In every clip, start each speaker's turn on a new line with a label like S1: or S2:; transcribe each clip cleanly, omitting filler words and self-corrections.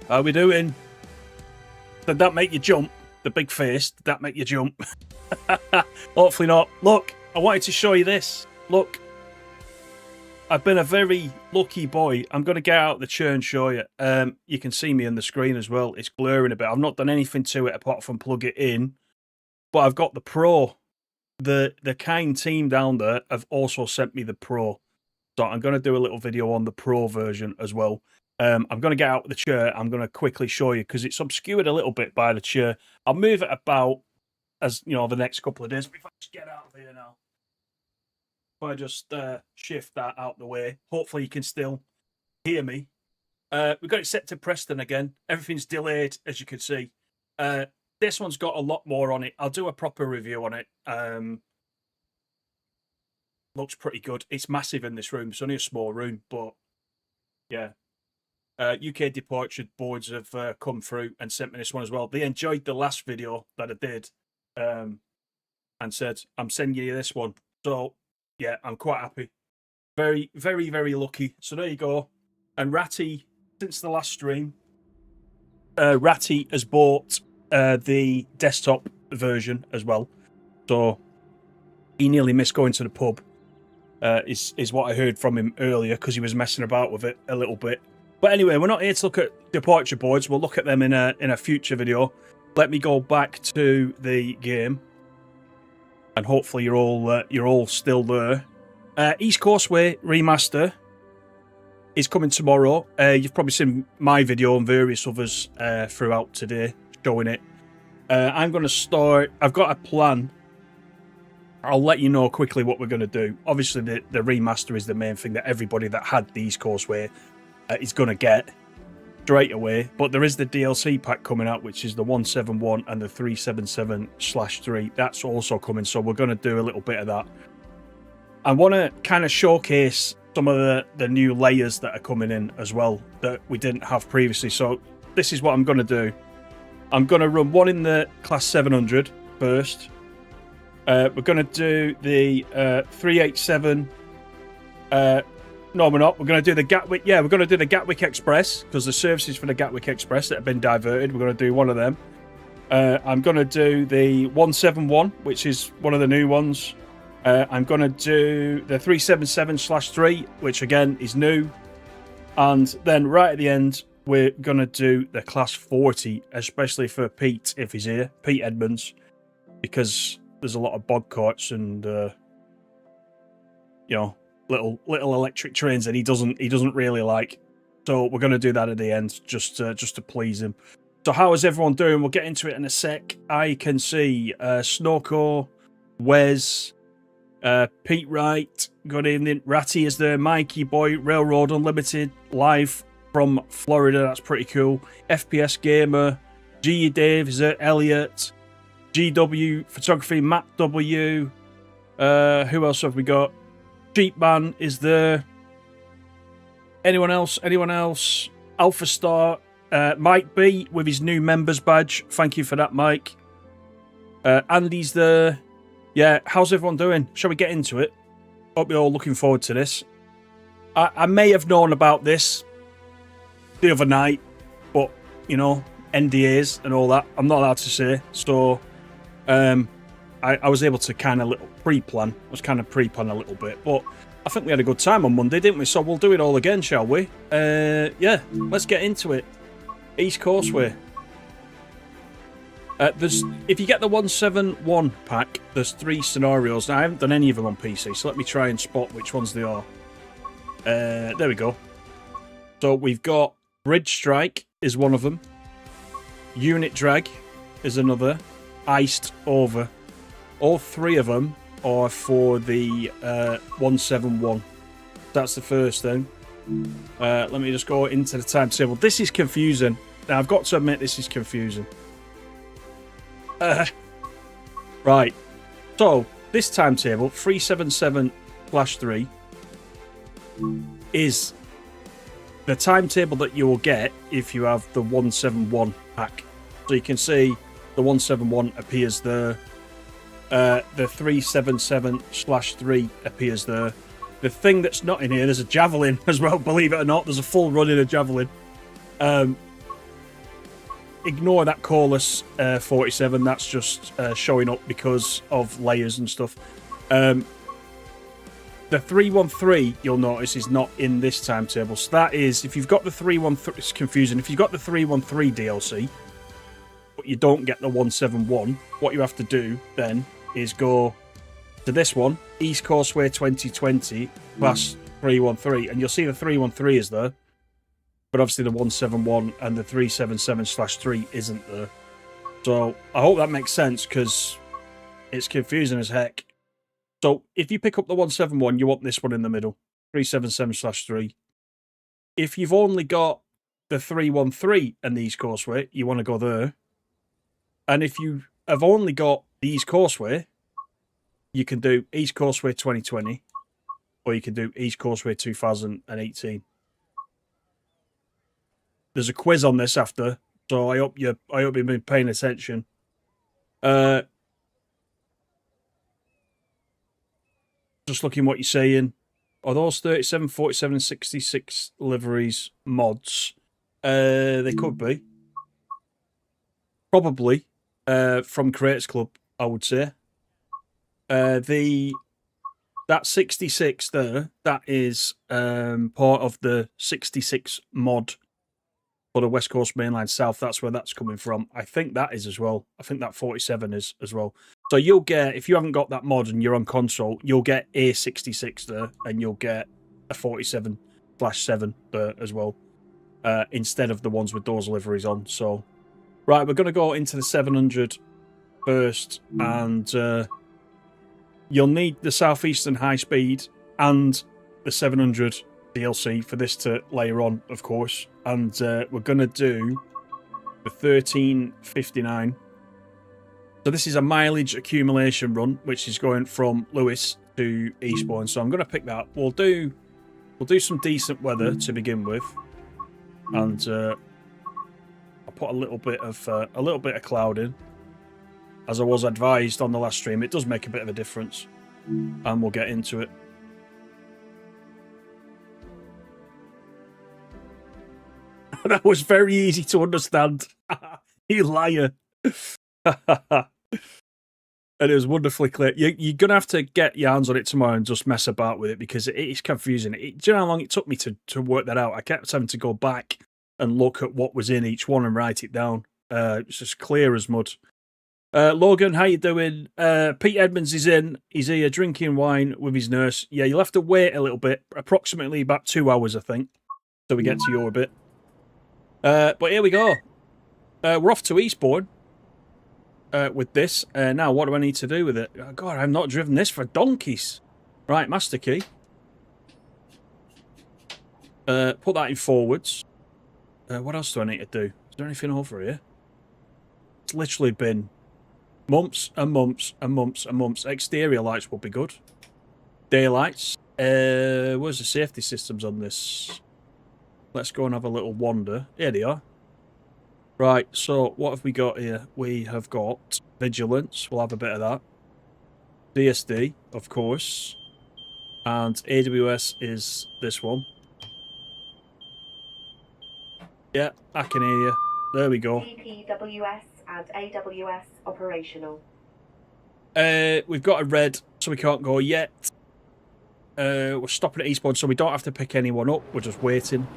S1: How we doing? Did that make you jump? The big face, did that make you jump? Hopefully not. Look, I wanted to show you this. Look, I've been a very lucky boy. I'm going to get out the chair and show you. You can see me on the screen as well. It's blurring a bit. I've not done anything to it apart from plug it in. But I've got the Pro. The kind team down there have also sent me the Pro. So I'm going to do a little video on the Pro version as well. I'm going to get out the chair. I'm going to quickly show you because it's obscured a little bit by the chair. I'll move it about as you know the next couple of days. But if I just get out of here now, if I just shift that out the way, hopefully you can still hear me. We've got it set to Preston again. Everything's delayed, as you can see. This one's got a lot more on it. I'll do a proper review on it. Looks pretty good. It's massive in this room. It's only a small room, but yeah. UK departure boards have come through and sent me this one as well. They enjoyed the last video that I did and said, I'm sending you this one. So, yeah, I'm quite happy. Very, very, very lucky. So there you go. And Ratty, since the last stream, Ratty has bought the desktop version as well. So he nearly missed going to the pub, is what I heard from him earlier because he was messing about with it a little bit. But anyway, we're not here to look at departure boards. We'll look at them in a future video. Let me go back to the game, and hopefully you're all still there. East Coastway Remaster is coming tomorrow. You've probably seen my video and various others throughout today showing it. I'm going to start. I've got a plan. I'll let you know quickly what we're going to do. Obviously, the remaster is the main thing that everybody that had the East Coastway is going to get straight away, but there is the DLC pack coming out, which is the 171 and the 377/3. That's also coming, so we're going to do a little bit of that. I want to kind of showcase some of the new layers that are coming in as well that we didn't have previously. So this is what I'm going to do. I'm going to run one in the Class 700 first. We're going to do the 387. No, we're not. We're going to do the Gatwick. Yeah, we're going to do the Gatwick Express because the services for the Gatwick Express that have been diverted. We're going to do one of them. I'm going to do the 171, which is one of the new ones. I'm going to do the 377/3, which again is new. And then right at the end, we're going to do the Class 40, especially for Pete, if he's here, Pete Edmonds, because there's a lot of bog carts and, you know, little electric trains that he doesn't really like. So we're going to do that at the end just to please him. So how is everyone doing? We'll get into it in a sec. I can see Snowco, Wes, Pete Wright, good evening. Ratty is there, Mikey Boy, Railroad Unlimited, live from Florida, that's pretty cool. FPS Gamer, G Dave is there, Elliot, GW Photography, Matt W, who else have we got? Sheepman is there. Anyone else? Alpha Star, Mike B with his new members badge. Thank you for that, Mike. Andy's there. Yeah, how's everyone doing? Shall we get into it? Hope you're all looking forward to this. I may have known about this the other night, but you know, NDAs and all that, I'm not allowed to say. So, I was able to kind of pre-plan. I was kind of pre-plan a little bit, but I think we had a good time on Monday, didn't we? So we'll do it all again, shall we? Yeah, let's get into it. East Coastway. If you get the 171 pack, there's 3 scenarios. Now, I haven't done any of them on PC, so let me try and spot which ones they are. There we go. So we've got Bridge Strike is one of them. Unit Drag is another. Iced Over. All 3 of them are for the 171. That's the first thing. Let me just go into the timetable. This is confusing. Now, I've got to admit this is confusing. Right. So, this timetable, 377/3, is the timetable that you will get if you have the 171 pack. So you can see the 171 appears there. The 377/3 appears there. The thing that's not in here, there's a javelin as well, believe it or not. There's a full run in a javelin. ignore that Corliss 47. That's just showing up because of layers and stuff. The 313, you'll notice, is not in this timetable. So that is, if you've got the 313, it's confusing. If you've got the 313 DLC, but you don't get the 171, what you have to do then is go to this one, East Coastway 2020 plus 313, and you'll see the 313 is there, but obviously the 171 and the 377/3 isn't there. So I hope that makes sense, because it's confusing as heck. So if you pick up the 171, you want this one in the middle, 377/3. If you've only got the 313 and the East Coastway, you want to go there. And if you have only got the East Coastway, you can do East Coastway 2020, or you can do East Coastway 2018. There's a quiz on this after, so I hope you've been paying attention. Just looking what you're saying. Are those 37, 47, and 66 liveries mods? They could be. Probably from Creators Club, I would say. That 66 there, that is part of the 66 mod for the West Coast Mainline South. That's where that's coming from. I think that is as well. I think that 47 is as well. So you'll get, if you haven't got that mod and you're on console, you'll get a 66 there, and you'll get a 47/7 there as well, instead of the ones with those liveries on. So, right, we're going to go into the 700 first, and you'll need the Southeastern High Speed and the 700 DLC for this to layer on, of course. And we're going to do the 1359. So this is a mileage accumulation run, which is going from Lewis to Eastbourne. So I'm going to pick that. We'll do some decent weather to begin with, and I'll put a little bit of cloud in, as I was advised on the last stream. It does make a bit of a difference, and we'll get into it. That was very easy to understand. You liar. And it was wonderfully clear. You're going to have to get your hands on it tomorrow and just mess about with it, because it is confusing. Do you know how long it took me to work that out? I kept having to go back and look at what was in each one and write it down. It's just clear as mud. Logan, how you doing? Pete Edmonds is in. He's here drinking wine with his nurse. Yeah, you'll have to wait a little bit, approximately about 2 hours, I think, till we get to your bit. But here we go. We're off to Eastbourne with this. Now, what do I need to do with it? Oh, God, I've not driven this for donkeys. Right, master key. Put that in forwards. What else do I need to do? Is there anything over here? It's literally been months and months and months and months. Exterior lights will be good. Daylights. Where's the safety systems on this? Let's go and have a little wander. Here they are. Right, so what have we got here? We have got Vigilance. We'll have a bit of that. DSD, of course. And AWS is this one. Yeah, I can hear you. There we go.
S2: TSW6 and AWS operational.
S1: We've got a red, so we can't go yet. We're stopping at Eastbourne, so we don't have to pick anyone up. We're just waiting.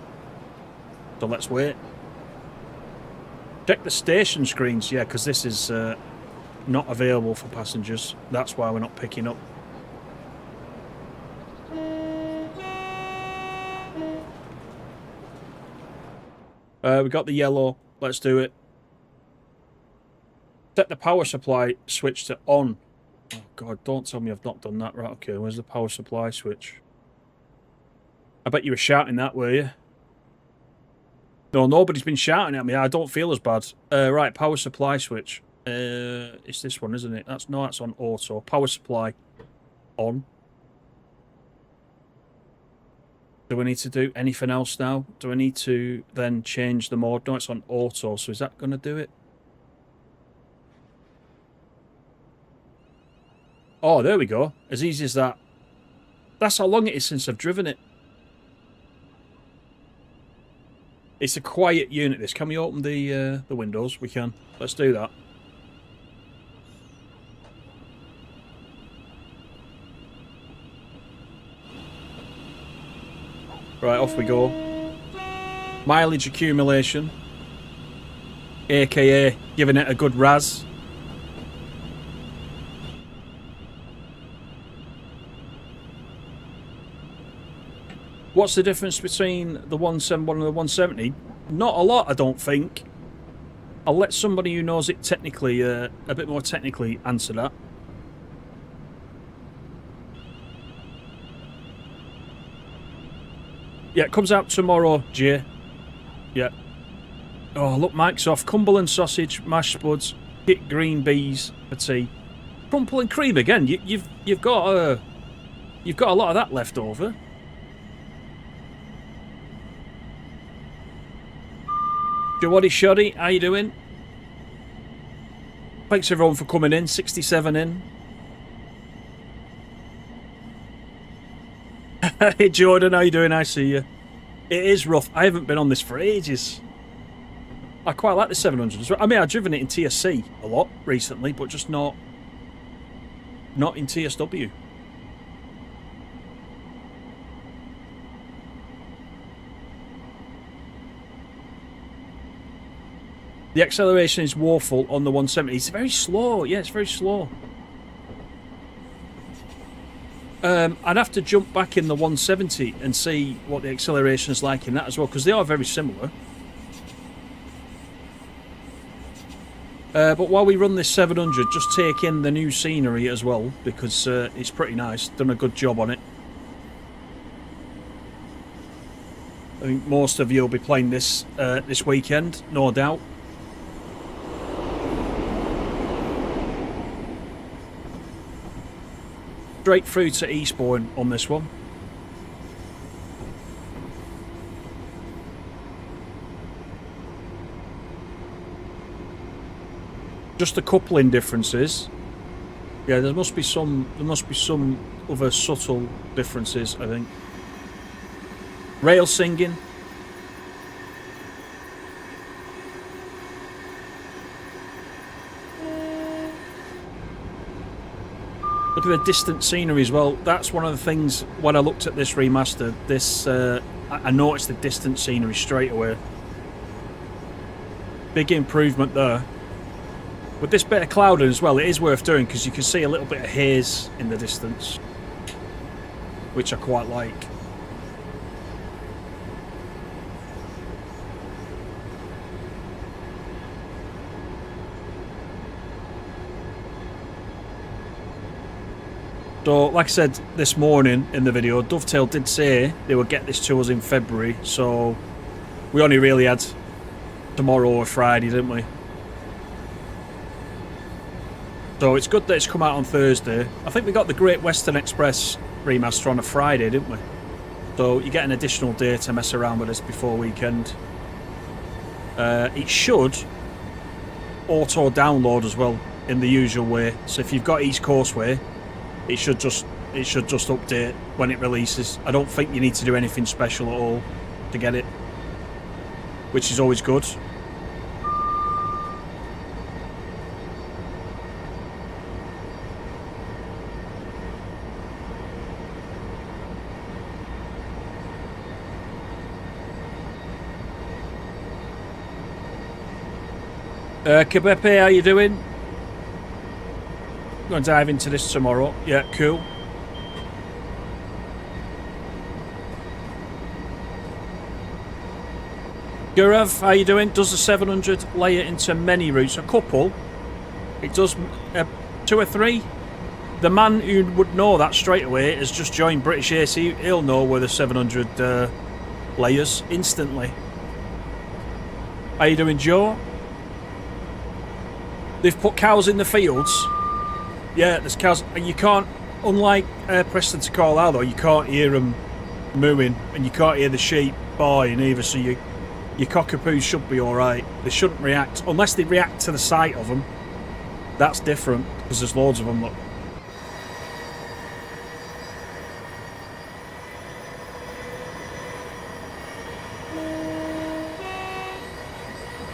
S1: So let's wait. Check the station screens, yeah, because this is not available for passengers. That's why we're not picking up. We got the yellow. Let's do it. Set the power supply switch to on. Oh, God, don't tell me I've not done that. Right, okay, where's the power supply switch? I bet you were shouting that, were you? No, nobody's been shouting at me. I don't feel as bad. Right, power supply switch. It's this one, isn't it? That's on auto. Power supply on. Do we need to do anything else now? Do I need to then change the mode? No, it's on auto, so is that going to do it? Oh, there we go. As easy as that. That's how long it is since I've driven it. It's a quiet unit, this. Can we open the windows? We can. Let's do that. Right, off we go. Mileage accumulation. AKA giving it a good razz. What's the difference between the 171 and the 170? Not a lot, I don't think. I'll let somebody who knows it technically, a bit more technically, answer that. Yeah, it comes out tomorrow, Jay. Yeah. Oh, look, Microsoft. Cumberland sausage, mashed spuds, hit green bees for tea. Crumple and cream again. You've got a lot of that left over. Jawadi Shoddy, how you doing? Thanks everyone for coming in. 67 in. Hey Jordan, how you doing? I see you. It is rough. I haven't been on this for ages. I quite like the 700s. I mean, I've driven it in TSC a lot recently, but just not in TSW. The acceleration is woeful on the 170. It's very slow. Yeah, it's very slow. I'd have to jump back in the 170 and see what the acceleration is like in that as well, because they are very similar. But while we run this 700, just take in the new scenery as well, because it's pretty nice. Done a good job on it. I think most of you will be playing this this weekend, no doubt. Straight through to Eastbourne on this one. Just the coupling differences. Yeah, there must be some other subtle differences, I think. Rail singing. Look at the distant scenery as well. That's one of the things when I looked at this remaster. I noticed the distant scenery straight away. Big improvement there. With this bit of clouding as well, it is worth doing because you can see a little bit of haze in the distance, which I quite like. So, like I said this morning in the video, Dovetail did say they would get this to us in February, so we only really had tomorrow or Friday, didn't we? So it's good that it's come out on Thursday. I think we got the Great Western Express remaster on a Friday, didn't we? So you get an additional day to mess around with this before weekend. It should auto download as well in the usual way. So if you've got East Coastway, it should just update when it releases. I don't think you need to do anything special at all to get it, which is always good. Kabepe, how you doing? I'm going to dive into this tomorrow. Yeah, cool. Gurav, how you doing? Does the 700 layer into many routes? A couple. It does 2 or 3. The man who would know that straight away has just joined British AC. He'll know where the 700 layers instantly. How you doing, Joe? They've put cows in the fields. Yeah, there's cows. And you can't, unlike Preston to Carlisle though, you can't hear them mooing. And you can't hear the sheep baaing either, so your cockapoos should be alright. They shouldn't react, unless they react to the sight of them. That's different, because there's loads of them, look.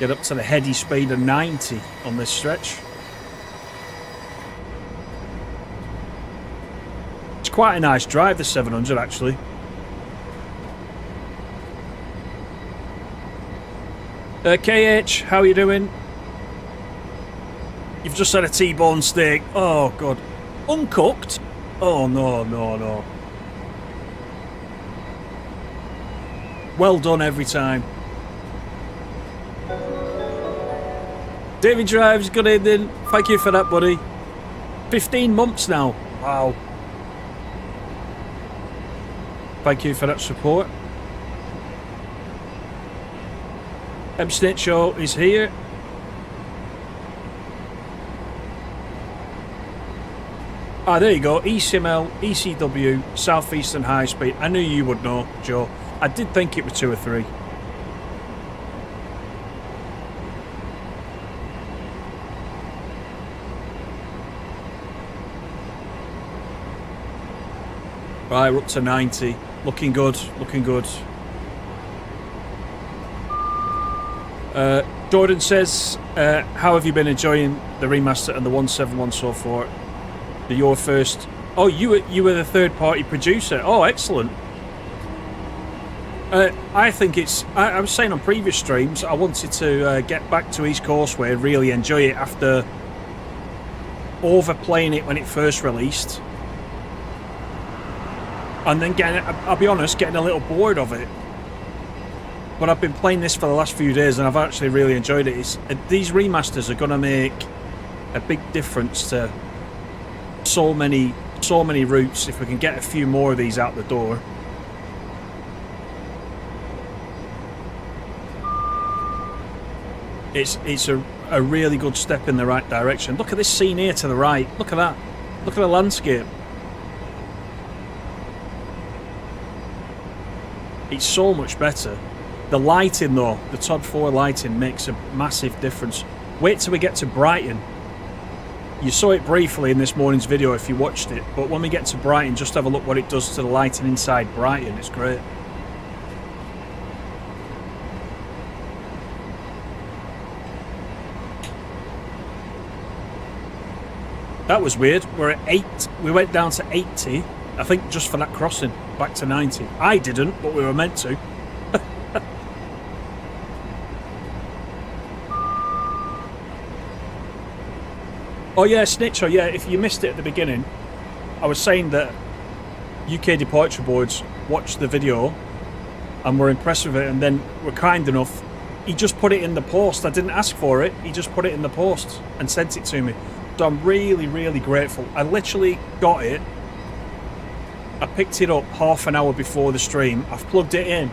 S1: Get up to the heady speed of 90 on this stretch. It's quite a nice drive, the 700, actually. KH, how are you doing? You've just had a T-bone steak. Oh, God. Uncooked? Oh, no, no, no. Well done every time. David Drives, good evening. Thank you for that, buddy. 15 months now. Wow. Thank you for that support. M Snitcho is here. Ah, there you go. ECML, ECW, Southeastern High Speed. I knew you would know, Joe. I did think it was 2 or 3. Right, we're up to 90. Looking good, looking good. Jordan says, how have you been enjoying the remaster and the 171 so far? Your first... Oh, you were the third-party producer. Oh, excellent. I think it's... I was saying on previous streams, I wanted to get back to East Coastway and really enjoy it after overplaying it when it first released. And then I'll be honest, getting a little bored of it. But I've been playing this for the last few days and I've actually really enjoyed it. These remasters are going to make a big difference to so many routes if we can get a few more of these out the door. It's a really good step in the right direction. Look at this scene here to the right. Look at that. Look at the landscape. It's so much better. The lighting though, the Todd 4 lighting makes a massive difference. Wait till we get to Brighton. You saw it briefly in this morning's video if you watched it, but when we get to Brighton, just have a look what it does to the lighting inside Brighton. It's great. That was weird. We're at 8. We went down to 80, I think, just for that crossing, back to 90. I didn't, but we were meant to. Oh yeah, Snitcher, yeah, if you missed it at the beginning, I was saying that UK departure boards watched the video and were impressed with it and then were kind enough. He just put it in the post. I didn't ask for it. He just put it in the post and sent it to me. So I'm really, really grateful. I literally got it. I picked it up half an hour before the stream. I've plugged it in.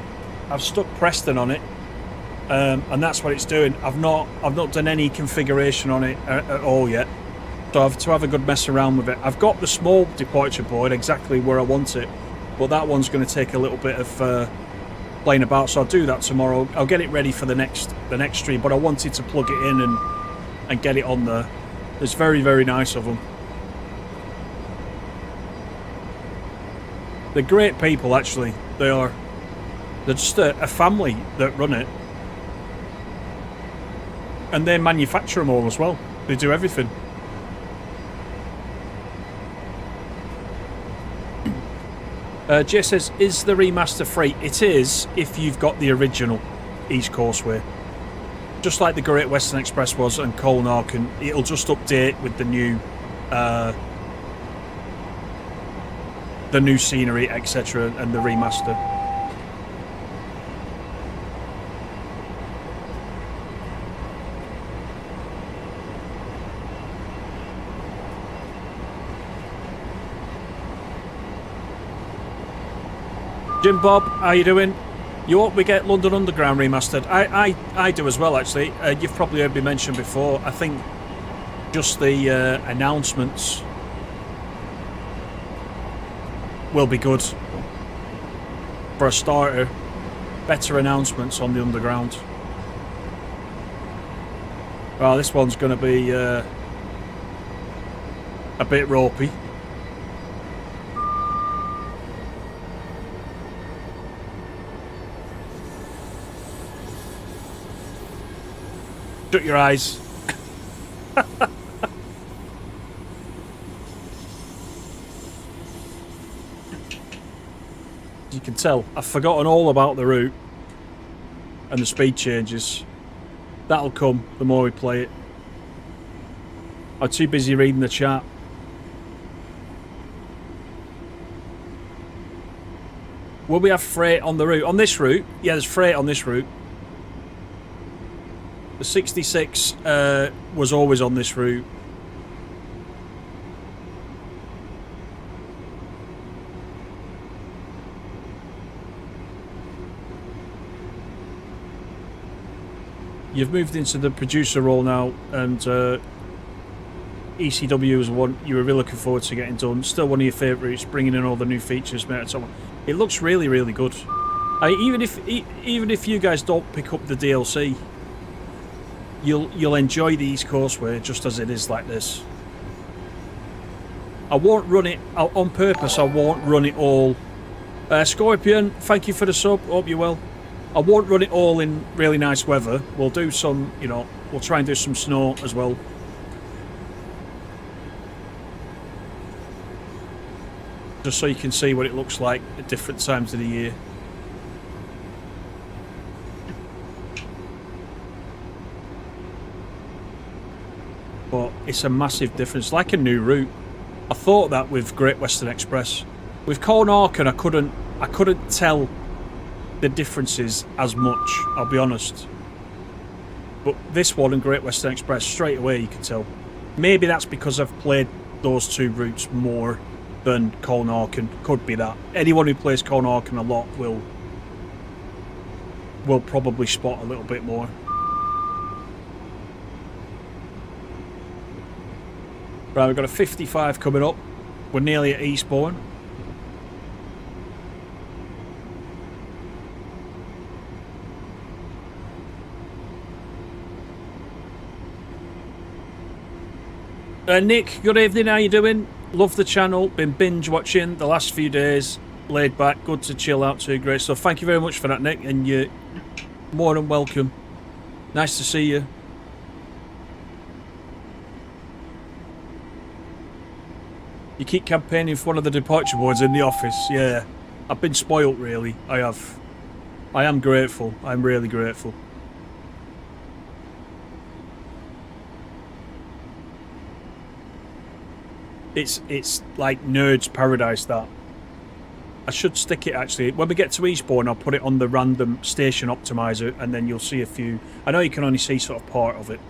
S1: I've stuck Preston on it. And that's what it's doing. I've not done any configuration on it at all yet. So I have to have a good mess around with it. I've got the small departure board exactly where I want it, but that one's going to take a little bit of playing about. So I'll do that tomorrow. I'll get it ready for the next stream. But I wanted to plug it in and get it on there. It's very, very nice of them. They're great people, actually. They are. They're just a family that run it, and they manufacture them all as well. They do everything. Jay says, is the remaster free? It is if you've got the original East Coastway. Just like the Great Western Express was and Colnark, and it'll just update with the new scenery, etc., and the remaster. Jim Bob, how you doing? You hope we get London Underground remastered? I do as well, actually. You've probably heard me mention before. I think just the announcements will be good. For a starter, better announcements on the Underground. Well, this one's going to be a bit ropey. Shut your eyes. You can tell, I've forgotten all about the route and the speed changes. That'll come the more we play it. I'm too busy reading the chat. Will we have freight on the route? On this route? Yeah, there's freight on this route. The 66 was always on this route. You've moved into the producer role now, and ECW was one you were really looking forward to getting done. Still one of your favourites, bringing in all the new features, mate. It looks really, really good. Even if you guys don't pick up the DLC, you'll enjoy the East Coastway just as it is like this. I won't run it on purpose. I won't run it all. Scorpion, thank you for the sub. Hope you're well. I won't run it all in really nice weather. We'll do some, you know, we'll try and do some snow as well. Just so you can see what it looks like at different times of the year. But it's a massive difference, like a new route. I thought that with Great Western Express. With Cornarken, I couldn't tell the differences as much, I'll be honest. But this one and Great Western Express, straight away you can tell. Maybe that's because I've played those two routes more than Cornarken. Could be that. Anyone who plays Cornarken a lot will probably spot a little bit more. Right, we've got a 55 coming up. We're nearly at Eastbourne. Nick, good evening, how you doing? Love the channel, been binge watching the last few days, laid back, good to chill out too, great stuff. Thank you very much for that, Nick, and you're more than welcome. Nice to see you. You keep campaigning for one of the departure boards in the office, yeah. I've been spoilt, really, I have. I am grateful, I'm really grateful. It's like nerds paradise, that. I should stick it actually. When we get to Eastbourne, I'll put it on the random station optimizer, and then you'll see a few. I know you can only see sort of part of it,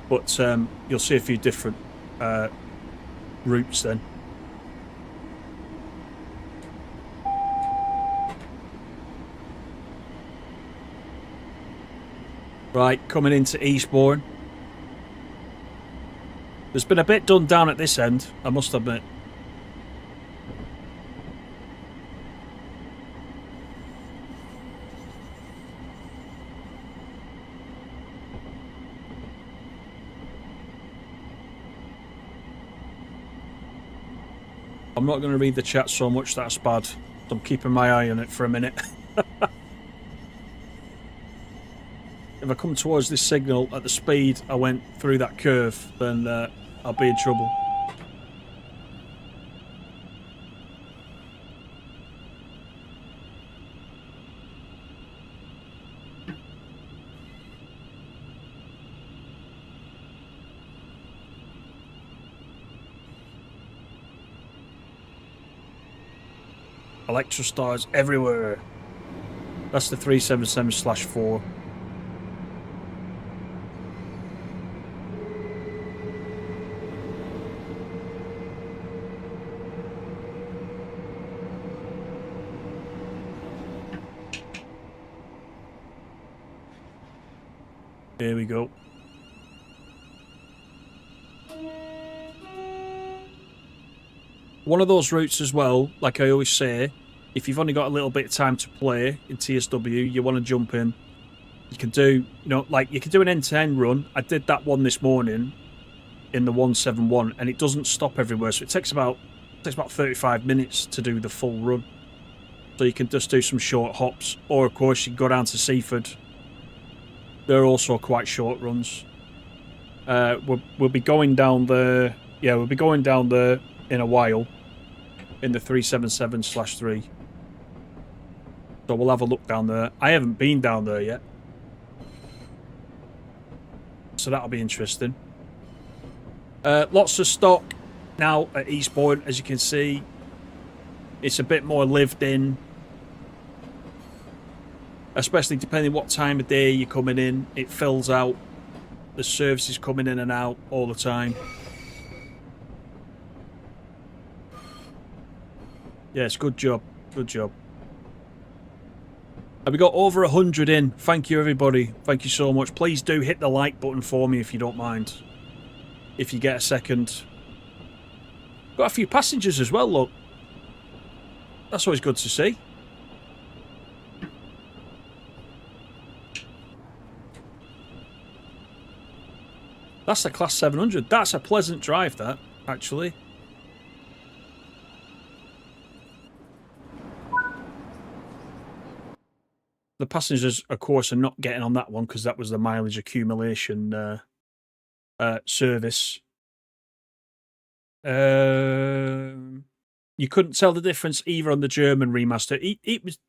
S1: but you'll see a few different routes then. Right, coming into Eastbourne. There's been a bit done down at this end, I must admit. I'm not going to read the chat so much, that's bad. I'm keeping my eye on it for a minute. If I come towards this signal at the speed I went through that curve, then I'll be in trouble. Electro stars everywhere. That's the 377/4. There we go. One of those routes as well, like I always say, if you've only got a little bit of time to play in TSW, you want to jump in, you can do, you know, like you can do an end-to-end run. I did that one this morning in the 171, and it doesn't stop everywhere, so it takes about 35 minutes to do the full run. So you can just do some short hops, or of course you can go down to Seaford. They're also quite short runs. We'll be going down there. Yeah, we'll be going down there in a while in the 377/3. So we'll have a look down there. I haven't been down there yet, so that'll be interesting. Lots of stock now at Eastbourne, as you can see. It's a bit more lived in, especially depending what time of day you're coming in. It fills out. The services coming in and out all the time. Yes, good job. Good job. And we got over 100 in. Thank you, everybody. Thank you so much. Please do hit the like button for me if you don't mind. If you get a second. Got a few passengers as well, look. That's always good to see. That's the Class 700. That's a pleasant drive, that, actually. The passengers, of course, are not getting on that one because that was the mileage accumulation service. You couldn't tell the difference either on the German remaster.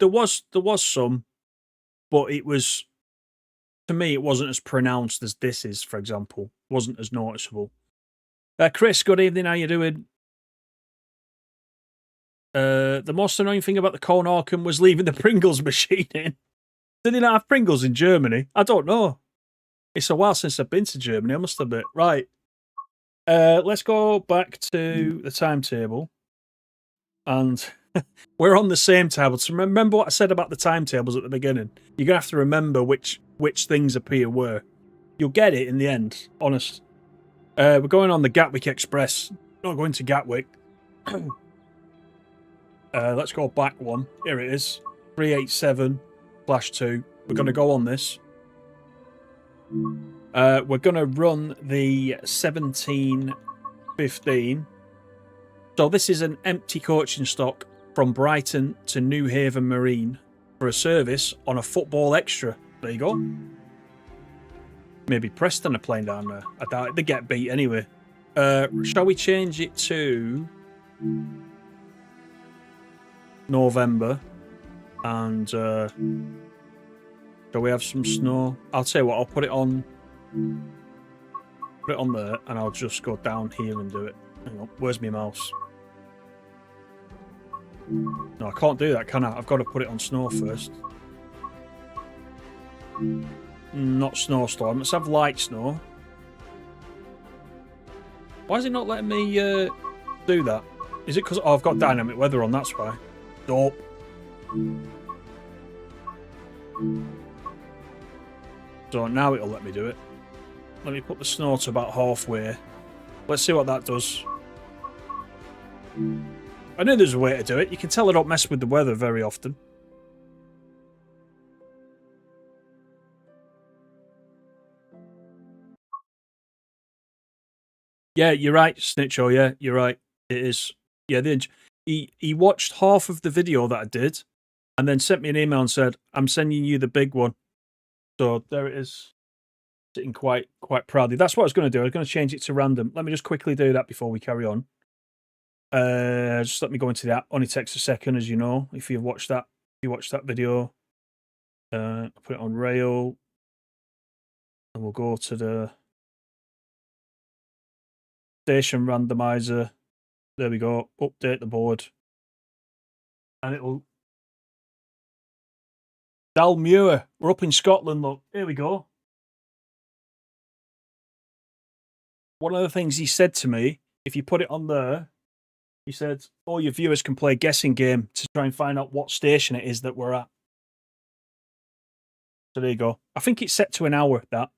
S1: There was some, but it was, to me, it wasn't as pronounced as this is, for example. It wasn't as noticeable. Chris, good evening. How you doing? The most annoying thing about the Corn Orcam was leaving the Pringles machine in. Did they not have Pringles in Germany? I don't know. It's a while since I've been to Germany, I must admit. Right. Let's go back to the timetable. And we're on the same table. So remember what I said about the timetables at the beginning? You're going to have to remember which things appear where. You'll get it in the end, honest. We're going on the Gatwick Express. Not going to Gatwick. Let's go back one. Here it is. 387/2. We're going to go on this. We're going to run the 1715. So this is an empty coaching stock from Brighton to New Haven Marine for a service on a football extra. There you go. Maybe Preston are playing down there. I doubt it. They get beat anyway. Shall we change it to November? And shall we have some snow? I'll tell you what, I'll put it on there, and I'll just go down here and do it. Hang on, where's my mouse? No, I can't do that, can I? I've got to put it on snow first. Not snowstorm. Let's have light snow. Why is it not letting me do that? Is it because I've got dynamic weather on? That's why. Dope. So now it'll let me do it. Let me put the snow to about halfway. Let's see what that does. I knew there's a way to do it. You can tell I don't mess with the weather very often. Yeah, you're right, Snitcho. Yeah, you're right. It is. Yeah, he watched half of the video that I did and then sent me an email and said, I'm sending you the big one. So there it is. Sitting quite proudly. That's what I was going to do. I was going to change it to random. Let me just quickly do that before we carry on. Just let me go into the app. Only takes a second, as you know, if you've watched that. If you watched that video. I'll put it on rail. And we'll go to the station randomizer. There we go. Update the board. And it'll... Dalmuir. We're up in Scotland, look. Here we go. One of the things he said to me, if you put it on there, he said, all your viewers can play a guessing game to try and find out what station it is that we're at. So there you go. I think it's set to an hour, that.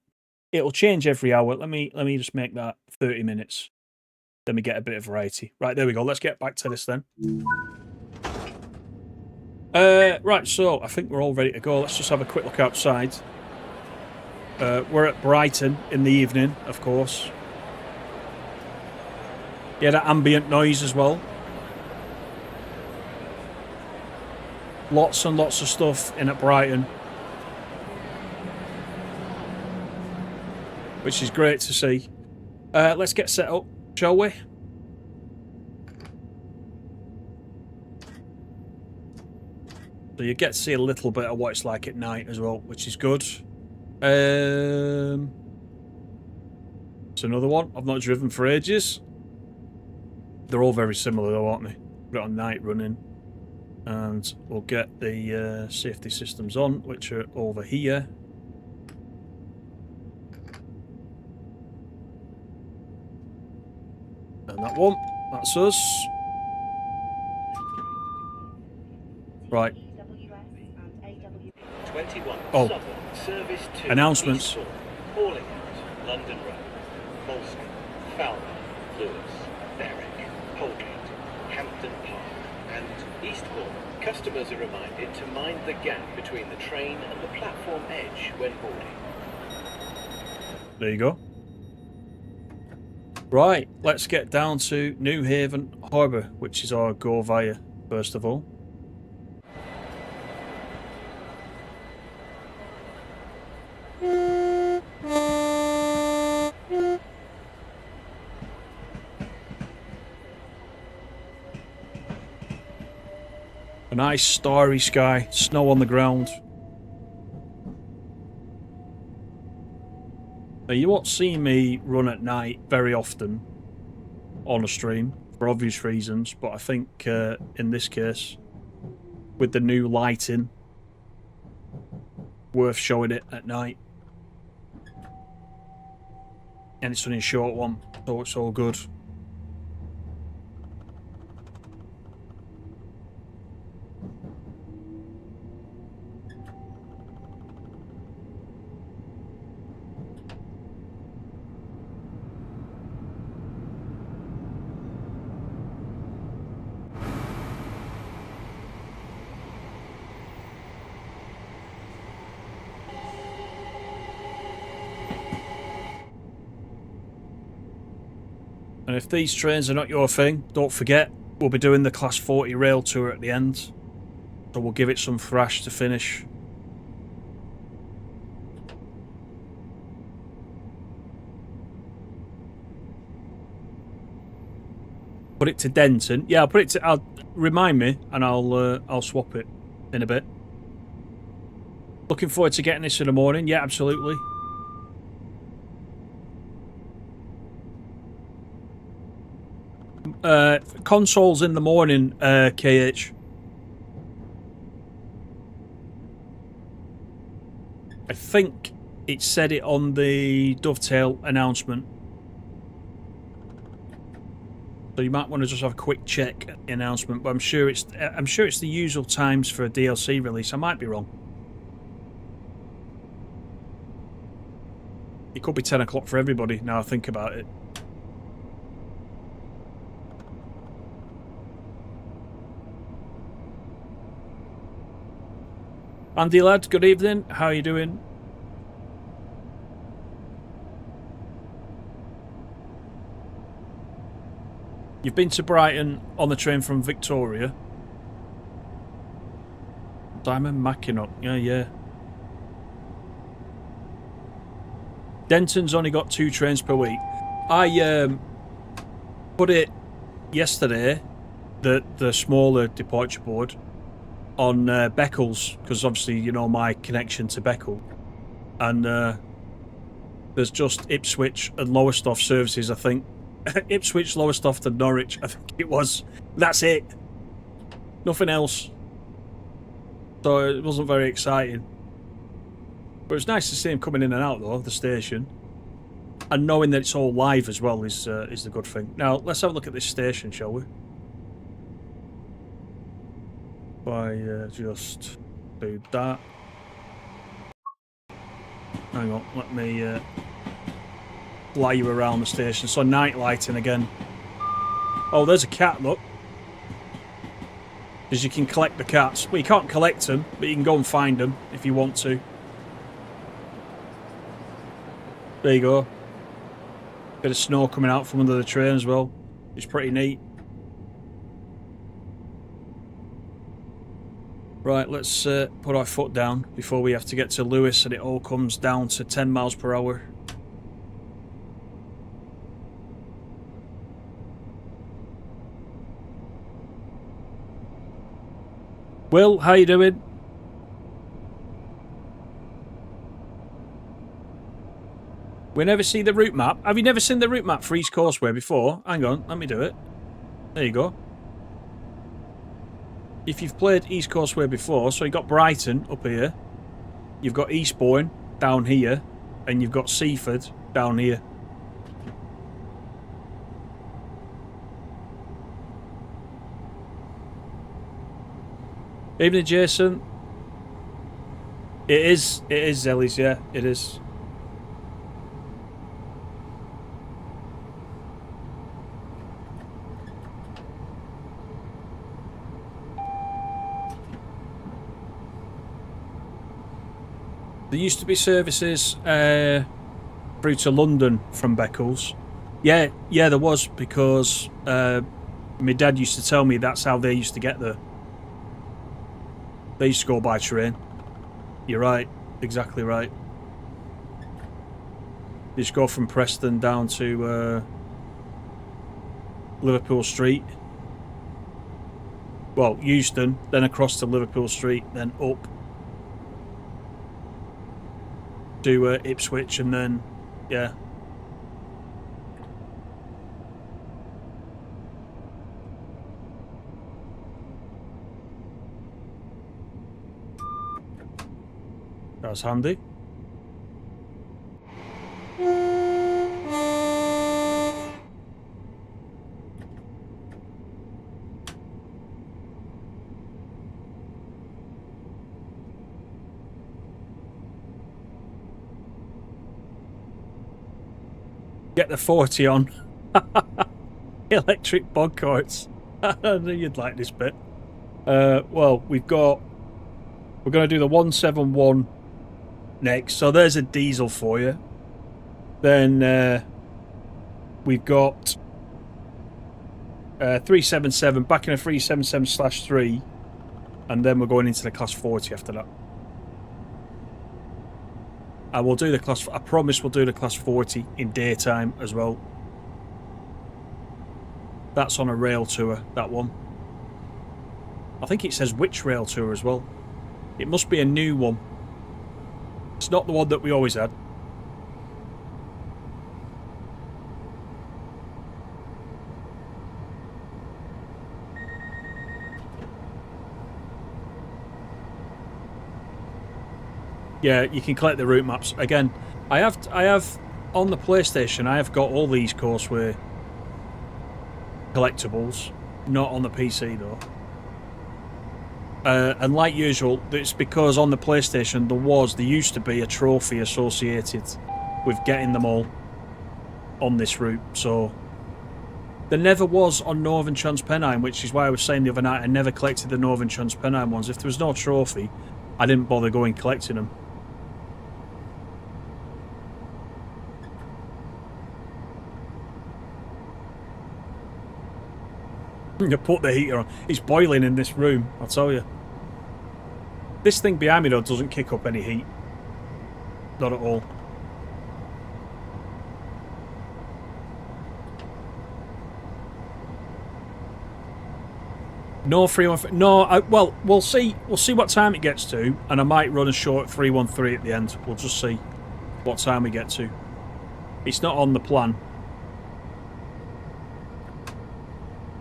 S1: It'll change every hour. Let me just make that 30 minutes. Then we get a bit of variety. Right, there we go. Let's get back to this then. Right, so I think we're all ready to go. Let's just have a quick look outside. We're at Brighton in the evening, of course. Yeah, that ambient noise as well. Lots and lots of stuff in at Brighton. which is great to see. Let's get set up, shall we? So you get to see a little bit of what it's like at night as well, which is good. It's another one I've not driven for ages. They're all very similar though, aren't they? Put it on night running. And we'll get the safety systems on, which are over here. And that one, that's us. Right.
S3: 21.
S1: Oh.
S3: Service to
S1: Announcements.
S3: Eastbourne, Hallinghouse, London Road, Moleskin, Falmouth, Lewis, Berwick, Holgate, Hampton Park, and Eastbourne. Customers are reminded to mind the gap between the train and the platform edge when boarding.
S1: There you go. Right, let's get down to New Haven Harbour, which is our go via, first of all. A nice starry sky, snow on the ground. Now, you won't see me run at night very often on a stream for obvious reasons, but I think in this case, with the new lighting, worth showing it at night. And it's only a short one, so it's all good. And if these trains are not your thing, don't forget, we'll be doing the Class 40 rail tour at the end. So we'll give it some thrash to finish. Put it to Denton. Yeah, I'll put it to... remind me, and I'll swap it in a bit. Looking forward to getting this in the morning. Yeah, absolutely. Consoles in the morning, KH. I think it said it on the Dovetail announcement. So you might want to just have a quick check at the announcement, but I'm sure it's the usual times for a DLC release. I might be wrong. It could be 10 o'clock for everybody now I think about it. Andy lad, good evening. How are you doing? You've been to Brighton on the train from Victoria. Simon Mackinock, yeah. Denton's only got 2 trains per week. I put it yesterday, the smaller departure board, on Beccles, because obviously you know my connection to Beccles, and there's just Ipswich and Lowestoft services, I think. Ipswich, Lowestoft and Norwich, I think it was. That's it. Nothing else. So it wasn't very exciting. But it's nice to see him coming in and out though of the station, and knowing that it's all live as well is the good thing. Now let's have a look at this station, shall we? If I just do that. Hang on, let me fly you around the station. So night lighting again. Oh, there's a cat, look. Because you can collect the cats. Well, you can't collect them, but you can go and find them if you want to. There you go. Bit of snow coming out from under the train as well. It's pretty neat. Right, let's put our foot down before we have to get to Lewis and it all comes down to 10 miles per hour. Will, how you doing? We never see the route map. Have you never seen the route map for East Coastway before? Hang on, let me do it. There you go. If you've played East Coastway before, so you've got Brighton up here, you've got Eastbourne down here, and you've got Seaford down here. Evening, Jason. It is Zellies, yeah, it is. There used to be services through to London from Beccles. Yeah, there was, because my dad used to tell me that's how they used to get there. They used to go by train. You're right, exactly right. They just go from Preston down to Liverpool Street. Well, Euston, then across to Liverpool Street, then up to Ipswich, and then, yeah. That's handy. Get the 40 on. Electric bog carts. I knew you'd like this bit. Well, we're going to do the 171 next. So there's a diesel for you. Then we've got 377, back in a 377/3, and then we're going into the class 40 after that. I will do the class. I promise we'll do the class 40 in daytime as well. That's on a rail tour, that one. I think it says which rail tour as well. It must be a new one. It's not the one that we always had. Yeah, you can collect the route maps. Again, I have on the PlayStation, I have got all these Coastway collectibles, not on the PC though. And like usual, it's because on the PlayStation there used to be a trophy associated with getting them all on this route. So there never was on Northern Transpennine, which is why I was saying the other night I never collected the Northern Transpennine ones. If there was no trophy, I didn't bother going collecting them. You put the heater on. It's boiling in this room, I'll tell you. This thing behind me though doesn't kick up any heat. Not at all. No 313. No, well, we'll see. We'll see what time it gets to, and I might run a short 313 at the end. We'll just see what time we get to. It's not on the plan.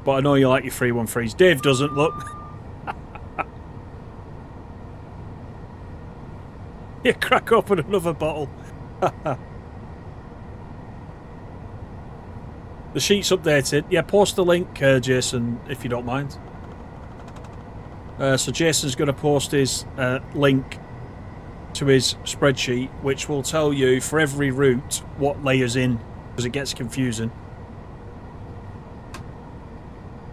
S1: But I know you like your 313s. Dave doesn't, look. You crack open another bottle. The sheet's updated. Yeah, post the link, Jason, if you don't mind. So Jason's going to post his link to his spreadsheet, which will tell you for every route what layers in, because it gets confusing.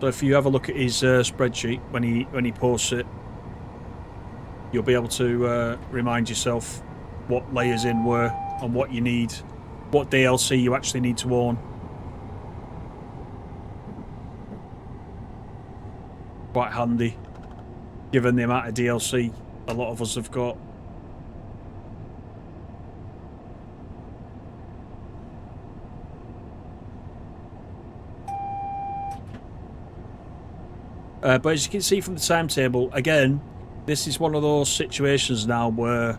S1: So if you have a look at his spreadsheet when he posts it, you'll be able to remind yourself what layers in were and what you need, what DLC you actually need to own. Quite handy, given the amount of DLC a lot of us have got. But as you can see from the timetable, again, This is one of those situations now where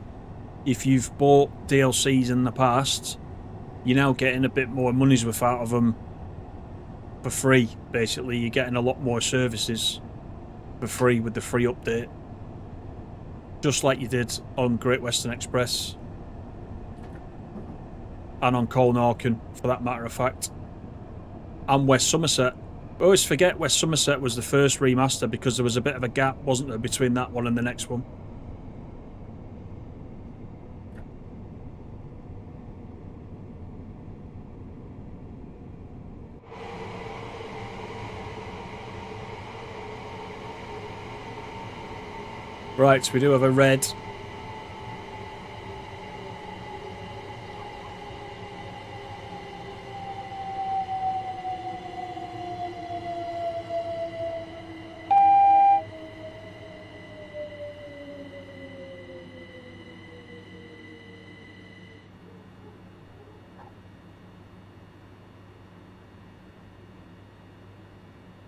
S1: if you've bought DLCs in the past, you're now getting a bit more money's worth out of them for free. Basically, you're getting a lot more services for free with the free update, just like you did on Great Western Express and on Colnarken, for that matter of fact, and West Somerset. I always forget West Somerset was the first remaster because there was a bit of a gap, wasn't there, between that one and the next one. Right, so we do have a red.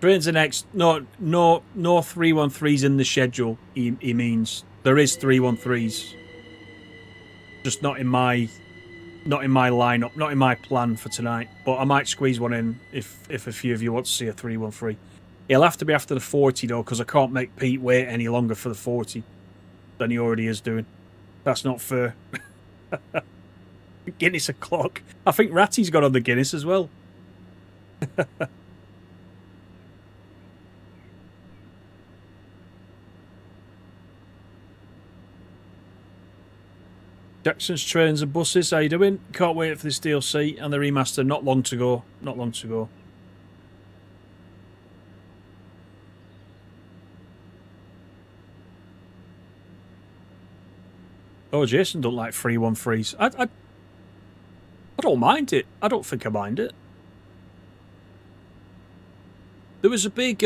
S1: Trains are next. No 313s in the schedule. He means there is 313s, just not in my lineup, not in my plan for tonight. But I might squeeze one in if a few of you want to see a 313. It'll have to be after the 40 though, because I can't make Pete wait any longer for the 40 than he already is doing. That's not fair. Guinness o'clock. I think Ratty's got on the Guinness as well. Jackson's Trains and Buses, how you doing? Can't wait for this DLC and the remaster. Not long to go. Not long to go. Oh, Jason don't like 313s. I don't mind it. I don't think I mind it. There was a big...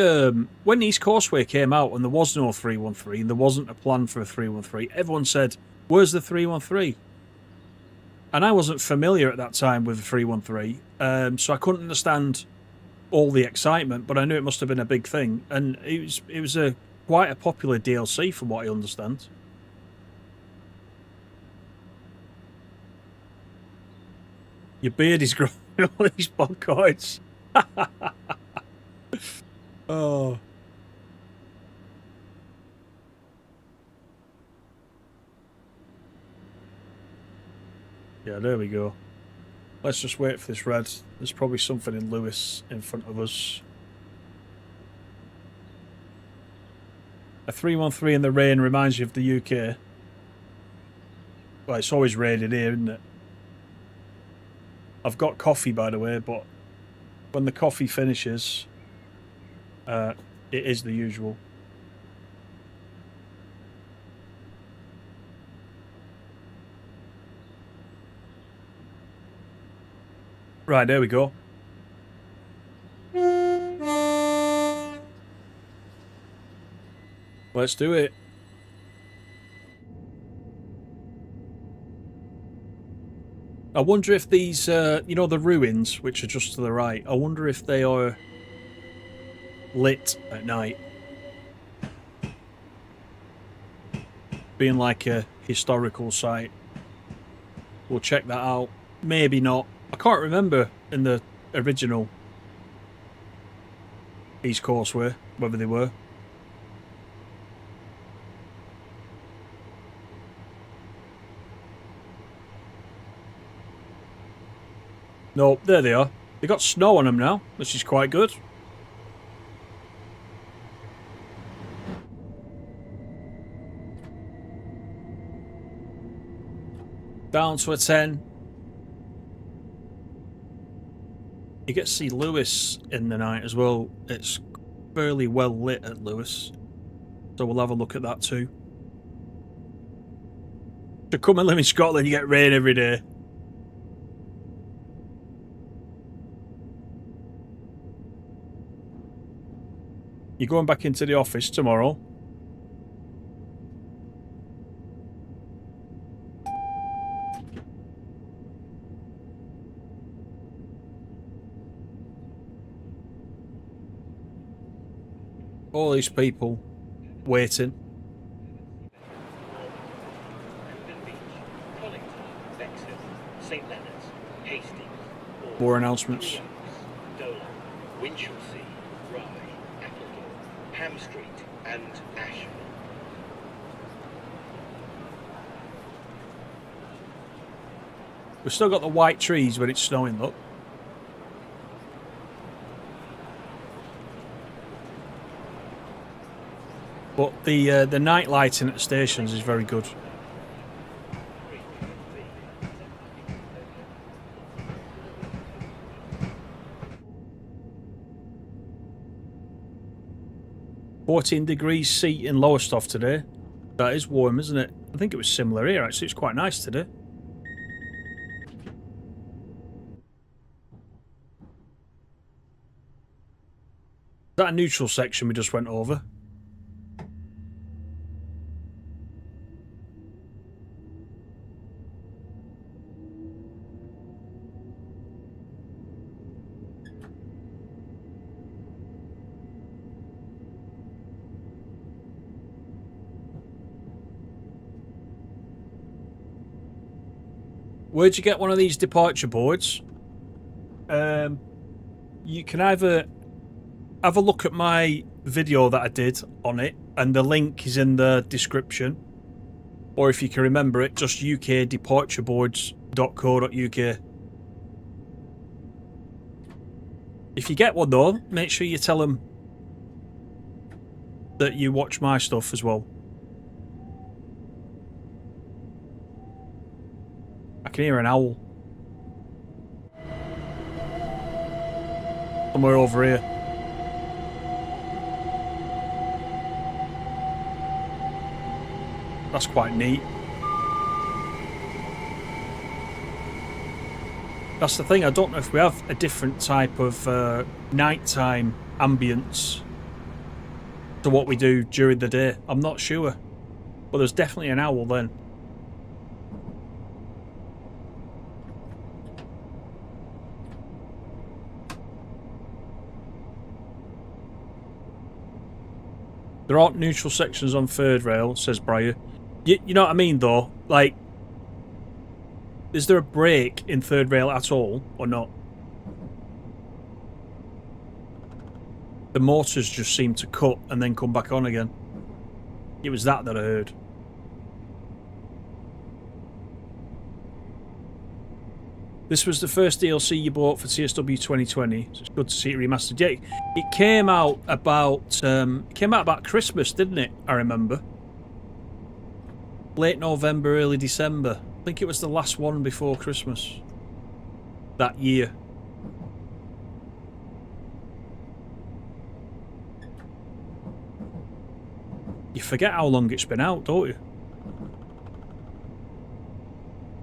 S1: when East Coastway came out and there was no 313 and there wasn't a plan for a 313, everyone said, where's the 313? And I wasn't familiar at that time with the 313, so I couldn't understand all the excitement, but I knew it must have been a big thing. And it was quite a popular DLC from what I understand. Your beard is growing all these podcasts. Oh. Yeah, there we go. Let's just wait for this red. There's probably something in Lewis in front of us. A 313 in the rain reminds you of the UK. Well, it's always raining here, isn't it? I've got coffee, by the way, but when the coffee finishes, it is the usual. Right, there we go. Let's do it. I wonder if these, you know, the ruins, which are just to the right, I wonder if they are lit at night. Being like a historical site. We'll check that out. Maybe not. I can't remember in the original East Coastway whether they were. No, there they are. They got snow on them now, which is quite good. Down to a 10. You get to see Lewis in the night as well. It's fairly well lit at Lewis. So we'll have a look at that too. To come and live in Scotland, you get rain every day. You're going back into the office tomorrow. All these people waiting.
S3: St Leonard's, Hastings, Orr,
S1: More announcements.
S3: Three Oaks, Dolan, Winchelsea, Rye, Appledore, Ham Street and Ashford.
S1: We've still got the white trees when it's snowing, look. But the night lighting at the stations is very good. -14 in Lowestoft today. That is warm, isn't it? I think it was similar here, actually. It's quite nice today. Is that a neutral section we just went over? Where'd you get one of these departure boards? You can either have a look at my video that I did on it, and the link is in the description. Or if you can remember it, just ukdepartureboards.co.uk. If you get one though, make sure you tell them that you watch my stuff as well. I can hear an owl. Somewhere over here. That's quite neat. That's the thing, I don't know if we have a different type of nighttime ambience to what we do during the day. I'm not sure. But there's definitely an owl then. There aren't neutral sections on third rail, says Briar. You know what I mean, though? Like, is there a break in third rail at all, or not? The motors just seem to cut and then come back on again. It was that I heard. This was the first DLC you bought for TSW 2020. So it's good to see it remastered. Yeah, it came out about Christmas, didn't it? I remember. Late November, early December. I think it was the last one before Christmas that year. You forget how long it's been out, don't you?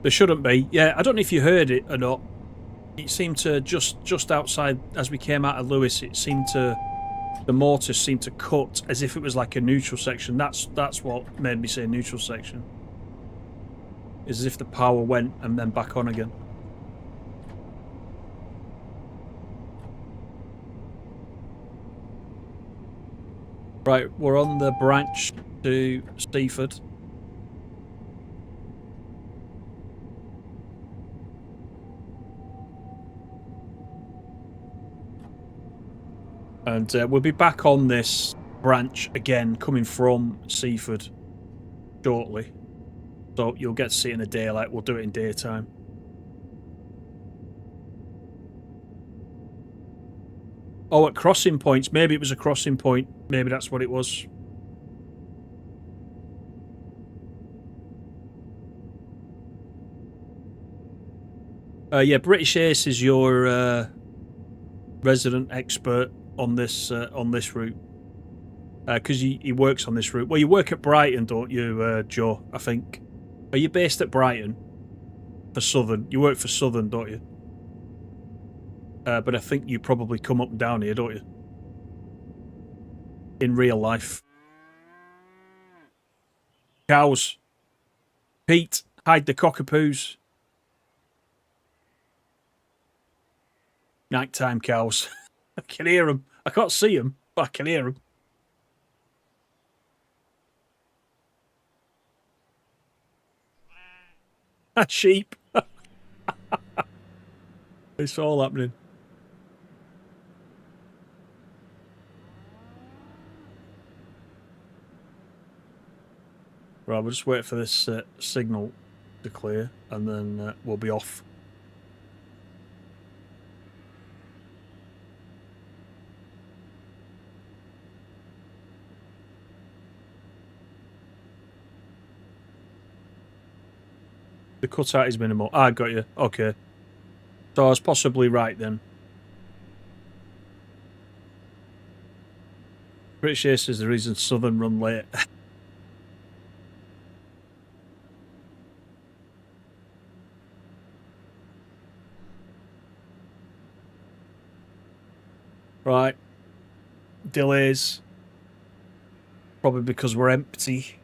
S1: There shouldn't be. Yeah, I don't know if you heard it or not. It seemed to just outside as we came out of Lewis. It seemed to the motors seemed to cut as if it was like a neutral section. That's what made me say neutral section. It's as if the power went and then back on again. Right, we're on the branch to Seaford. And we'll be back on this branch again, coming from Seaford shortly. So you'll get to see it in the daylight. We'll do it in daytime. Oh, at crossing points. Maybe it was a crossing point. Maybe that's what it was. Yeah, British Ace is your resident expert on this route, because he works on this route. Well, you work at Brighton, don't you, Joe? I think. Are you based at Brighton for Southern? You work for Southern, don't you? But I think you probably come up and down here, don't you? In real life. Cows. Pete, hide the cockapoos. Nighttime cows. I can hear them. I can't see them, but I can hear them. Sheep. It's all happening. Right, we'll just wait for this signal to clear, and then we'll be off. The cutout is minimal. Ah, got you. Okay. So I was possibly right then. British Ace is the reason Southern run late. Right. Delays. Probably because we're empty.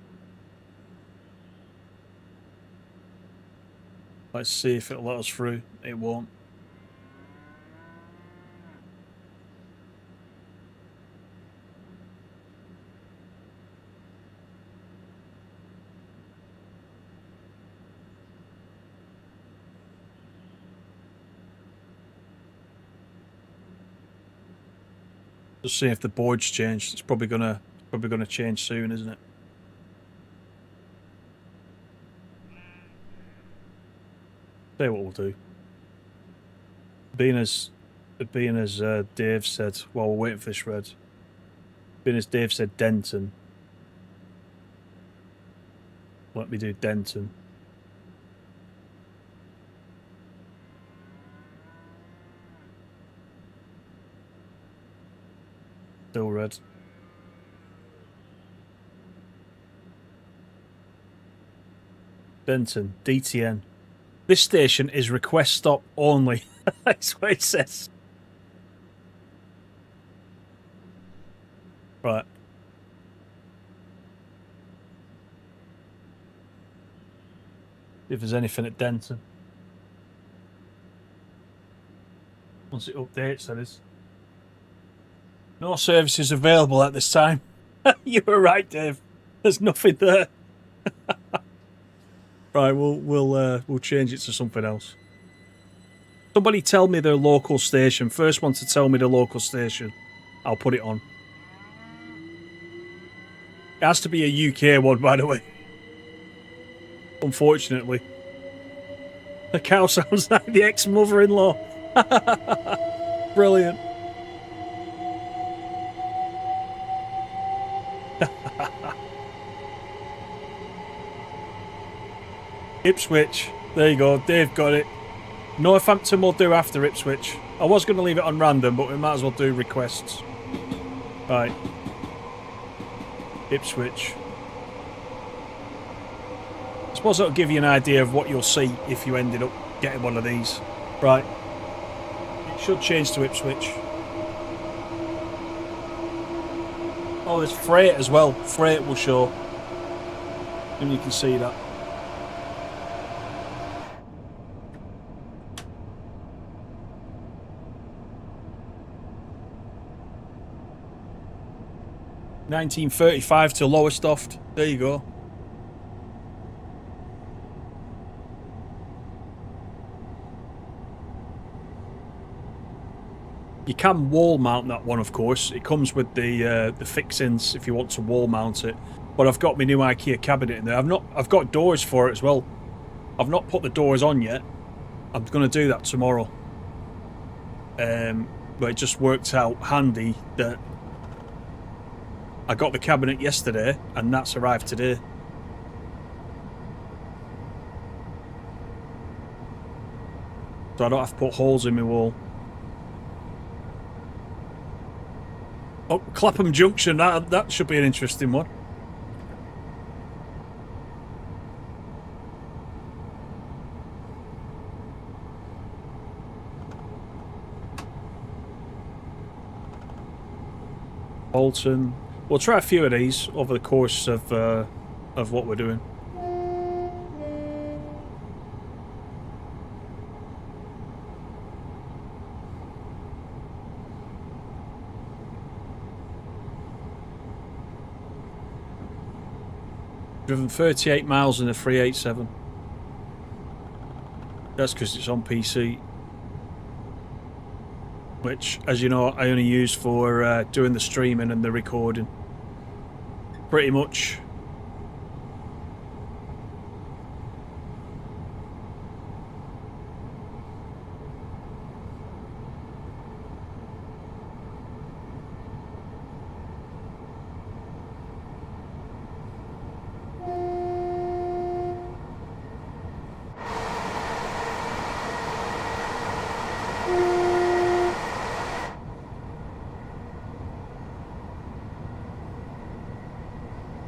S1: Let's see if it'll let us through. It won't. Just see if the board's changed. It's probably gonna change soon, isn't it? Tell you what we'll do. Being as Dave said while we're waiting for this red. Being as Dave said Denton. Let me do Denton. Still red. Denton, DTN. This station is request stop only. That's what it says. Right. If there's anything at Denton. Once it updates, that is. No services available at this time. You were right, Dave. There's nothing there. Right, we'll change it to something else. Somebody tell me their local station. First one to tell me the local station, I'll put it on. It has to be a UK one, by the way. Unfortunately. The cow sounds like the ex-mother-in-law. Brilliant. Ipswich. There you go. Dave got it. Northampton will do after Ipswich. I was going to leave it on random, but we might as well do requests. Right. Ipswich. I suppose that'll give you an idea of what you'll see if you ended up getting one of these. Right. It should change to Ipswich. Oh, there's freight as well. Freight will show. And you can see that. $19.35 to Lowestoft. There you go. You can wall mount that one, of course. It comes with the fixings if you want to wall mount it. But I've got my new IKEA cabinet in there. I've got doors for it as well. I've not put the doors on yet. I'm going to do that tomorrow. But it just worked out handy that I got the cabinet yesterday and that's arrived today. So I don't have to put holes in my wall. Oh, Clapham Junction, that should be an interesting one. Bolton. We'll try a few of these over the course of what we're doing. Driven 38 miles in a 387. That's because it's on PC. which, as you know, I only use for doing the streaming and the recording. Pretty much.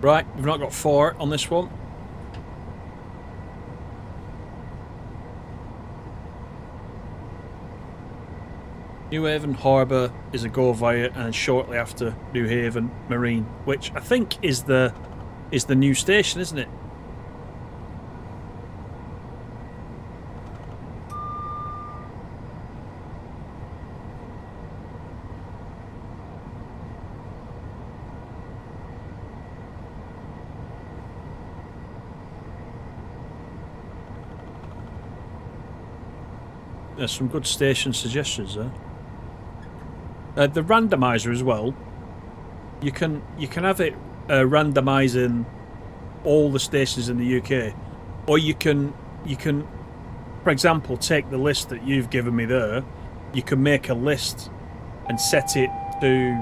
S1: Right, we've not got 4 on this one. New Haven Harbour is a go via, and shortly after New Haven Marine, which I think is the new station, isn't it? There's some good station suggestions there. The randomizer as well. You can have it randomizing all the stations in the UK, or you can, for example, take the list that you've given me there. You can make a list and set it to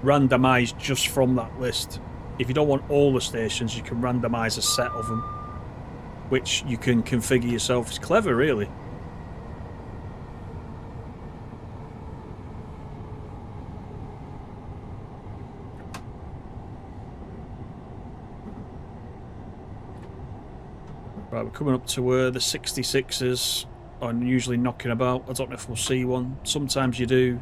S1: randomize just from that list. If you don't want all the stations, you can randomize a set of them, which you can configure yourself. It's clever, really. Right, we're coming up to where the 66s are usually knocking about. I don't know if we'll see one. Sometimes you do.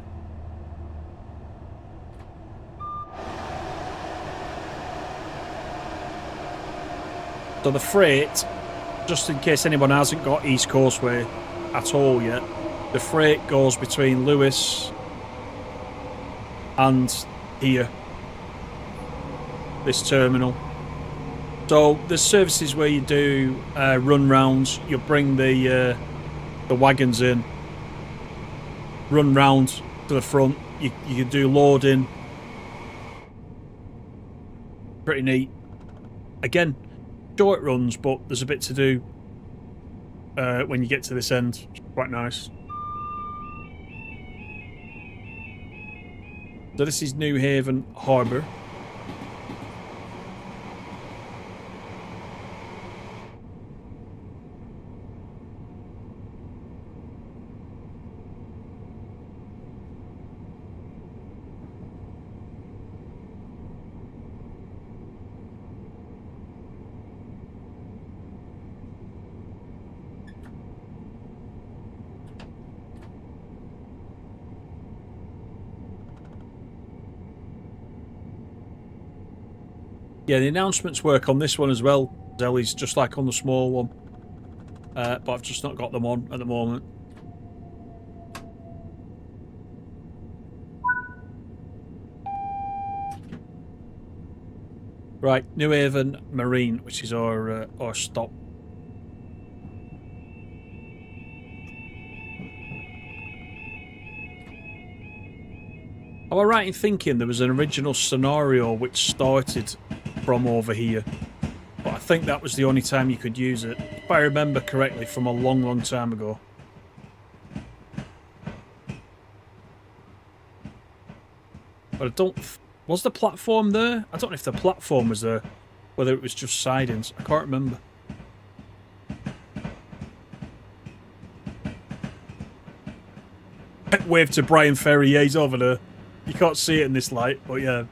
S1: So the freight, just in case anyone hasn't got East Coastway at all yet, the freight goes between Lewis and here, this terminal. So there's services where you do run rounds. You bring the wagons in, run round to the front. You can do loading. Pretty neat. Again, short runs, but there's a bit to do when you get to this end. It's quite nice. So this is New Haven Harbour. Yeah, the announcements work on this one as well, Zelly's, just like on the small one. But I've just not got them on at the moment. Right, New Haven Marine, which is our stop. Am I right in thinking there was an original scenario which started from over here? But I think that was the only time you could use it, if I remember correctly, from a long, long time ago. But I don't... Was the platform there? I don't know if the platform was there, whether it was just sidings. I can't remember. Wave to Brian Ferry. Yeah, he's over there. You can't see it in this light, but yeah,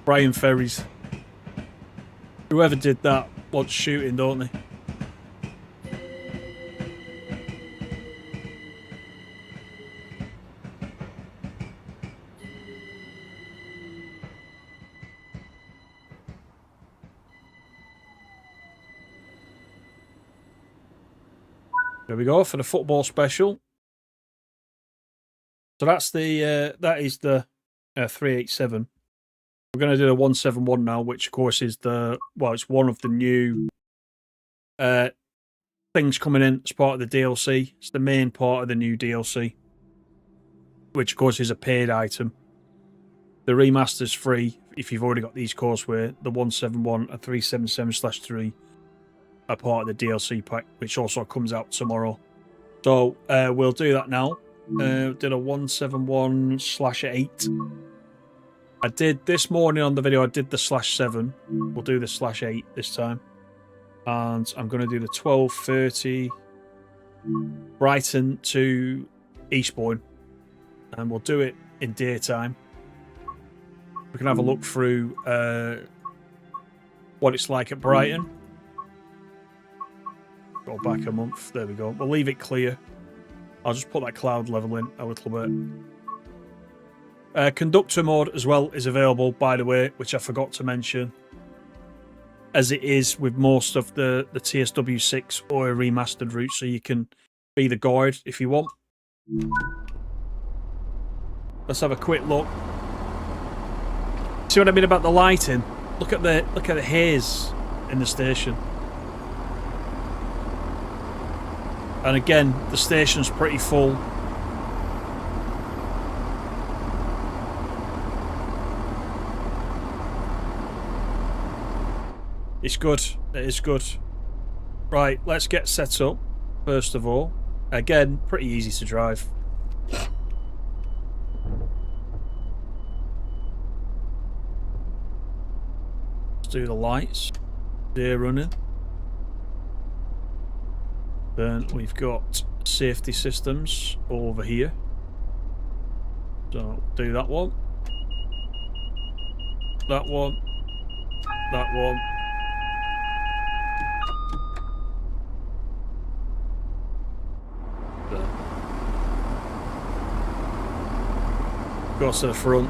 S1: Brian Ferry's. Whoever did that wants shooting, don't they? There we go for the football special. So that's the that is the 387. We're going to do the 171 now, which of course is the, well, it's one of the new things coming in as part of the DLC. It's the main part of the new DLC. which of course is a paid item. The remaster's free if you've already got the East Coastway. The 171 and 377/3 are part of the DLC pack, which also comes out tomorrow. So we'll do that now. Did a 171/8. I did this morning on the video, I did the /7. We'll do the /8 this time. And I'm going to do the 12:30 Brighton to Eastbourne. And we'll do it in daytime. We can have a look through what it's like at Brighton. Go back a month. There we go. We'll leave it clear. I'll just put that cloud level in a little bit. Conductor mode as well is available, by the way, which I forgot to mention. As it is with most of the TSW6 or remastered routes, so you can be the guide if you want. Let's have a quick look. See what I mean about the lighting? Look at the haze in the station. And again, the station's pretty full. It's good. It is good. Right, let's get set up, first of all. Again, pretty easy to drive. Let's do the lights. They're running. Then we've got safety systems over here. So do that one. That one. That one. There. Goes to the front.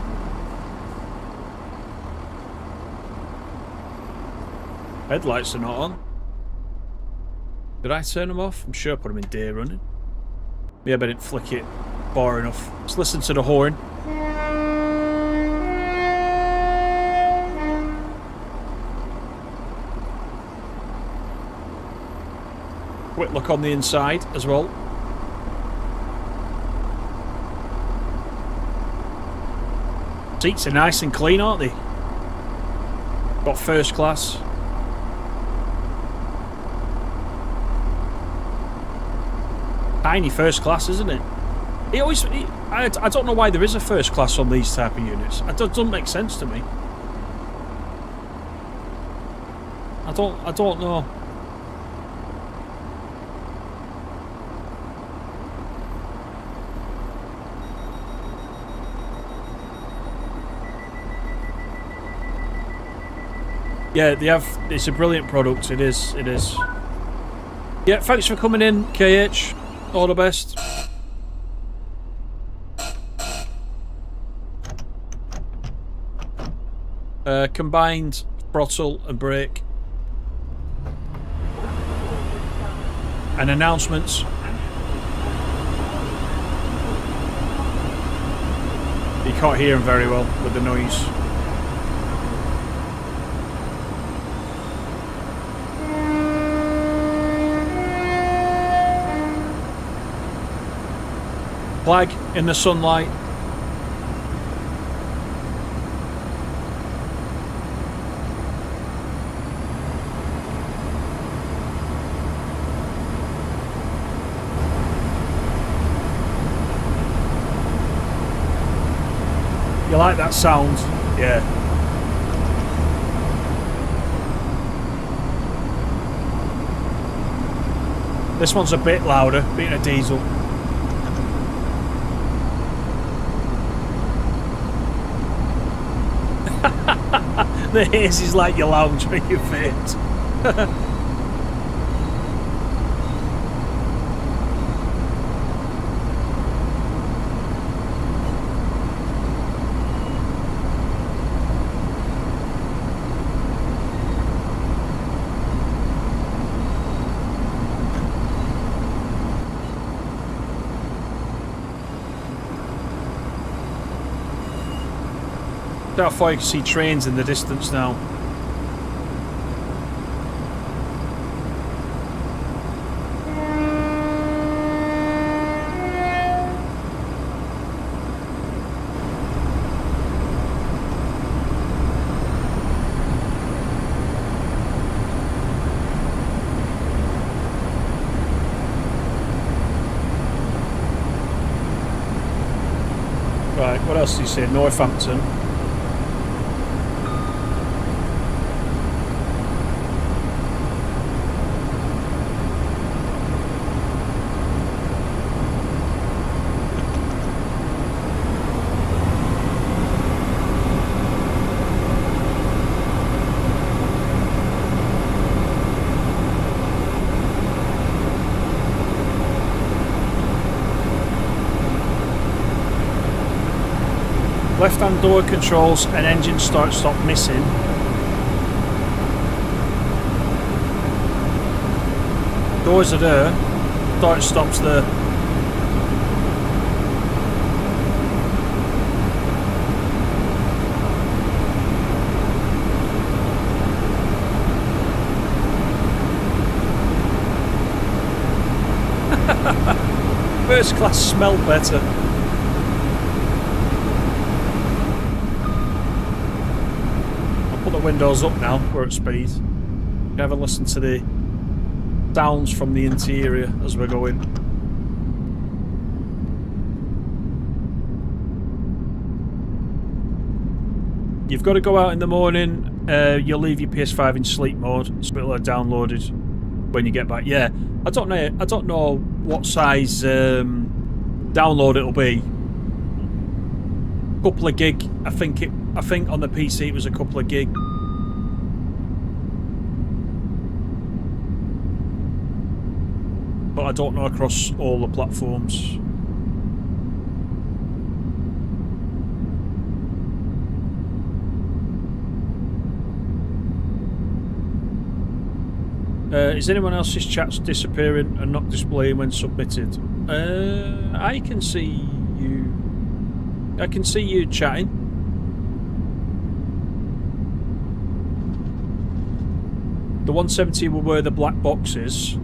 S1: Headlights are not on. Did I turn them off? I'm sure I put them in day running. Maybe I didn't flick it far enough. Let's listen to the horn. Quick look on the inside as well. Seats are nice and clean, aren't they? Got first class. Tiny first class, isn't it? I don't know why there is a first class on these type of units. It doesn't make sense to me. I don't know. Yeah, they have. It's a brilliant product. It is. It is. Yeah, thanks for coming in, KH. All the best. Combined throttle and brake. And announcements. You can't hear them very well with the noise. Flag in the sunlight. You like that sound? Yeah. This one's a bit louder, being a diesel. The haze is like your lounge when you faint. How far you can see trains in the distance now. what else did you say? Northampton. Left-hand door controls and engine start-stop missing. Doors are there. Start-stop's there. First class smell better. Windows up now, we're at speed. Have a listen to the sounds from the interior as we're going. You've got to go out in the morning. You'll leave your PS5 in sleep mode, so it'll have downloaded when you get back. Yeah, I don't know what size download it'll be. Couple of gig, I think on the PC it was a couple of gig. But I don't know across all the platforms. Is anyone else's chats disappearing and not displaying when submitted? I can see you. I can see you chatting. The 170 will wear the black boxes.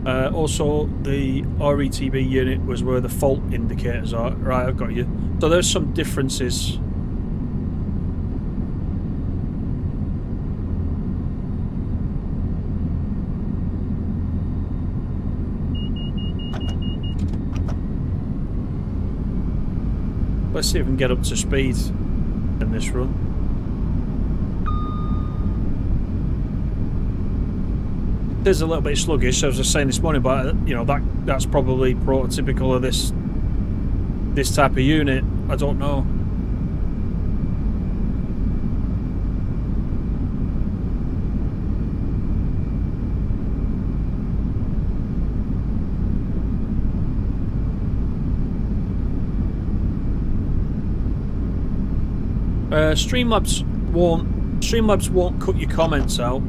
S1: Also, the RETB unit was where the fault indicators are. Right, I've got you. So there's some differences. Let's see if we can get up to speed in this run. It is a little bit sluggish, as I was saying this morning, but you know that's probably prototypical of this type of unit. I don't know. Streamlabs won't cut your comments out.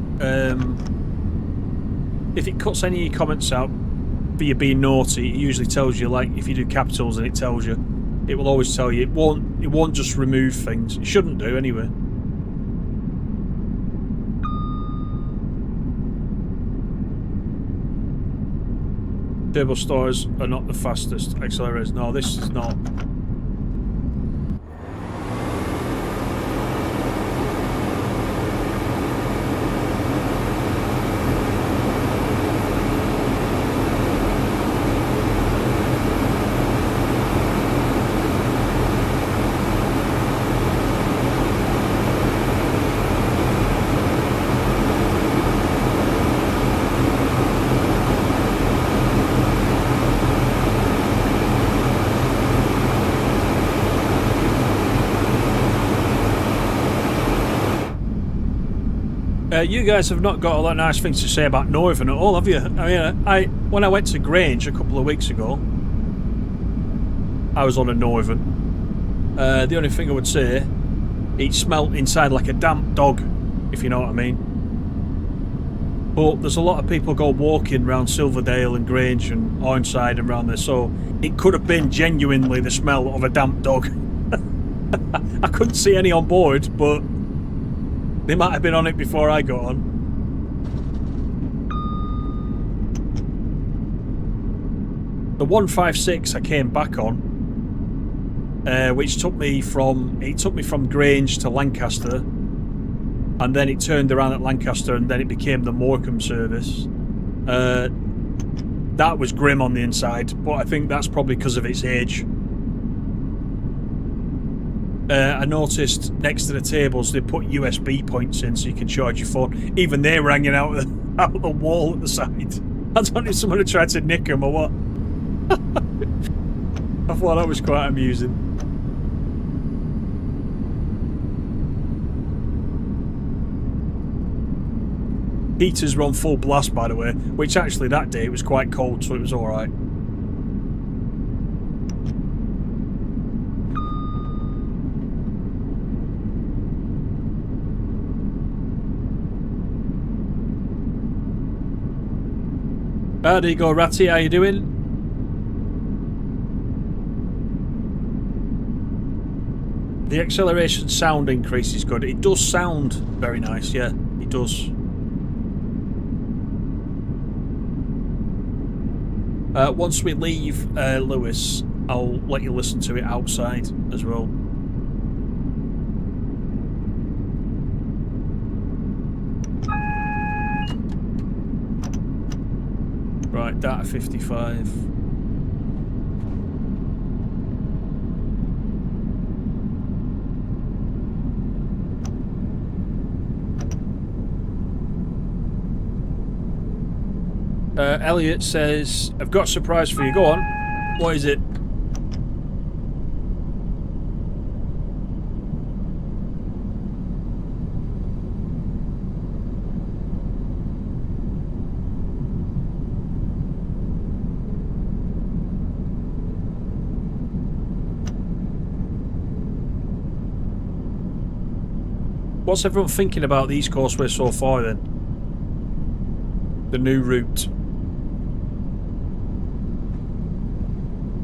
S1: If it cuts any of your comments out for you being naughty, it usually tells you, like if you do capitals and it tells you, it will always tell you. It won't just remove things. It shouldn't do anyway. Turbo stars are not the fastest accelerators. No, this is not. You guys have not got a lot of nice things to say about Northern at all, have you? I mean, when I went to Grange a couple of weeks ago, I was on a Northern. The only thing I would say, it smelt inside like a damp dog, if you know what I mean. But there's a lot of people go walking around Silverdale and Grange and Ironside and around there, so it could have been genuinely the smell of a damp dog. I couldn't see any on board, but they might have been on it before I got on. The 156 I came back on, which took me from Grange to Lancaster, and then it turned around at Lancaster, and then it became the Morecambe service. That was grim on the inside, but I think that's probably because of its age. I noticed next to the tables they put USB points in so you can charge your phone. Even they were hanging out the wall at the side. I don't know if someone had tried to nick them or what. I thought that was quite amusing. Heaters were on full blast, by the way, which actually that day it was quite cold, so it was alright. There you go, Ratty, how you doing? The acceleration sound increase is good. It does sound very nice, yeah, it does. Once we leave Lewis, I'll let you listen to it outside as well. Right, data 55. Elliot says, I've got a surprise for you. Go on. What is it? What's everyone thinking about the East Coastway so far then? The new route.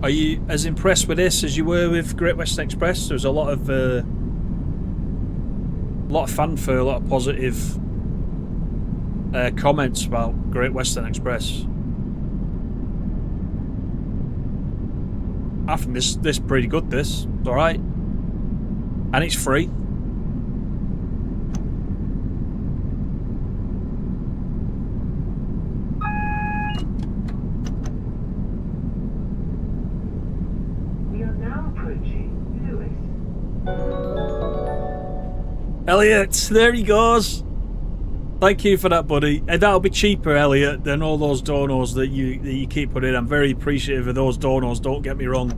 S1: Are you as impressed with this as you were with Great Western Express? There was a lot of fanfare, a lot of positive comments about Great Western Express. I think this pretty good. This it's all right, and it's free. Elliot, there he goes. Thank you for that, buddy. And that'll be cheaper, Elliot, than all those donos that you keep putting in. I'm very appreciative of those donos, don't get me wrong.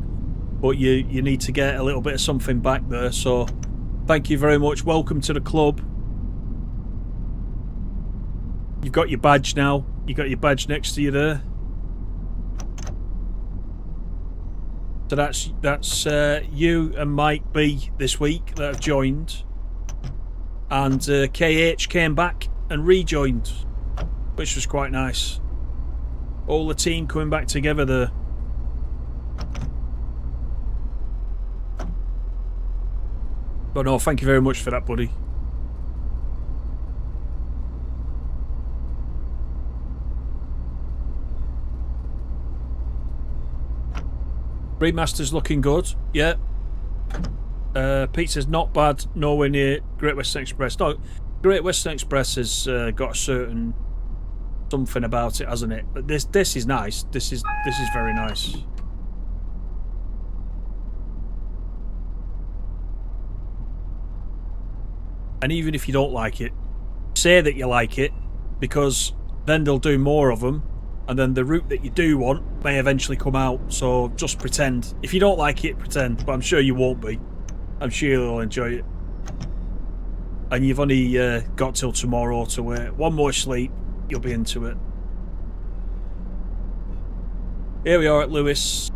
S1: But you need to get a little bit of something back there. So thank you very much. Welcome to the club. You've got your badge now. You got your badge next to you there. So that's you and Mike B this week that have joined. And KH came back and rejoined, which was quite nice. All the team coming back together there. But no, thank you very much for that, buddy. Remaster's looking good, yeah. Pizza's not bad, nowhere near Great Western Express. No, Great Western Express has got a certain something about it, hasn't it? But this is nice. This is very nice. And even if you don't like it, say that you like it, because then they'll do more of them, and then the route that you do want may eventually come out. So just pretend. If you don't like it, pretend. But I'm sure you won't be. I'm sure you'll enjoy it. And you've only got till tomorrow to wait. One more sleep, you'll be into it. Here we are at Lewis.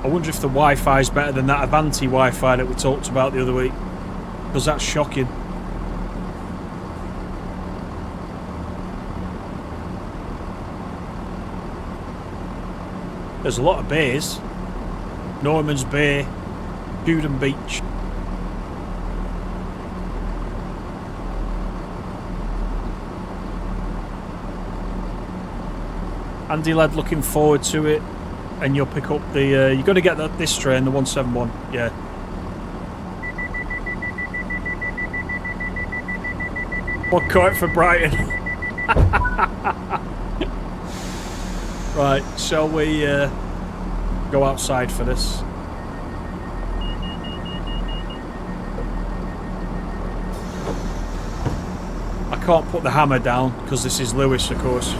S1: I wonder if the Wi-Fi is better than that Avanti Wi-Fi that we talked about the other week, because that's shocking. There's a lot of bays. Norman's Bay, Budden Beach. Andy lad, looking forward to it. And you'll pick up the, you're going to get this train, the 171, yeah. One court for Brighton. Right, shall we go outside for this? I can't put the hammer down because this is Lewis, of course.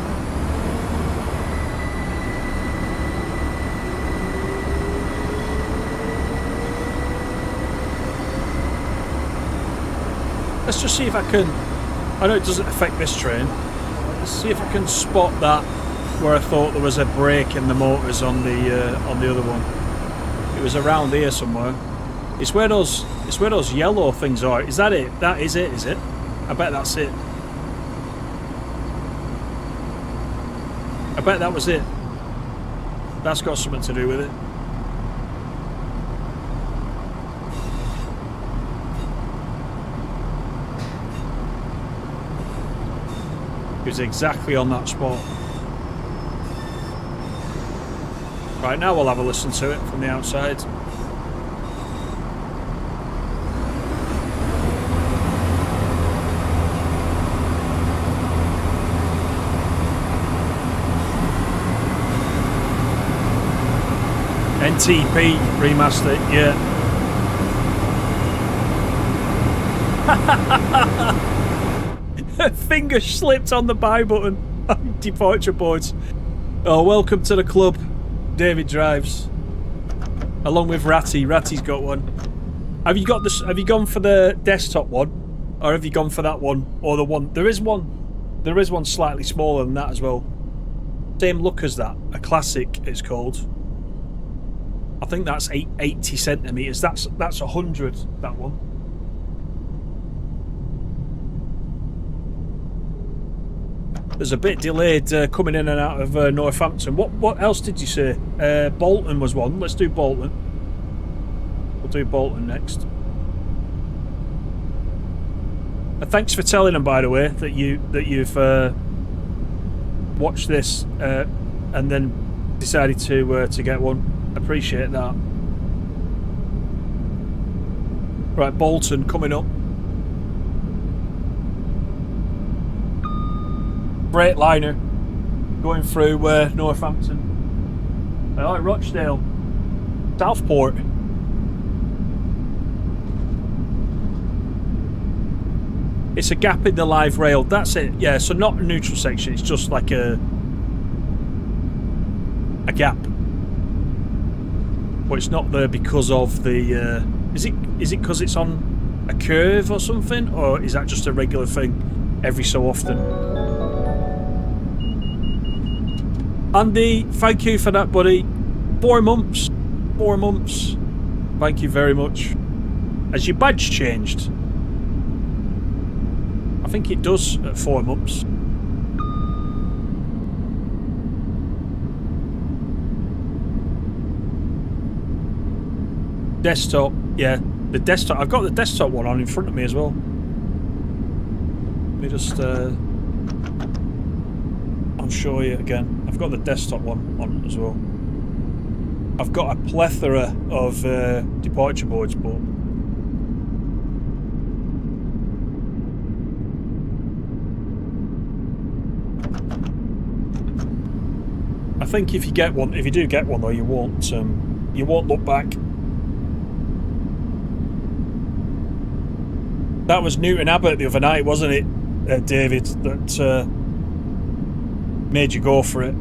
S1: Let's just see if I can. I know it doesn't affect this train. Let's see if I can spot that where I thought there was a break in the motors on the other one. It was around here somewhere. It's where those yellow things are. Is that it? That is it, is it? I bet that's it. I bet that was it. That's got something to do with it. It was exactly on that spot. Right, now we'll have a listen to it from the outside. NTP Remastered, yeah. Finger slipped on the buy button on departure boards. Oh, welcome to the club. David drives along with Ratty. Ratty's got one. Have you got this? Have you gone for the desktop one, or have you gone for that one, or the one? There is one. There is one slightly smaller than that as well. Same look as that. A classic, it's called. I think that's 80 centimeters. That's 100. That one. There's a bit delayed coming in and out of Northampton. What else did you say? Bolton was one. Let's do Bolton. We'll do Bolton next. Thanks for telling them, by the way, that you've watched this and then decided to get one. Appreciate that. Right, Bolton coming up. Freightliner going through Northampton. I like Rochdale, Southport. It's a gap in the live rail. That's it. Yeah. So not a neutral section. It's just like a gap. But it's not there because of the. Is it because it's on a curve or something, or is that just a regular thing every so often? Andy, thank you for that, buddy. 4 months. 4 months. Thank you very much. Has your badge changed? I think it does at 4 months. Desktop, yeah. The desktop. I've got the desktop one on in front of me as well. Let me just I'll show you again. I've got the desktop one on as well. I've got a plethora of departure boards, but I think if you get one, if you do get one though, you won't look back. That was Newton Abbott the other night, wasn't it, David? That made you go for it.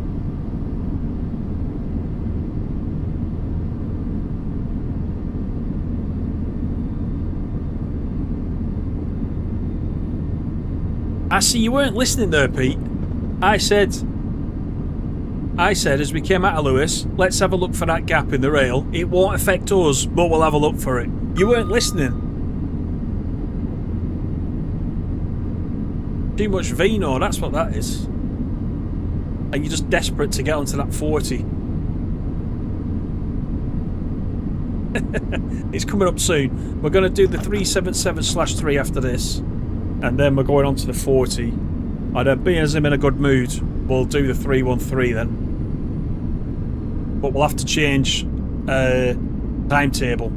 S1: I see you weren't listening there, Pete. I said as we came out of Lewis, let's have a look for that gap in the rail. It won't affect us, but we'll have a look for it. You weren't listening. Too much vino, that's what that is. And you're just desperate to get onto that 40. It's coming up soon. We're going to do the 377/3 after this, and then we're going on to the 40. And being as I'm in a good mood, we'll do the 313 then. But we'll have to change timetable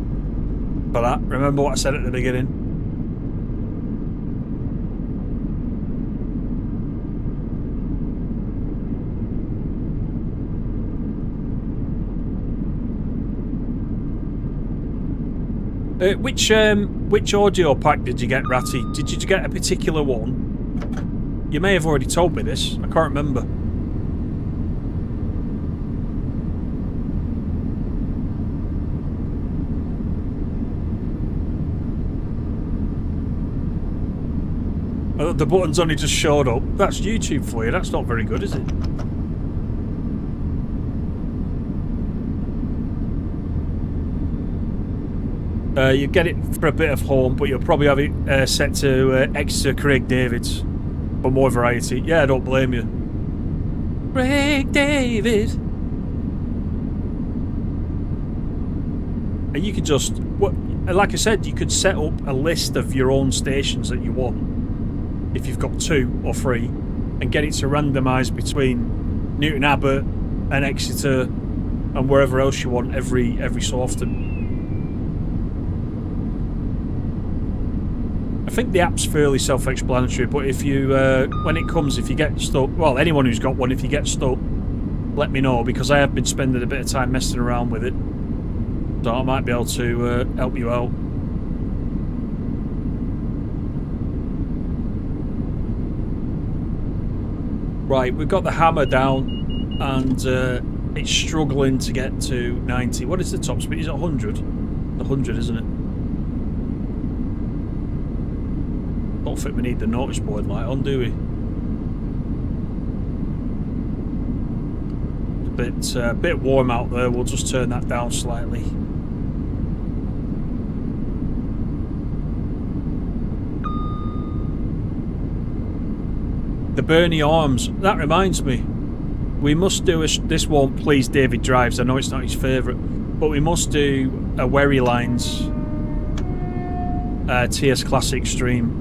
S1: for that. Remember what I said at the beginning? Which audio pack did you get, Ratty? Did you get a particular one? You may have already told me this. I can't remember. The button's only just showed up. That's YouTube for you. That's not very good, is it? You get it for a bit of home, but you'll probably have it set to Exeter Craig David's for more variety. Yeah, I don't blame you. Craig David. And you could just, like I said, you could set up a list of your own stations that you want, if you've got 2 or 3, and get it to randomise between Newton Abbot and Exeter and wherever else you want every so often. I think the app's fairly self-explanatory, but if you, when it comes, if you get stuck, well, anyone who's got one, if you get stuck, let me know, because I have been spending a bit of time messing around with it, so I might be able to help you out. Right, we've got the hammer down, and it's struggling to get to 90. What is the top speed? Is it 100? 100, isn't it? Don't think we need the notice board light on, do we? A bit warm out there. We'll just turn that down slightly. The Bernie Arms. That reminds me. We must do this won't please David Drives. I know it's not his favourite, but we must do a Wherry Lines TS Classic stream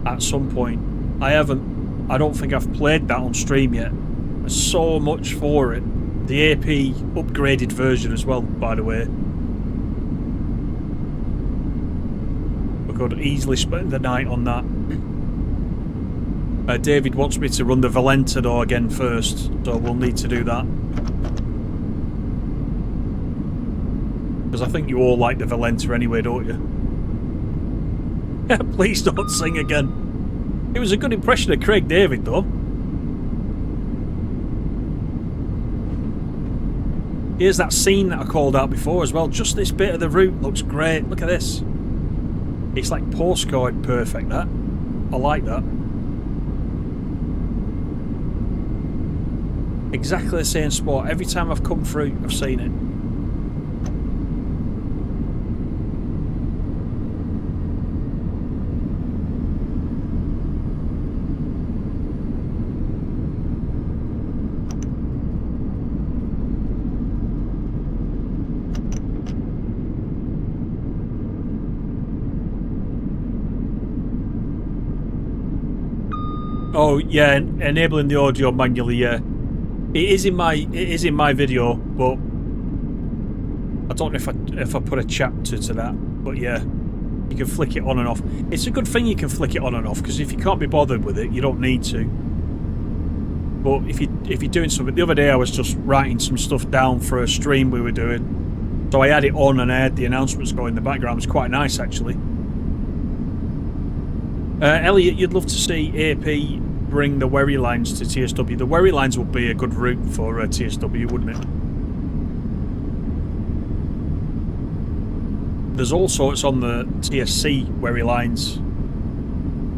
S1: at some point. I don't think I've played that on stream yet. There's so much for it. The AP upgraded version as well, by the way. We could easily spend the night on that. David wants me to run the Valentador again first, so we'll need to do that. Because I think you all like the Valenta anyway, don't you? Please don't sing again. It was a good impression of Craig David, though. Here's that scene that I called out before as well. Just this bit of the route looks great. Look at this. It's like postcard perfect, that. I like that. Exactly the same spot. Every time I've come through, I've seen it. Oh yeah, enabling the audio manually. Yeah, it is in my video, but I don't know if I put a chapter to that. But yeah, you can flick it on and off. It's a good thing you can flick it on and off, because if you can't be bothered with it, you don't need to. But if you're doing something, the other day I was just writing some stuff down for a stream we were doing, so I had it on and I had the announcements going in the background. It was quite nice actually. Elliot, you'd love to see AP bring the Wherry Lines to TSW. The Wherry Lines would be a good route for TSW, wouldn't it? There's all sorts on the TSC Wherry Lines.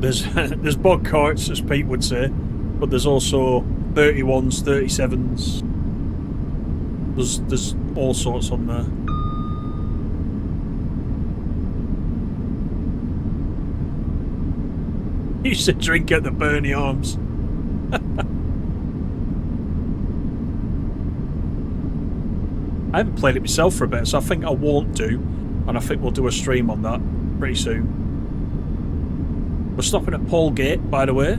S1: There's bog carts, as Pete would say, but there's also 31s, 37s. There's all sorts on there. Used to drink at the Bernie Arms. I haven't played it myself for a bit, so I think I won't do, and I think we'll do a stream on that pretty soon. We're stopping at Polegate, by the way.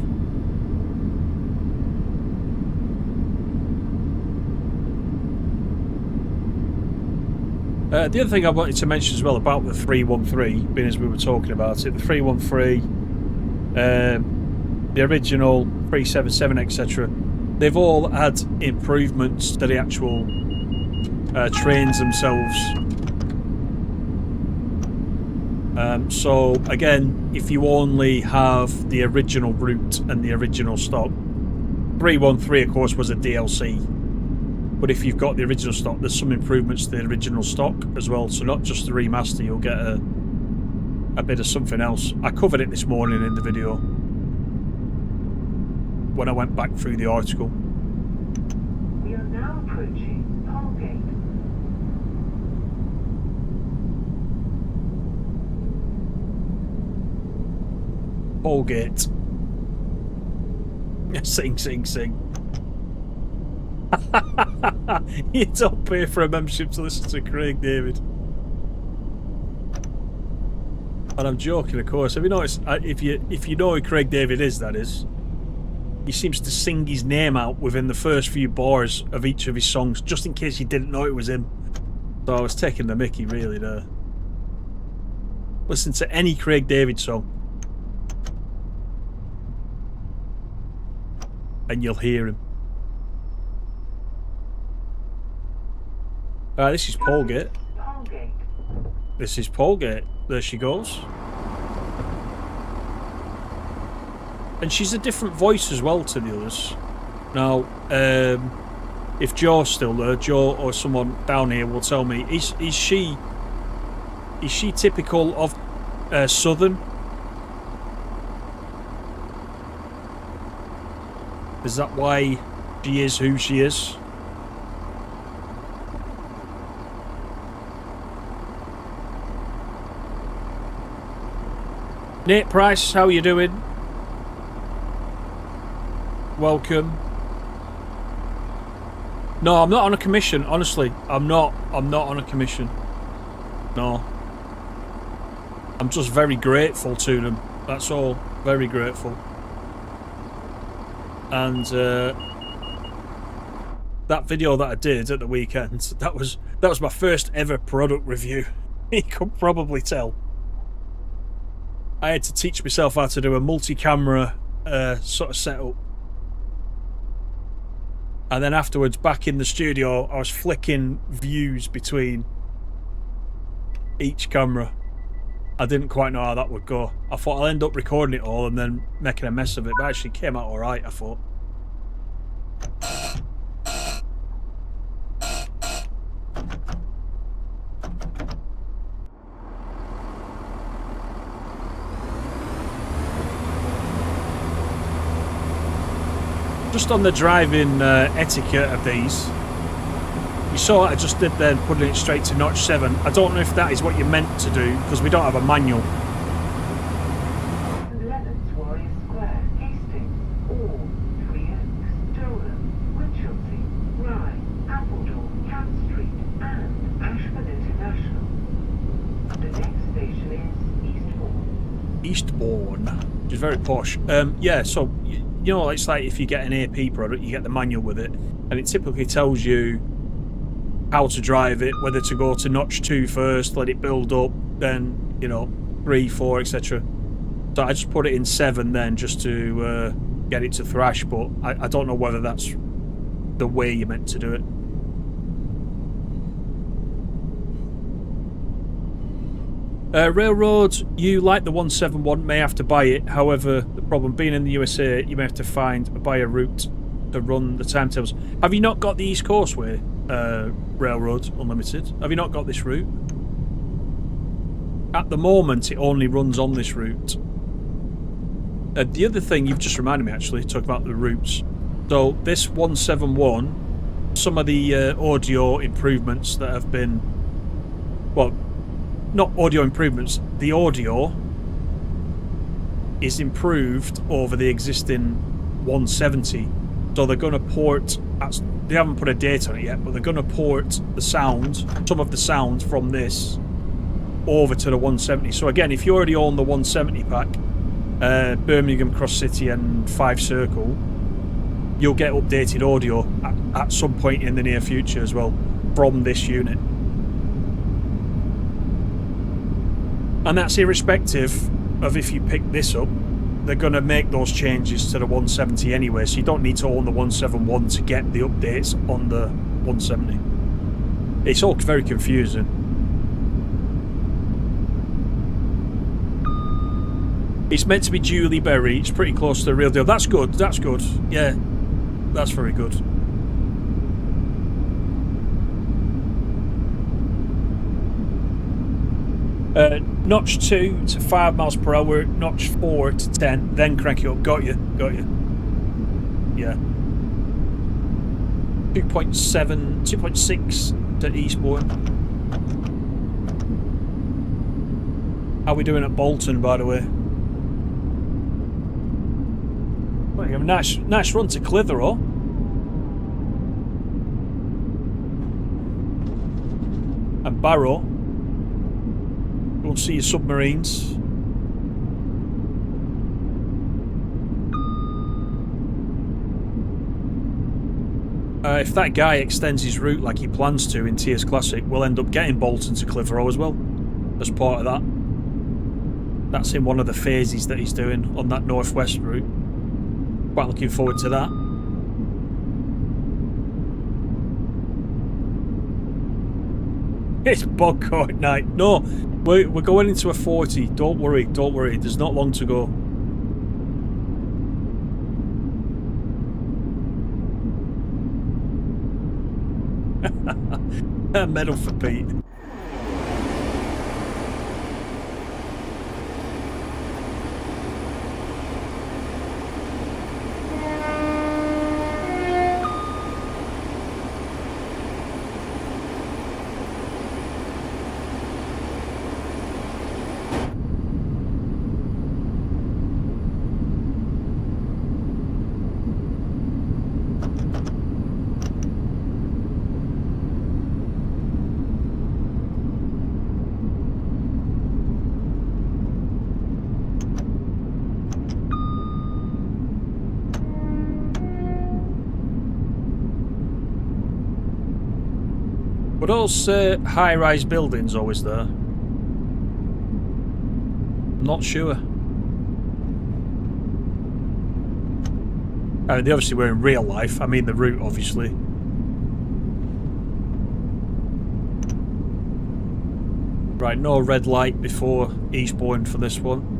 S1: The other thing I wanted to mention as well about the 313, being as we were talking about it, the 313, the original 377, etc. They've all had improvements to the actual trains themselves. So again, if you only have the original route and the original stock, 313 of course was a DLC, but if you've got the original stock, there's some improvements to the original stock as well, so not just the remaster, you'll get a bit of something else. I covered it this morning in the video when I went back through the article.
S2: We are now approaching Holgate.
S1: Holgate. Sing, sing, sing. You don't pay for a membership to listen to Craig David. And I'm joking, of course. Have you noticed? If you know who Craig David is, that is, he seems to sing his name out within the first few bars of each of his songs, just in case you didn't know it was him. So I was taking the mickey, really, there. Listen to any Craig David song, and you'll hear him. This is Polegate. This is Polegate. There she goes. And she's a different voice as well to the others. Now, if Joe's still there, Joe or someone down here will tell me, is she typical of Southern? Is that why she is who she is? Nate Price, how you doing? Welcome. No, I'm not on a commission, honestly. I'm not on a commission. No. I'm just very grateful to them. That's all. Very grateful. And that video that I did at the weekend, that was my first ever product review. You could probably tell. I had to teach myself how to do a multi-camera sort of setup. And then afterwards, back in the studio, I was flicking views between each camera. I didn't quite know how that would go. I thought I'll end up recording it all and then making a mess of it, but actually it came out alright, I thought. Just on the driving etiquette of these, you saw what I just did then, putting it straight to notch 7. I don't know if that is what you're meant to do, because we don't have a manual. Eastbourne, which is very posh. Yeah, so you know, it's like if you get an AP product, you get the manual with it, and it typically tells you how to drive it, whether to go to notch 2 first, let it build up, then, you know, 3, 4, etc. So I just put it in 7 then, just to get it to thrash, but I don't know whether that's the way you're meant to do it. Railroad, you like the 171, may have to buy it. However, the problem being in the USA, you may have to buy a route to run the timetables. Have you not got the East Coastway Railroad Unlimited? Have you not got this route? At the moment, it only runs on this route. The other thing you've just reminded me, actually, to talk about the routes. So this 171, some of the audio improvements that have been, well, not audio improvements, the audio is improved over the existing 170. So they're going to port, they haven't put a date on it yet, but they're going to port the sound, some of the sound from this over to the 170. So again, if you already own the 170 pack, Birmingham, Cross City and 5 Circle, you'll get updated audio at some point in the near future as well from this unit. And that's irrespective of if you pick this up. They're going to make those changes to the 170 anyway, so you don't need to own the 171 to get the updates on the 170. It's all very confusing. It's meant to be Julie Berry. It's pretty close to the real deal. That's good. That's good. Yeah, that's very good. Notch 2 to 5 miles per hour. Notch 4 to 10. Then crank it up. Got you. Got you. Yeah. 2.7, 2.6 to Eastbourne. How are we doing at Bolton, by the way? Well, you have a nice run to Clitheroe. And Barrow. Go and see your submarines. If that guy extends his route like he plans to in TS Classic, we'll end up getting Bolton to Clitheroe as well, as part of that. That's in one of the phases that he's doing on that northwest route. Quite looking forward to that. It's Bogcourt night. No, we're going into a 40. Don't worry, don't worry. There's not long to go. A medal for Pete. But those high-rise buildings always there? I'm not sure. I mean, they obviously were in real life. I mean, the route, obviously. Right, no red light before Eastbourne for this one.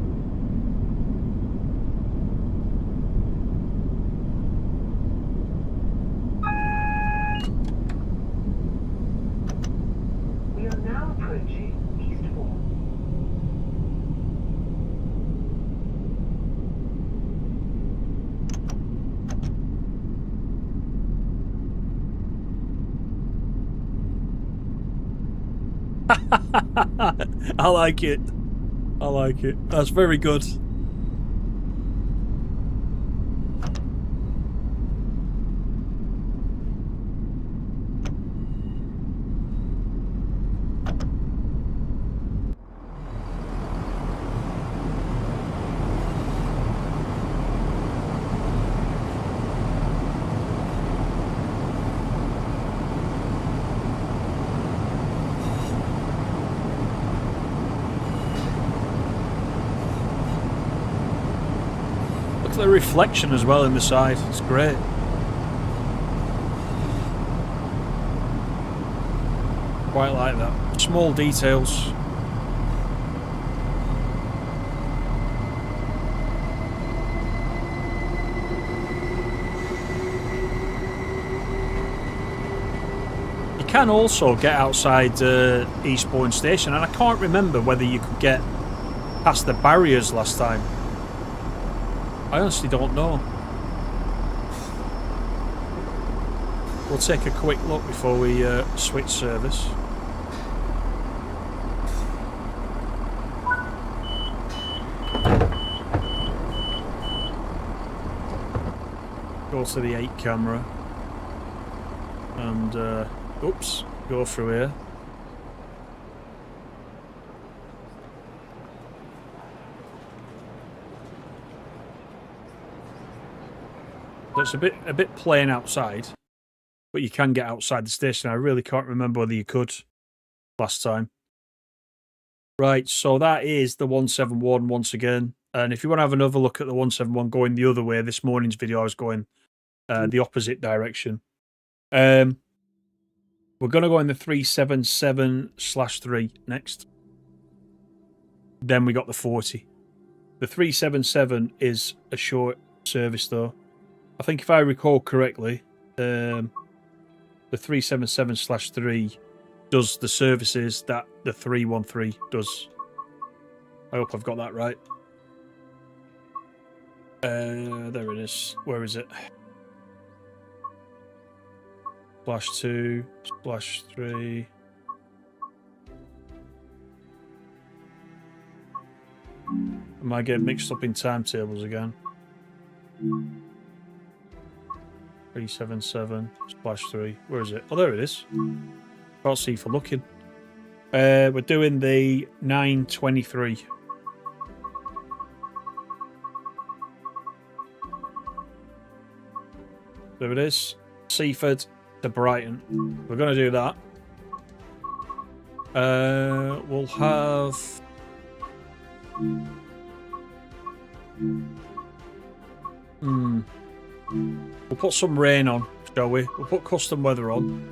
S2: We are now approaching Eastbourne.
S1: I like it. I like it. That's very good. Look at the reflection as well in the side. It's great. Quite like that. Small details. You can also get outside Eastbourne Station, and I can't remember whether you could get past the barriers last time. I honestly don't know. We'll take a quick look before we switch service. Go to the 8 camera and oops, go through here. So it's a bit plain outside, but you can get outside the station. I really can't remember whether you could last time. Right, so that is the 171 once again. And if you want to have another look at the 171 going the other way, this morning's video I was going the opposite direction. We're going to go in the 377/3 next. Then we got the 40. The 377 is a short service, though. I think if I recall correctly, the 377/3 does the services that the 313 does. I hope I've got that right. There it is. Where is it? /2, /3. Am I getting mixed up in timetables again? 377/3. Where is it? Oh, there it is. Can't see for looking. We're doing the 9:23. There it is. Seaford to Brighton. We're going to do that. We'll have... We'll put some rain on, shall we? We'll put custom weather on.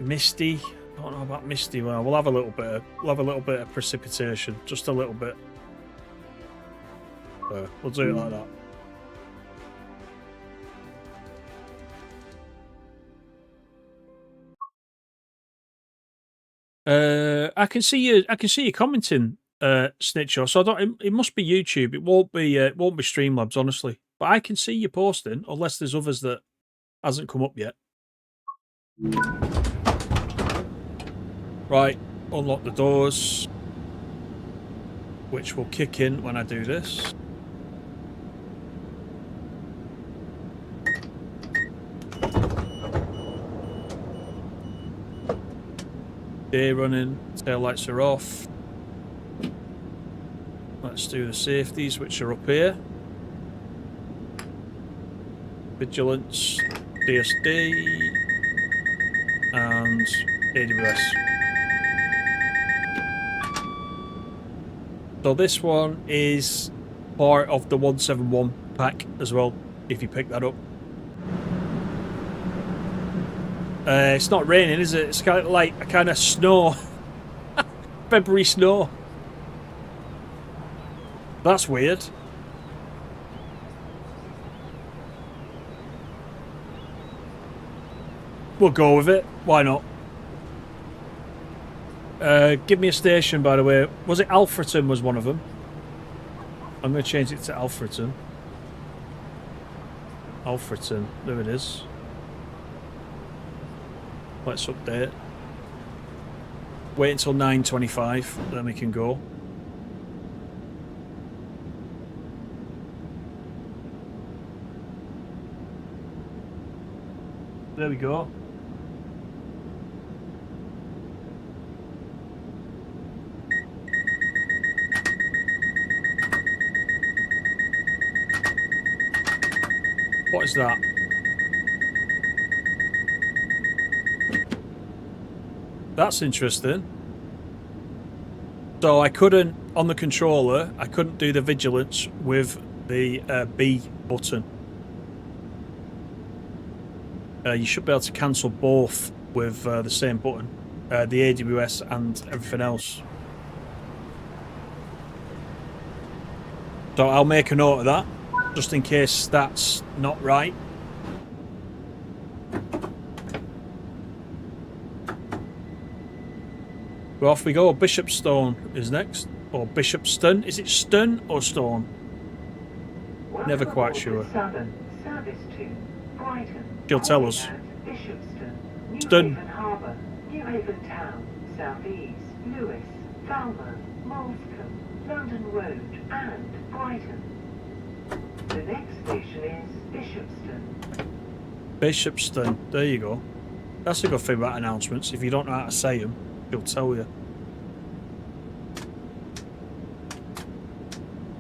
S1: Misty. I don't know about misty. Well, we'll have a little bit. We'll have a little bit of precipitation, just a little bit. We'll do it like that. I can see you. I can see you commenting, Snitcho. So I don't. It must be YouTube. It won't be. It won't be Streamlabs, honestly. But I can see you posting, unless there's others that hasn't come up yet. Right, unlock the doors, which will kick in when I do this. Day running, tail lights are off. Let's do the safeties, which are up here. Vigilance, DSD, and AWS. So this one is part of the 171 pack as well, if you pick that up. It's not raining, is it? It's kind of like a kind of snow. February snow. That's weird. We'll go with it. Why not? Give me a station, by the way. Was it Alfreton was one of them? I'm going to change it to Alfreton. Alfreton. There it is. Let's update. Wait until 9:25, then we can go. There we go. What is that? That's interesting. So I couldn't, on the controller, I couldn't do the vigilance with the B button. You should be able to cancel both with the same button. The AWS and everything else. So I'll make a note of that, just in case that's not right. Well, off we go. Bishopstone is next. Or Bishopston. Is it Stun or Stone? Never quite sure.
S2: Service to Brighton.
S1: She'll tell us.
S2: Bishopston, New
S1: Stun.
S2: Haven Harbour, New Haven Town, South East, Lewis, Falmouth, Molescombe, London Road, and Brighton. The next station is Bishopston.
S1: Bishopston. There you go. That's a good thing about announcements. If you don't know how to say them, she'll tell you.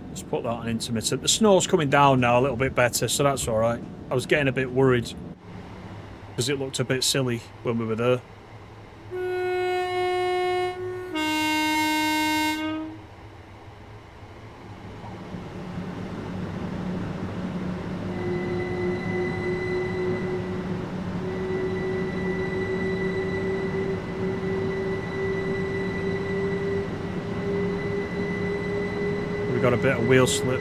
S1: Let's put that on intermittent. The snow's coming down now a little bit better, so that's alright. I was getting a bit worried because it looked a bit silly when we were there. got a bit of wheel slip.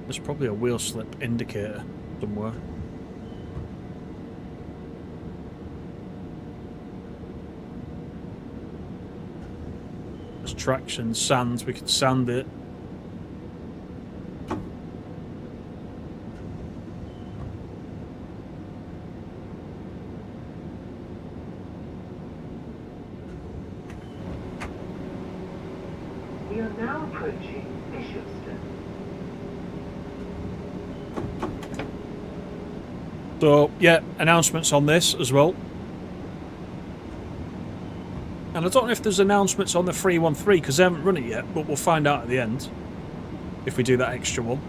S1: There's probably a wheel slip indicator somewhere. There's traction, sands, we could sand it.
S2: We are now approaching Bishopston.
S1: So, yeah, announcements on this as well. And I don't know if there's announcements on the 313 because they haven't run it yet, but we'll find out at the end if we do that extra one.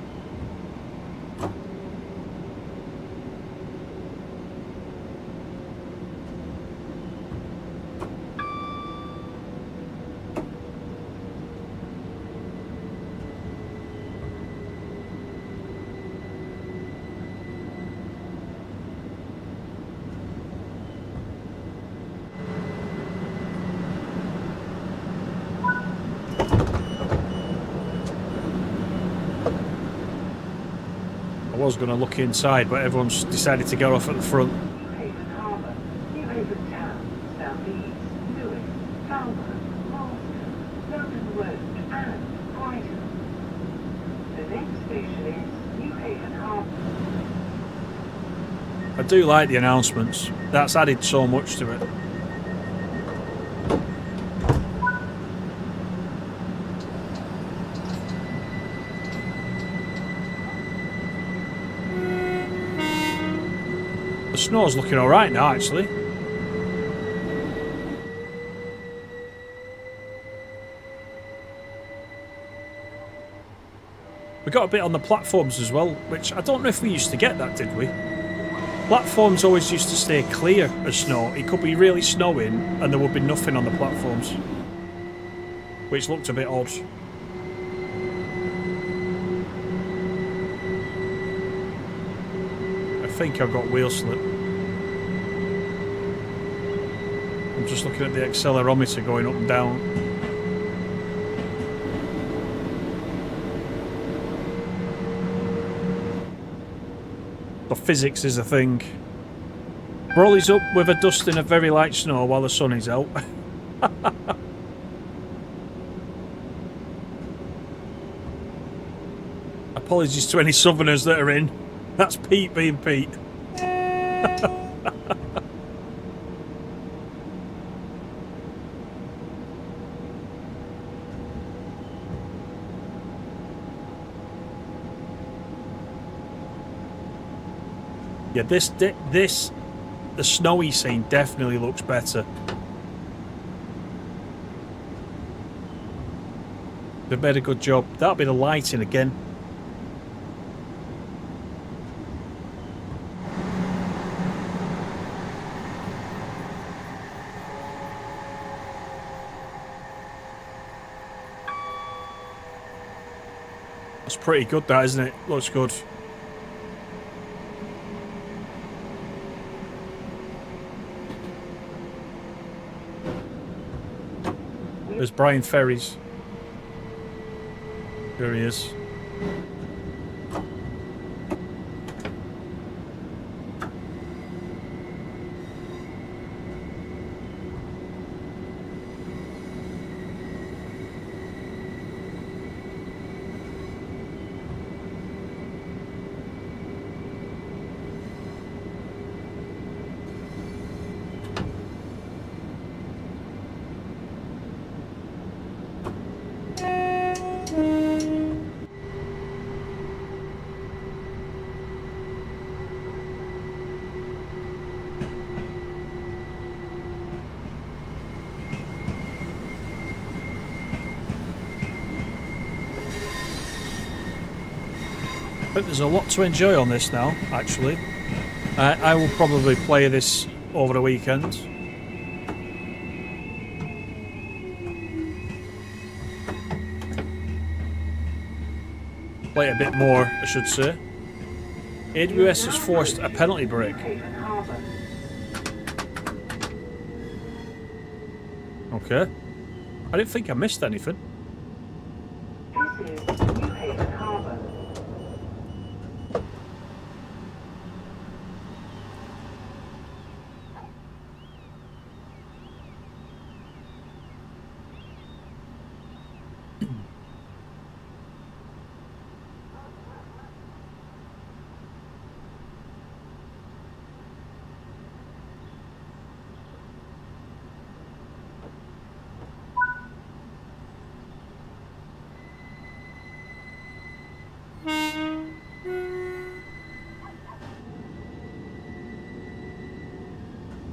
S1: I was going to look inside, but everyone's decided to go off at the front.
S2: Newhaven Harbour, Newhaven Town, South East, Lewis, Falmouth, Marston, London Road and Brighton. The next station is Newhaven Harbour.
S1: I do like the announcements. That's added so much to it. The snow's looking alright now, actually. We got a bit on the platforms as well, which I don't know if we used to get that, did we? Platforms always used to stay clear of snow. It could be really snowing and there would be nothing on the platforms, which looked a bit odd. I think I've got wheel slip. I'm just looking at the accelerometer going up and down. The physics is a thing. Broly's up with a dusting of very light snow while the sun is out. Apologies to any southerners that are in. That's Pete being Pete. Yeah, the snowy scene definitely looks better. They've made a good job. That'll be the lighting again. That's pretty good, that, isn't it? Looks good. There's Brian Ferries. There he is. I think there's a lot to enjoy on this now, actually. I will probably play this over the weekend. Play it a bit more, I should say. AWS has forced a penalty break. Okay. I didn't think I missed anything.
S2: This is New Haven Harbour.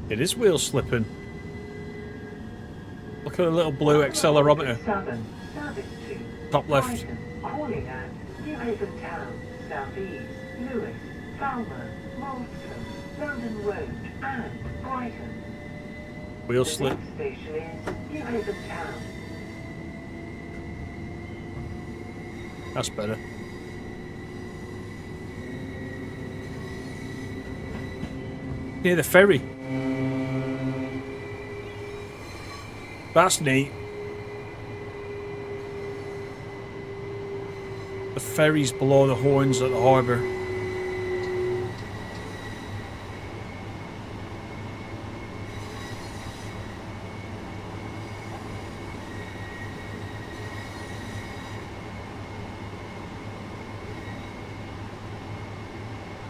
S1: It is wheel slipping. Look at the little blue accelerometer.
S2: Southern, service to
S1: Top left.
S2: Brighton, calling at New Haven Town, South East, Lewis, Falmouth, Moulton, London Road, and Brighton.
S1: Wheel
S2: The
S1: slip.
S2: next station is New Haven Town.
S1: That's better. Near the ferry. That's neat. The ferry's below the horns at the harbour.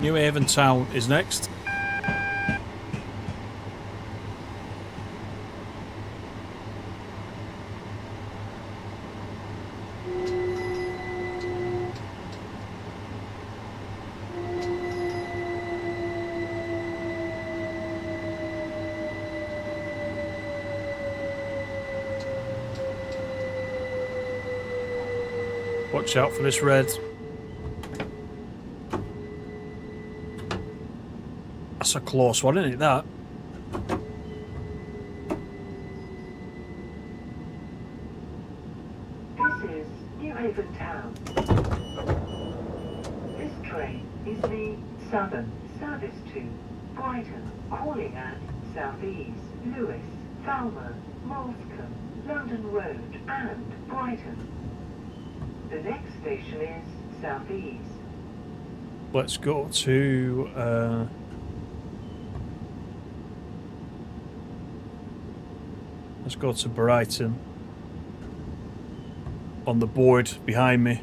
S1: New Haven Town is next. Watch out for this red. That's a close one, isn't it, that?
S2: This is New Haven Town. This train is the Southern service to Brighton, calling at South East, Lewis, Falmouth, Moulton, London Road, and Brighton. The next station is South East.
S1: Let's go to let's go to Brighton. On the board behind me.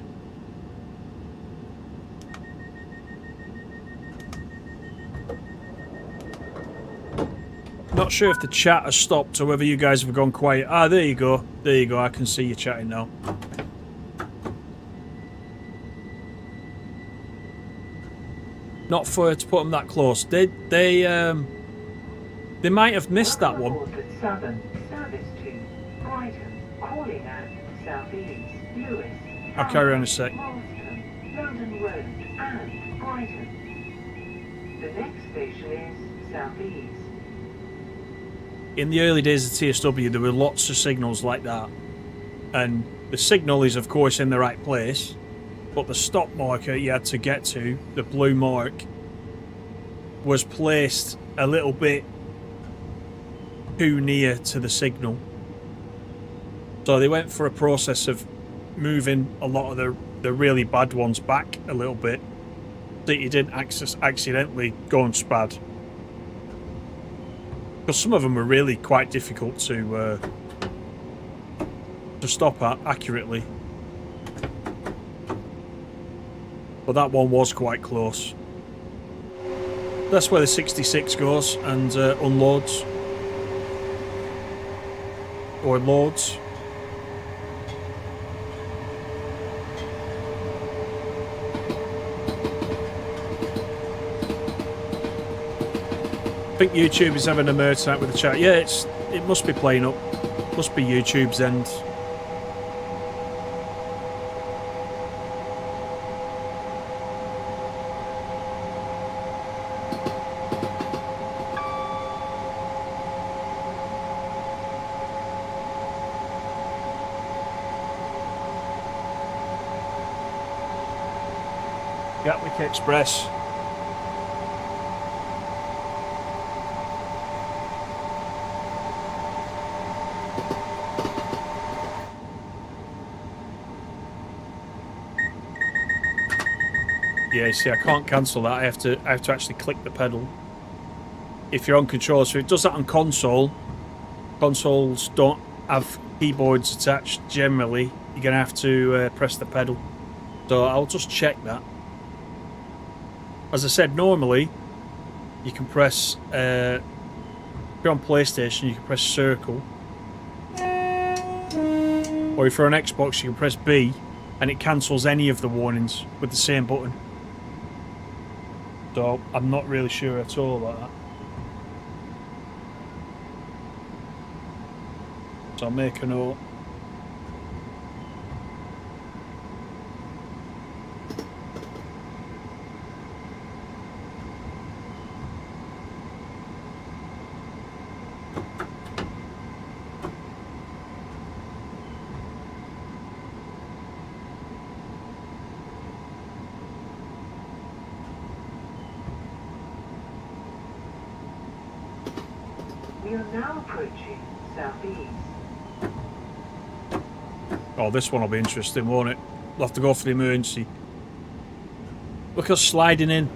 S1: Not sure if the chat has stopped or whether you guys have gone quiet. Ah, there you go. There you go. I can see you chatting now. Not fair to put them that close. They might have missed that one.
S2: Southern service to Brighton, calling at South East, Lewis.
S1: I'll carry on a sec.
S2: Moulton, London Road, and Brighton. The next station is South East.
S1: In the early days of TSW, there were lots of signals like that, and the signal is, of course, in the right place. But the stop marker you had to get to, the blue mark, was placed a little bit too near to the signal. So they went for a process of moving a lot of the really bad ones back a little bit, so that you didn't accidentally go and spad. Because some of them were really quite difficult to stop at accurately. But that one was quite close. That's where the 66 goes and unloads. Or loads. I think YouTube is having a merge out with the chat. Yeah, it must be playing up. Must be YouTube's end. Gatwick Express. Yeah, you see, I can't cancel that. I have to actually click the pedal. If you're on controller, so it does that on console. Consoles don't have keyboards attached generally. You're gonna have to press the pedal. So I'll just check that. As I said, normally you can press. If you're on PlayStation, you can press circle. Or if you're on Xbox, you can press B, and it cancels any of the warnings with the same button. So I'm not really sure at all about that. So I'll make a note.
S2: We are now approaching southeast.
S1: Oh, this one will be interesting, won't it? We'll have to go for the emergency. Look at us sliding in.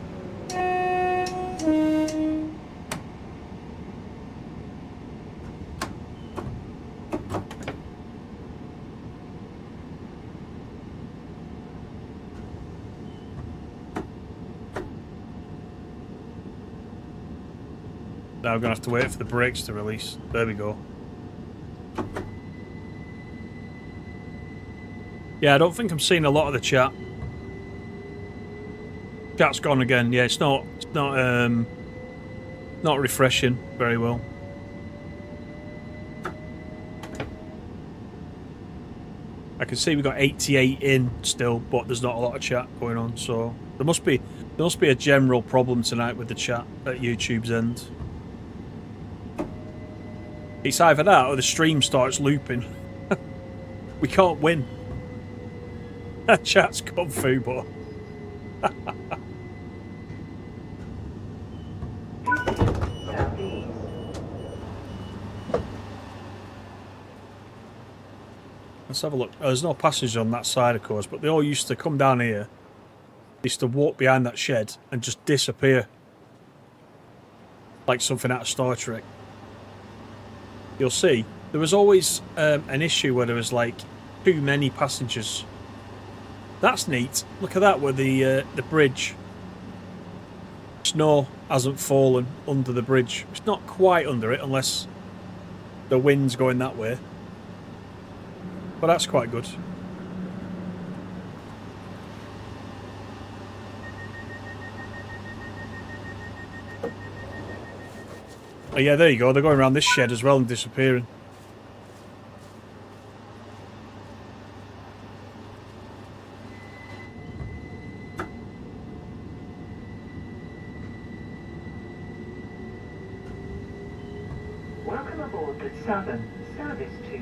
S1: Now we're going to have to wait for the brakes to release. There we go. Yeah, I don't think I'm seeing a lot of the chat. Chat's gone again. Yeah, it's not refreshing very well. I can see we've got 88 in still, but there's not a lot of chat going on. So there must be a general problem tonight with the chat at YouTube's end. It's either that or the stream starts looping. We can't win. Chat's come through, but
S2: Southeast.
S1: let's have a look. Oh, there's no passengers on that side, of course, but they all used to come down here. They used to walk behind that shed and just disappear. Like something out of Star Trek. You'll see, there was always an issue where there was like too many passengers. That's neat. Look at that, where the bridge. Snow hasn't fallen under the bridge. It's not quite under it unless the wind's going that way. But that's quite good. Oh yeah, there you go. They're going around this shed as well and disappearing.
S2: Welcome aboard the Southern service to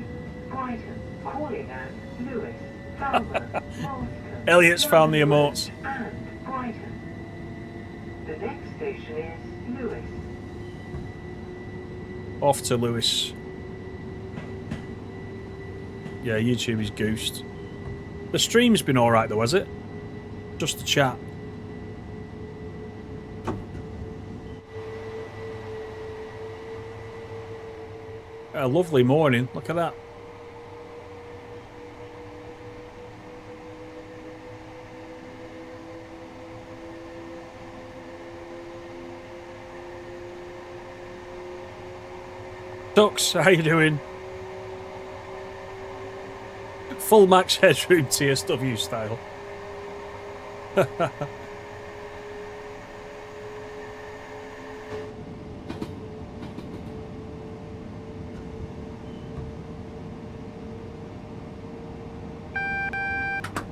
S2: Brighton, calling at Lewis, Falmouth, Moulsecoomb,
S1: Elliot's found the
S2: London
S1: emotes.
S2: Road and Brighton. The next station is Lewis.
S1: Off to Lewis. Yeah, YouTube is goosed. The stream's been alright though, has it? Just the chat. A lovely morning. Look at that. Ducks, how you doing? Full max headroom TSW style. So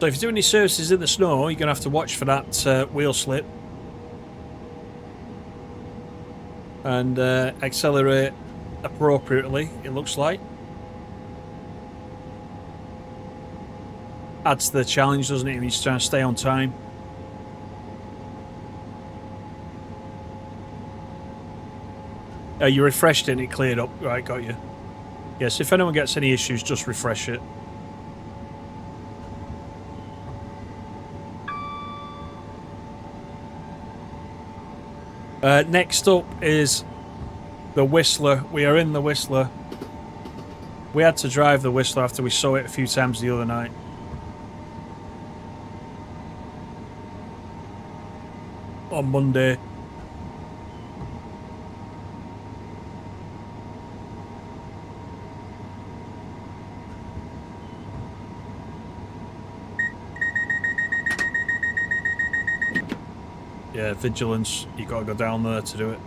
S1: if you're doing any services in the snow, you're going to have to watch for that wheel slip. And accelerate appropriately, it looks like. Adds to the challenge, doesn't it? If you're just trying to stay on time. You refreshed it and it cleared up. Right, got you. Yes, if anyone gets any issues, just refresh it. Next up is the Whistler. We are in the Whistler. We had to drive the Whistler after we saw it a few times the other night. On Monday. Yeah, vigilance. You gotta go down there to do it.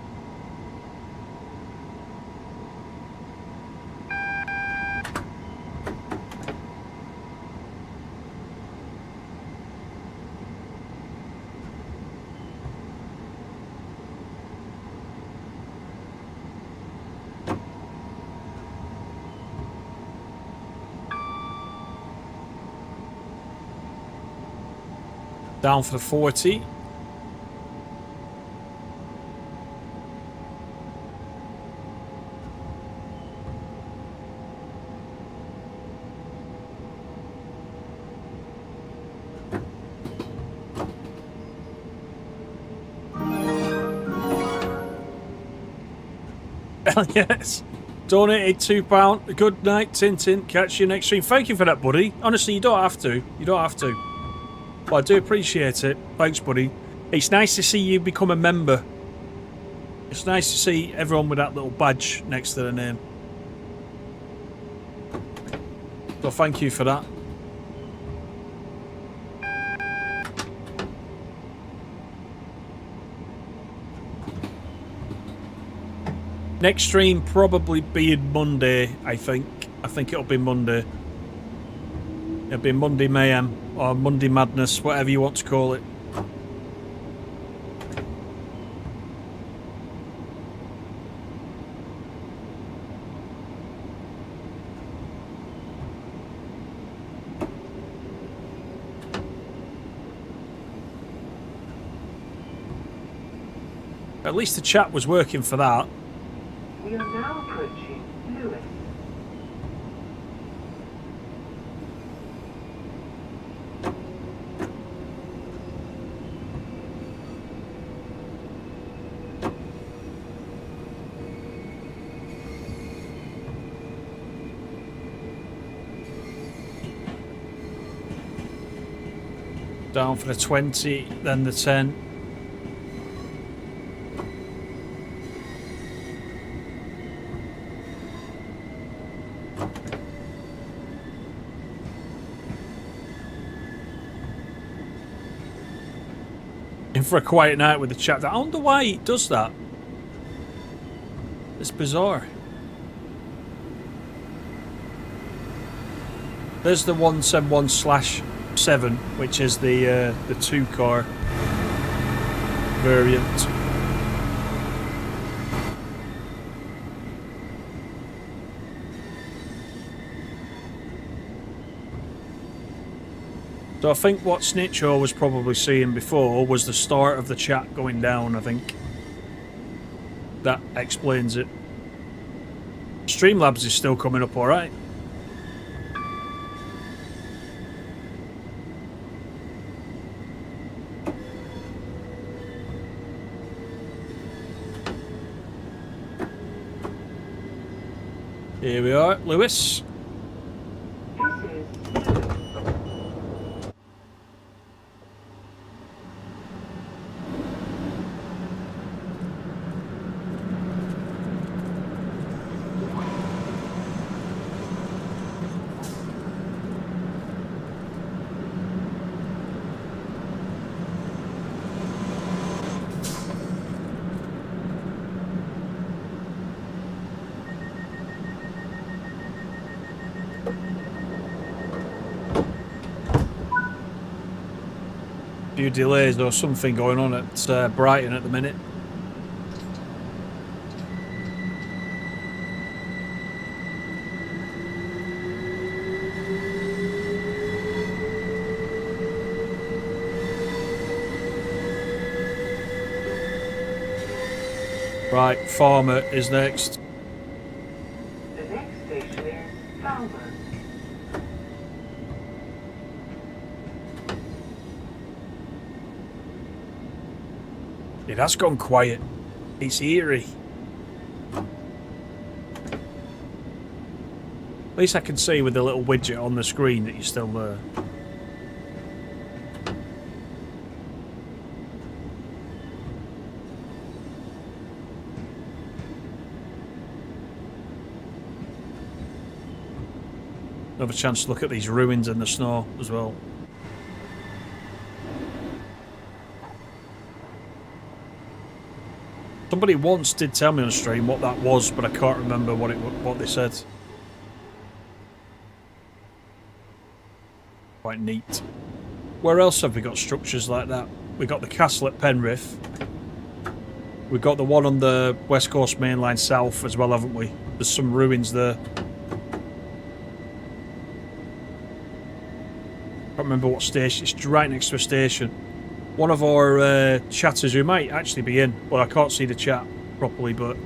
S1: Down for the 40. Yes. Donated £2. Good night, Tintin. Catch you next stream. Thank you for that, buddy. Honestly, you don't have to. You don't have to. But I do appreciate it. Thanks, buddy. It's nice to see you become a member. It's nice to see everyone with that little badge next to their name. So thank you for that. Next stream probably being Monday, I think. I think it'll be Monday. It'll be Monday Mayhem or Monday Madness, whatever you want to call it. At least the chat was working for that.
S2: We are now approaching Lewis.
S1: Down for the 20, then the 10. In for a quiet night with the chat. I wonder why it does that. It's bizarre. There's the 171/7, which is the 2-car variant. So I think what Snitcho was probably seeing before was the start of the chat going down, I think. That explains it. Streamlabs is still coming up alright. Here we are, Lewis. Few delays or something going on at Brighton at the minute. Right, Farmer is next.
S2: The next station is Falmouth.
S1: It has gone quiet. It's eerie. At least I can see with the little widget on the screen that you're still there. Have a chance to look at these ruins in the snow as well. Somebody once did tell me on stream what that was, but I can't remember what they said. Quite neat. Where else have we got structures like that? We got the castle at Penrith. We've got the one on the West Coast Main Line South as well, haven't we? There's some ruins there. Can't remember what station. It's right next to a station. One of our chatters who might actually be in, but I can't see the chat properly, but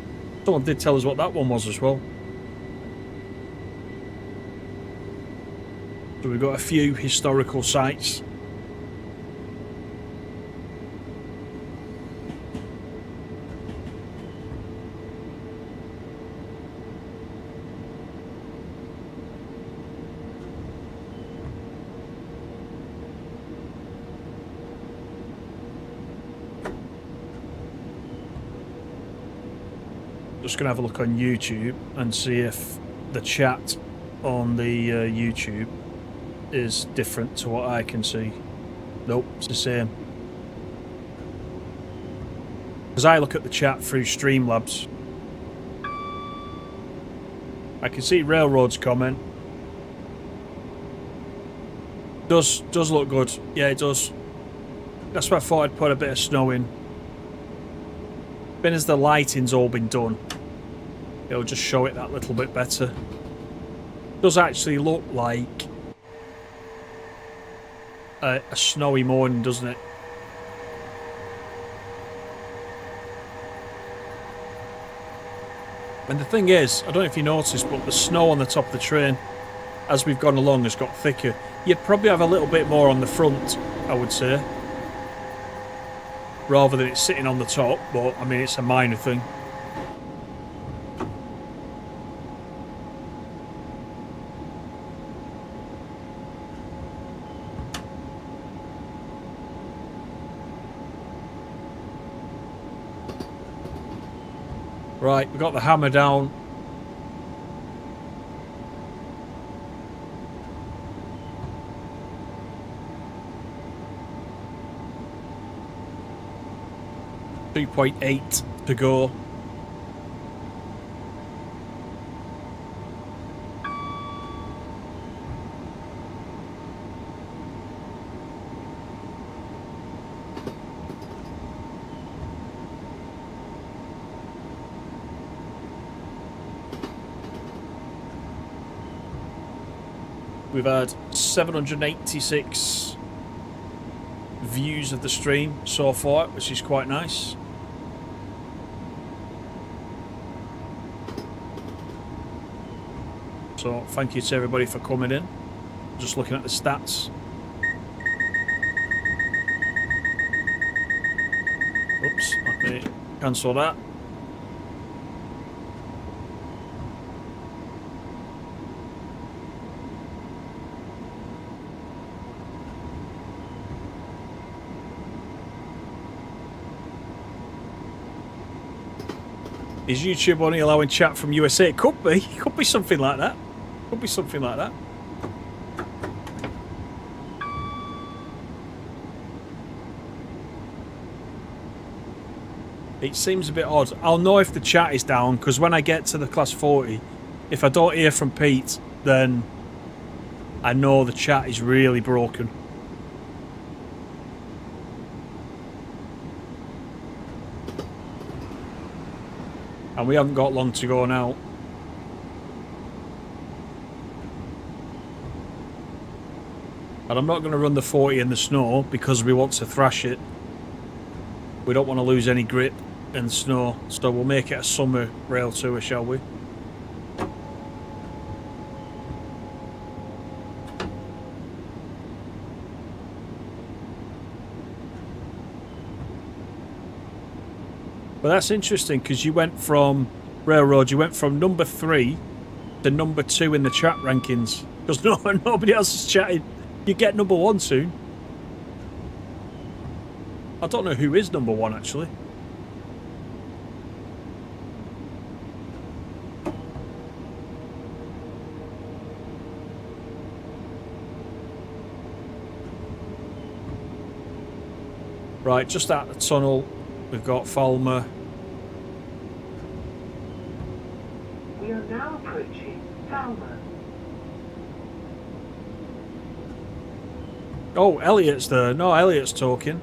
S1: someone did tell us what that one was as well. So we've got a few historical sites. Just going to have a look on YouTube and see if the chat on the YouTube is different to what I can see. Nope, it's the same. As I look at the chat through Streamlabs, I can see Railroad's comment. Does look good. Yeah, it does. That's why I thought I'd put a bit of snow in. Then as the lighting's all been done, it'll just show it that little bit better. Does actually look like a snowy morning, doesn't it? And the thing is, I don't know if you noticed, but the snow on the top of the train, as we've gone along, has got thicker. You'd probably have a little bit more on the front, I would say, rather than it sitting on the top, but I mean, it's a minor thing. Right, we've got the hammer down. .8 to go. We've had 786 views of the stream so far, which is quite nice. So thank you to everybody for coming in. Just looking at the stats. Oops, let me cancel that. Is YouTube only allowing chat from USA? It could be. It could be something like that. Could be something like that. It seems a bit odd. I'll know if the chat is down, because when I get to the class 40, if I don't hear from Pete, then I know the chat is really broken. And we haven't got long to go now. And I'm not going to run the 40 in the snow because we want to thrash it. We don't want to lose any grip in the snow. So we'll make it a summer rail tour, shall we? But that's interesting because you went from Railroad, you went from number 3 to number 2 in the chat rankings. Because nobody else is chatting. You get number 1 soon. I don't know who is number 1 actually. Right, just out the tunnel, we've got Falmer.
S2: We are now approaching Falmer.
S1: Oh, Elliot's there. No, Elliot's talking.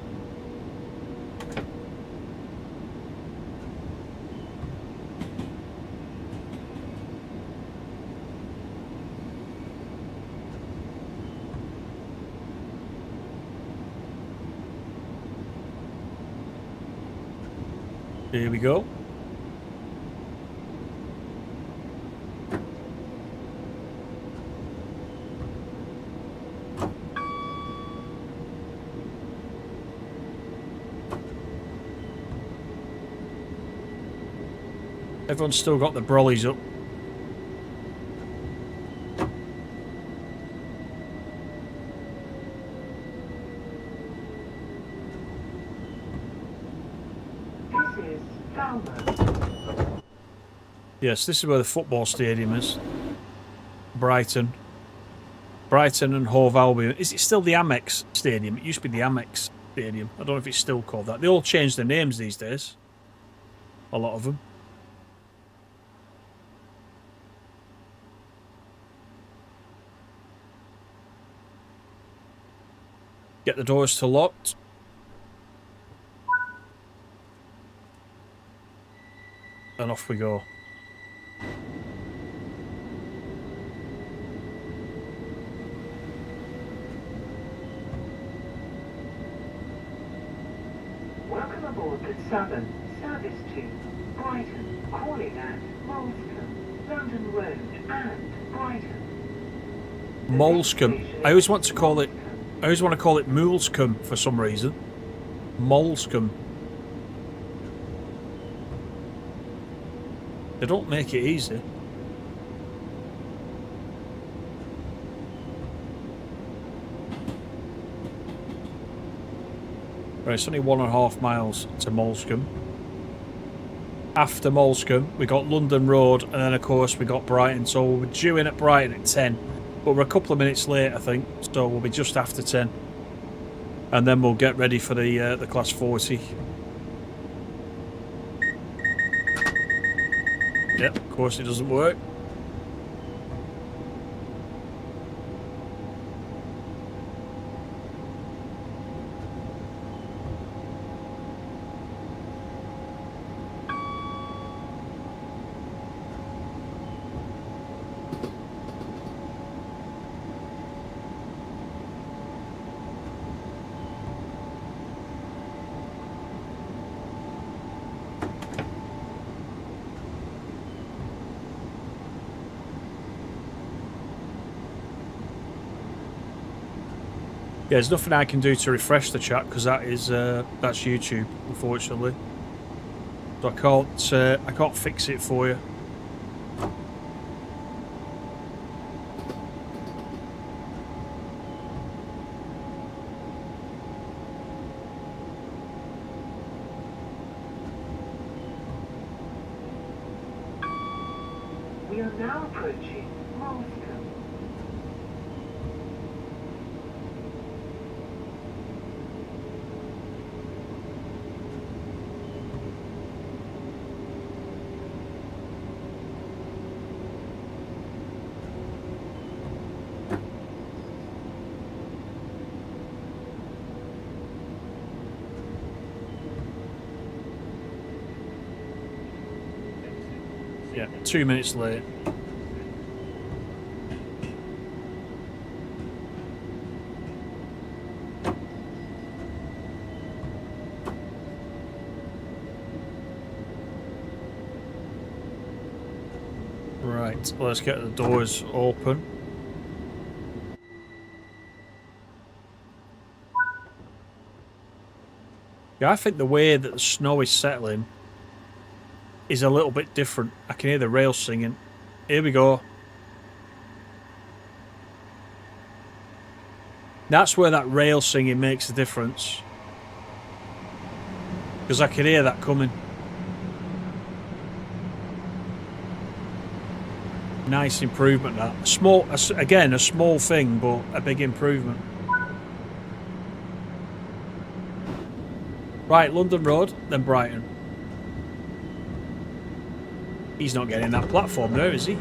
S1: Here we go. Everyone's still got the brollies up. Yes, this is where the football stadium is. Brighton. Brighton and Hove Albion. Is it still the Amex Stadium? It used to be the Amex Stadium. I don't know if it's still called that. They all change their names these days. A lot of them. Get the doors to locked. And off we go.
S2: Welcome aboard the Southern Service to Brighton, calling at Molescombe, London Road and Brighton.
S1: Molescombe. I always want to call it Moolscombe for some reason. Molescombe. They don't make it easy. Right, it's only 1.5 miles to Molescombe. After Molescombe, we got London Road, and then of course we got Brighton. So we're due in at Brighton at 10, but we're a couple of minutes late, I think. So we'll be just after 10, and then we'll get ready for the Class 40. Yep, of course it doesn't work. Yeah, there's nothing I can do to refresh the chat because that is that's YouTube, unfortunately. So I can't fix it for you.
S2: We are now approaching Molescombe.
S1: Yeah, 2 minutes late. Right, let's get the doors open. Yeah, I think the way that the snow is settling is a little bit different. I can hear the rails singing. Here we go. That's where that rail singing makes a difference. Because I can hear that coming. Nice improvement, that. Small, again, a small thing, but a big improvement. Right, London Road, then Brighton. He's not getting that platform there, is he?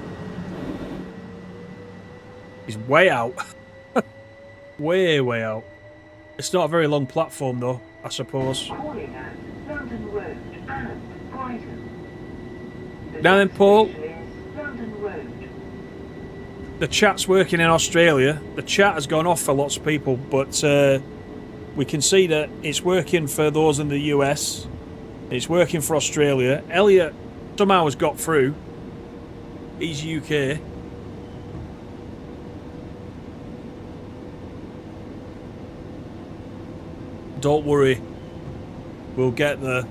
S1: He's way out. way, way out. It's not a very long platform, though, I suppose.
S2: Calling at London Road and Brighton.
S1: Now then, Paul.
S2: London Road.
S1: The chat's working in Australia. The chat has gone off for lots of people, but we can see that it's working for those in the US. It's working for Australia. Elliot somehow has got through. He's UK. Don't worry. We'll get there.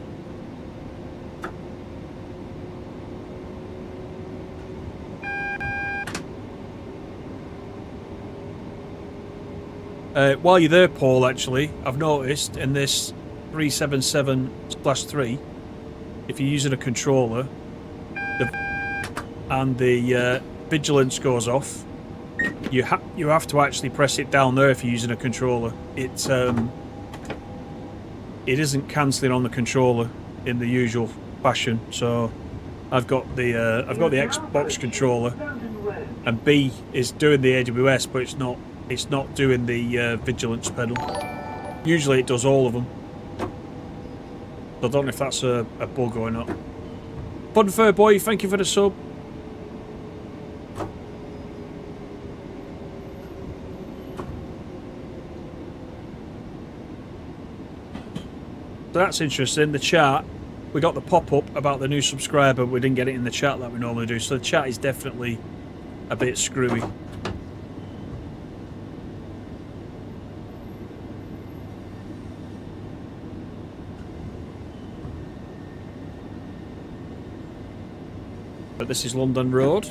S1: While you're there, Paul, actually, I've noticed in this 377/3, if you're using a controller, and the vigilance goes off, you have to actually press it down there if you're using a controller. It isn't cancelling on the controller in the usual fashion. So I've got the Xbox controller, and B is doing the AWS, but it's not doing the vigilance pedal. Usually it does all of them. So I don't know if that's a bug or not. Fun Fur Boy, thank you for the sub. So that's interesting. The chat, we got the pop-up about the new subscriber. We didn't get it in the chat like we normally do. So the chat is definitely a bit screwy. But this is London Road.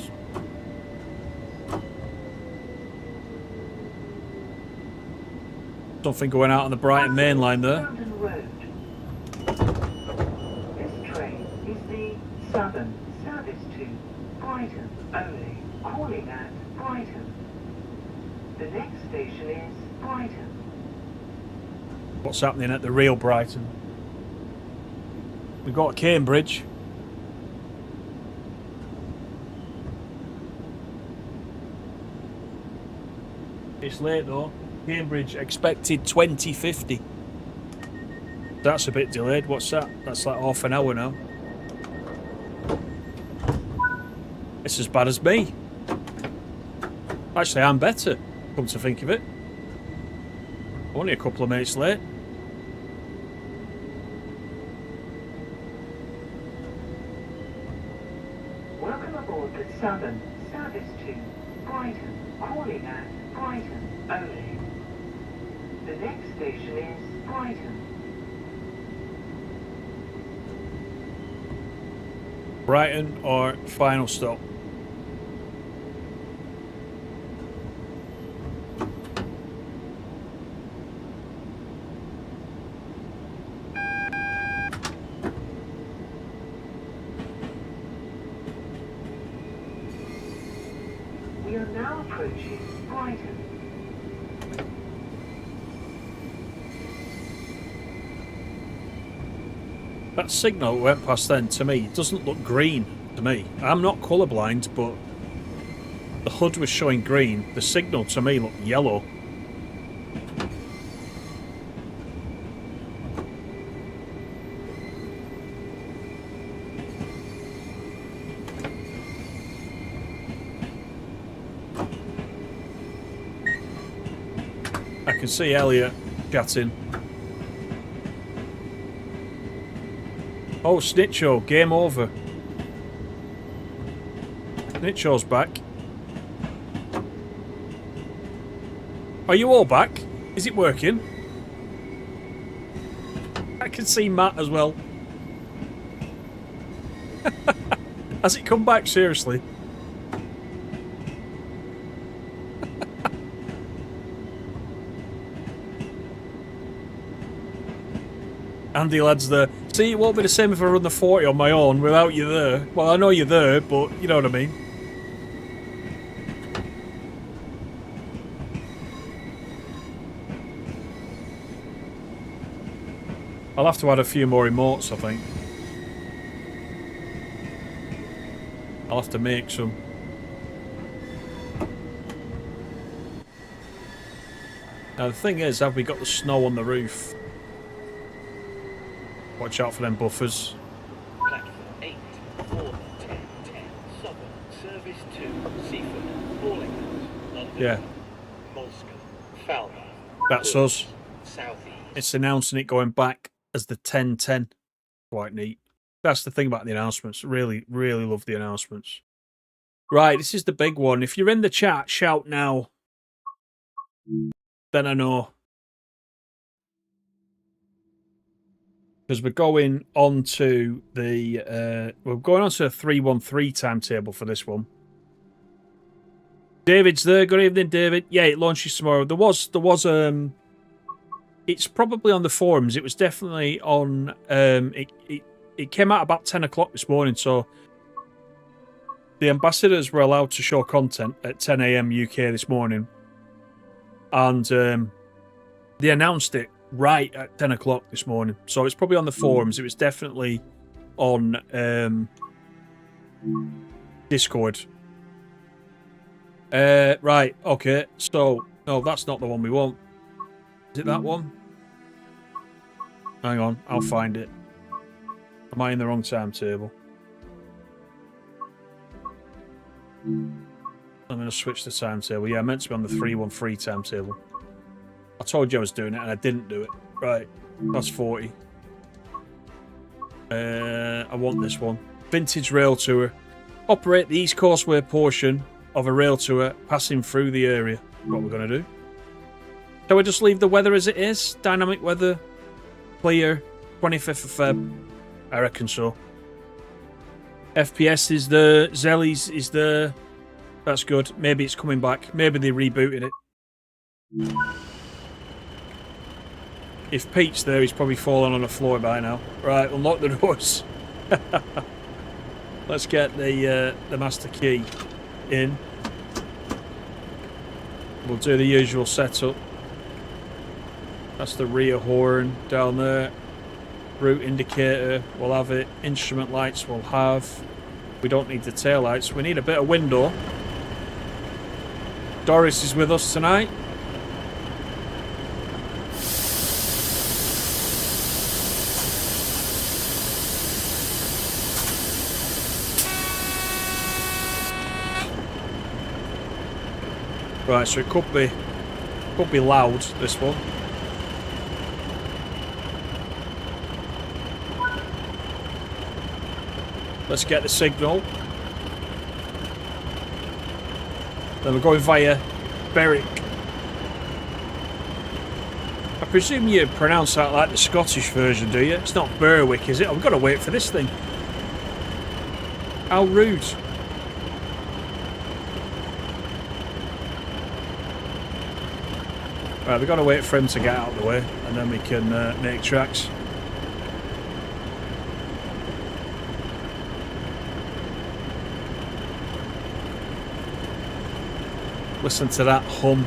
S1: Something going out on the Brighton main line there.
S2: London Road. This train is the Southern service to Brighton only. Calling at Brighton. The next station is Brighton.
S1: What's happening at the real Brighton? We've got Cambridge. It's late though. Cambridge expected 2050. That's a bit delayed. What's that? That's like half an hour now. It's as bad as me. Actually, I'm better, come to think of it. Only a couple of minutes late.
S2: Welcome aboard the Southern service to Brighton. Calling at Brighton only. The next station is Brighton.
S1: Brighton or final stop?
S2: We are now approaching Brighton.
S1: That signal went past then, to me, it doesn't look green to me. I'm not colourblind, but the HUD was showing green. The signal to me looked yellow. I can see Elliot chatting. Oh, Snitcho, game over. Snitcho's back. Are you all back? Is it working? I can see Matt as well. Has it come back, seriously? Andy Ladd's there. See, it won't be the same if I run the 40 on my own without you there. Well, I know you're there, but you know what I mean. I'll have to add a few more emotes, I think. I'll have to make some. Now, the thing is, have we got the snow on the roof? Watch out for them buffers.
S3: Platform 8, 4, 10, 10, Southern, Service 2, Seaford, Hawlingland, London,
S1: Yeah.
S3: Molescombe, Falmouth.
S1: That's
S3: Lewis,
S1: us.
S3: Southeast.
S1: It's announcing it going back as the 10-10. Quite neat. That's the thing about the announcements. Really, really love the announcements. Right, this is the big one. If you're in the chat, shout now. Then I know. Because we're going on to the we're going on to a 313 timetable for this one. David's there. Good evening, David. Yeah, it launches tomorrow. There was it's probably on the forums. It was definitely on it came out about 10 o'clock this morning, so the ambassadors were allowed to show content at 10 AM UK this morning. And they announced it right at 10 o'clock this morning. So it's probably on the forums. It was definitely on Discord. Right, okay. So, no, that's not the one we want. Is it that one? Hang on, I'll find it. Am I in the wrong timetable? I'm going to switch the timetable. Yeah, I meant to be on the 313 timetable. I told you I was doing it and I didn't do it. Right, that's 40. I want this one. Vintage rail tour. Operate the East Coastway portion of a rail tour passing through the area. What we're going to do. Shall we just leave the weather as it is? Dynamic weather. Clear. 25th of Feb. I reckon so. FPS is there. Zellies is there. That's good. Maybe it's coming back. Maybe they rebooted it. If Pete's there, he's probably fallen on the floor by now. Right, unlock the doors. Let's get the master key in. We'll do the usual setup. That's the rear horn down there. Route indicator, we'll have it. Instrument lights, we'll have. We don't need the tail lights. We need a bit of window. Doris is with us tonight. Right, so it could be loud, this one. Let's get the signal. Then we're going via Berwick. I presume you pronounce that like the Scottish version, do you? It's not Berwick, is it? I've got to wait for this thing. How rude. Right, we've got to wait for him to get out of the way, and then we can make tracks. Listen to that hum.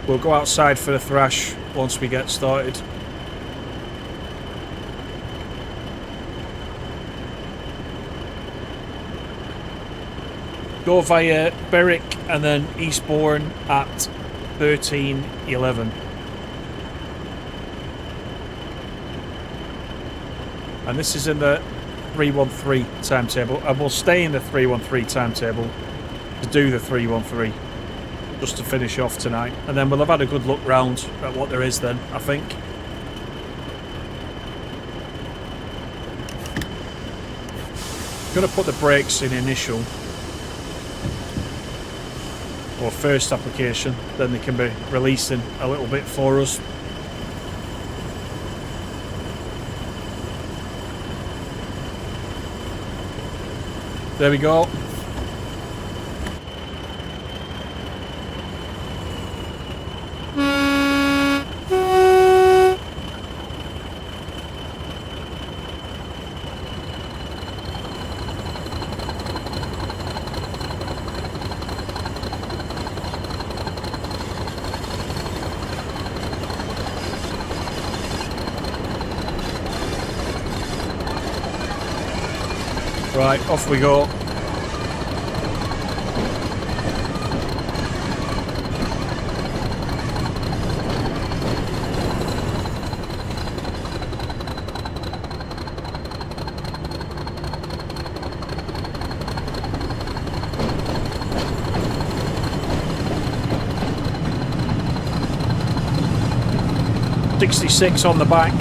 S1: We'll go outside for the thrash once we get started. Go via Berwick and then Eastbourne at 13:11. And this is in the 313 timetable, and we'll stay in the 313 timetable to do the 313 just to finish off tonight, and then we'll have had a good look round at what there is then, I think. Gonna put the brakes in initial or first application, then they can be releasing a little bit for us. There we go. Right, off we go. .66 on the back.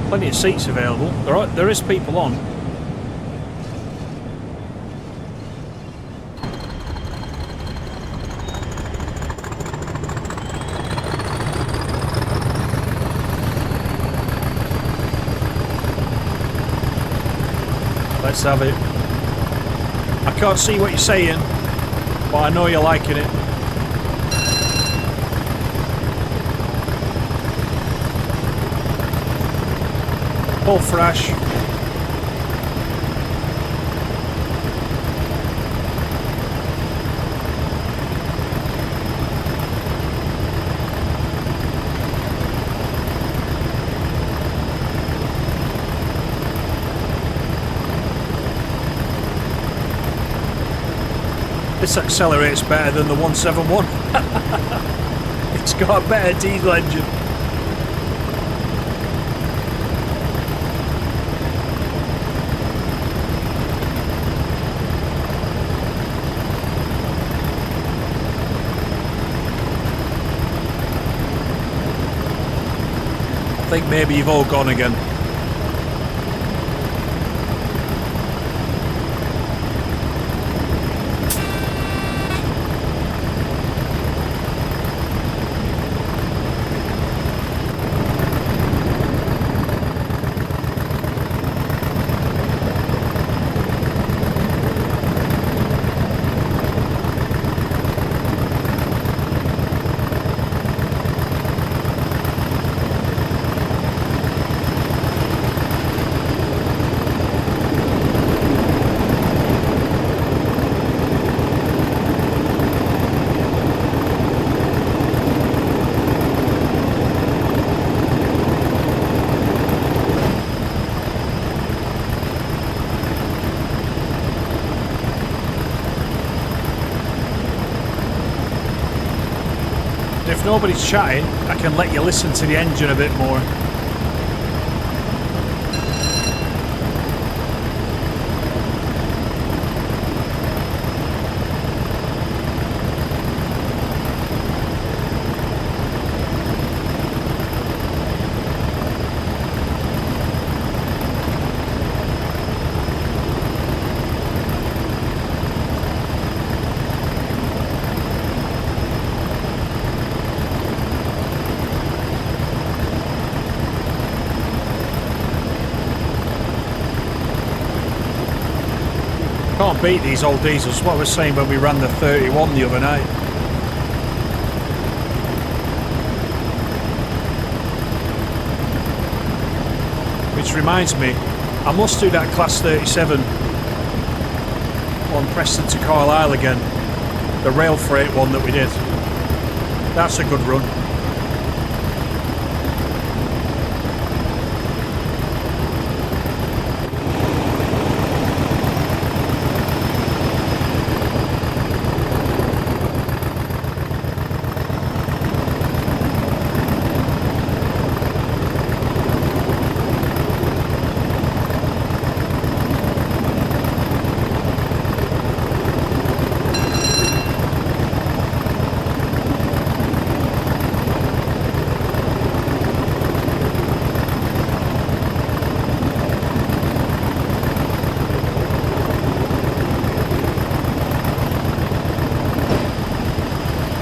S1: Plenty of seats available. There is people on. Let's have it. I can't see what you're saying, but I know you're liking it. Full fresh. This accelerates better than the 171. It's got a better diesel engine. I think maybe you've all gone again. If nobody's chatting, I can let you listen to the engine a bit more. Can't beat these old diesels. What I was saying when we ran the 31 the other night. Which reminds me, I must do that Class 37 on Preston to Carlisle again. The rail freight one that we did. That's a good run.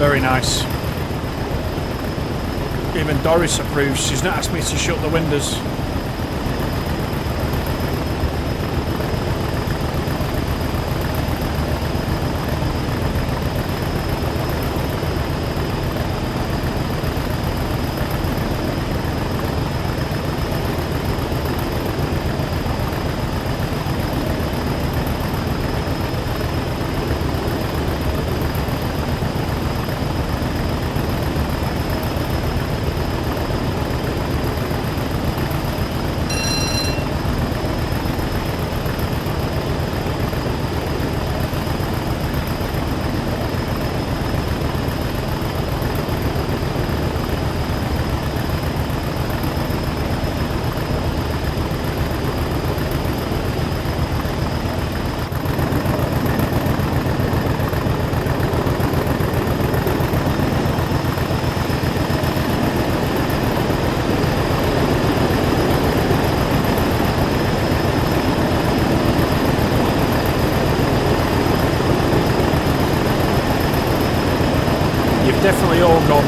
S1: very nice. Even Doris approves. She's not asked me to shut the windows. Definitely all gone.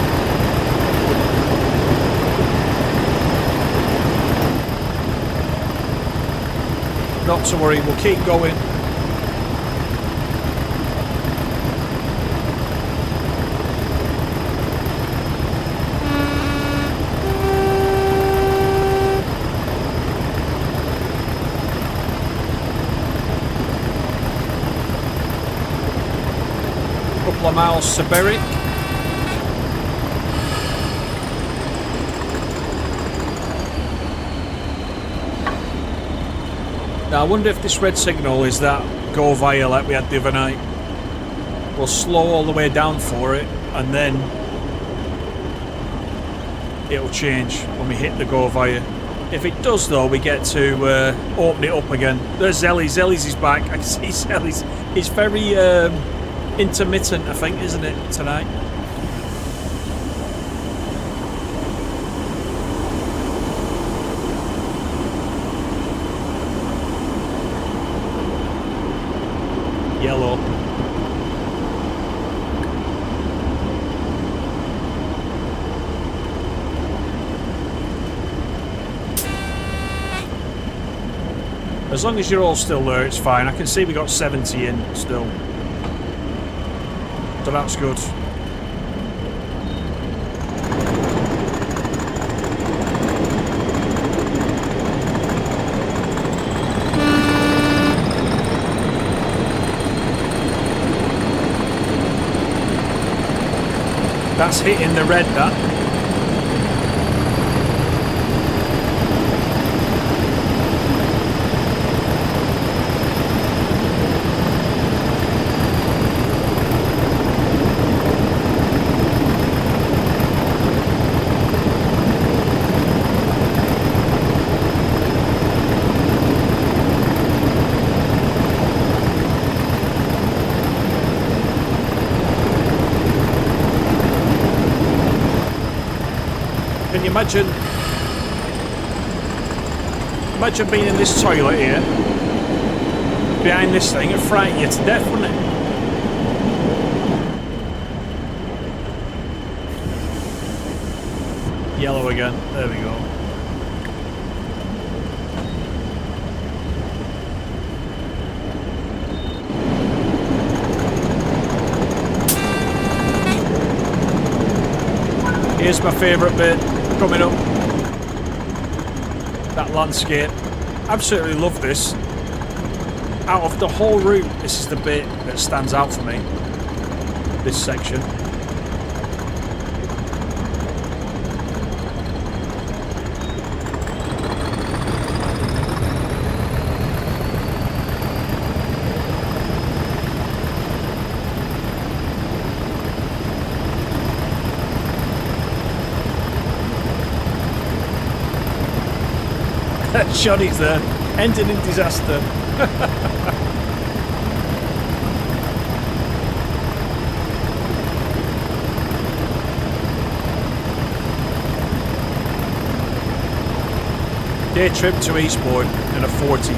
S1: Not to worry, we'll keep going. Couple of miles to Berwick. Now I wonder if this red signal is that go via like we had the other night. We'll slow all the way down for it and then it'll change when we hit the go via. If it does though, we get to open it up again. There's Zellies. Zellies is back. I can see Zellies. It's very intermittent, I think, isn't it, tonight? Yellow. As long as you're all still there, it's fine. I can see we got 70 in still. So that's good. That's hitting the red, that. Can you imagine being in this toilet here, behind this thing, it'd frighten you to death, wouldn't it? Yellow again, there we go. Here's my favourite bit coming up. That landscape. Absolutely love this. Out of the whole route, this is the bit that stands out for me. This section. Johnny's there, ending in disaster. Day trip to Eastbourne in a 40.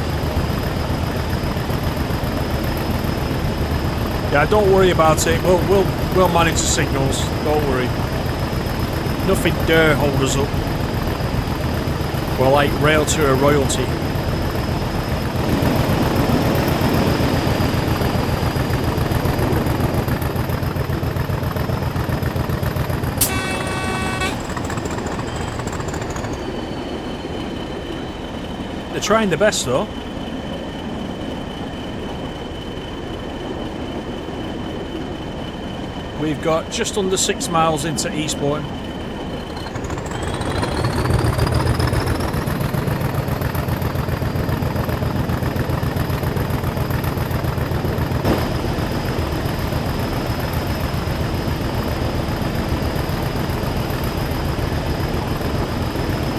S1: Yeah, don't worry about it. We'll manage the signals. Don't worry. Nothing dare hold us up. We're like railtour royalty. They're trying their best though. We've got just under 6 miles into Eastbourne.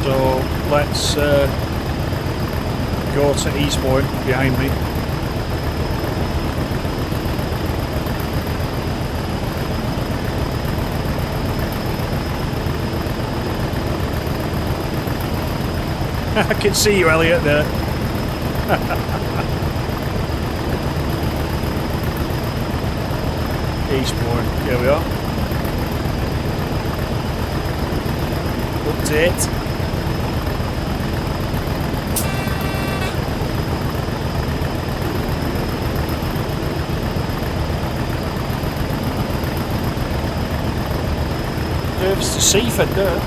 S1: So let's go to Eastbourne behind me. I can see you, Elliot, there. Eastbourne, here we are. Update. Service to Seaford there.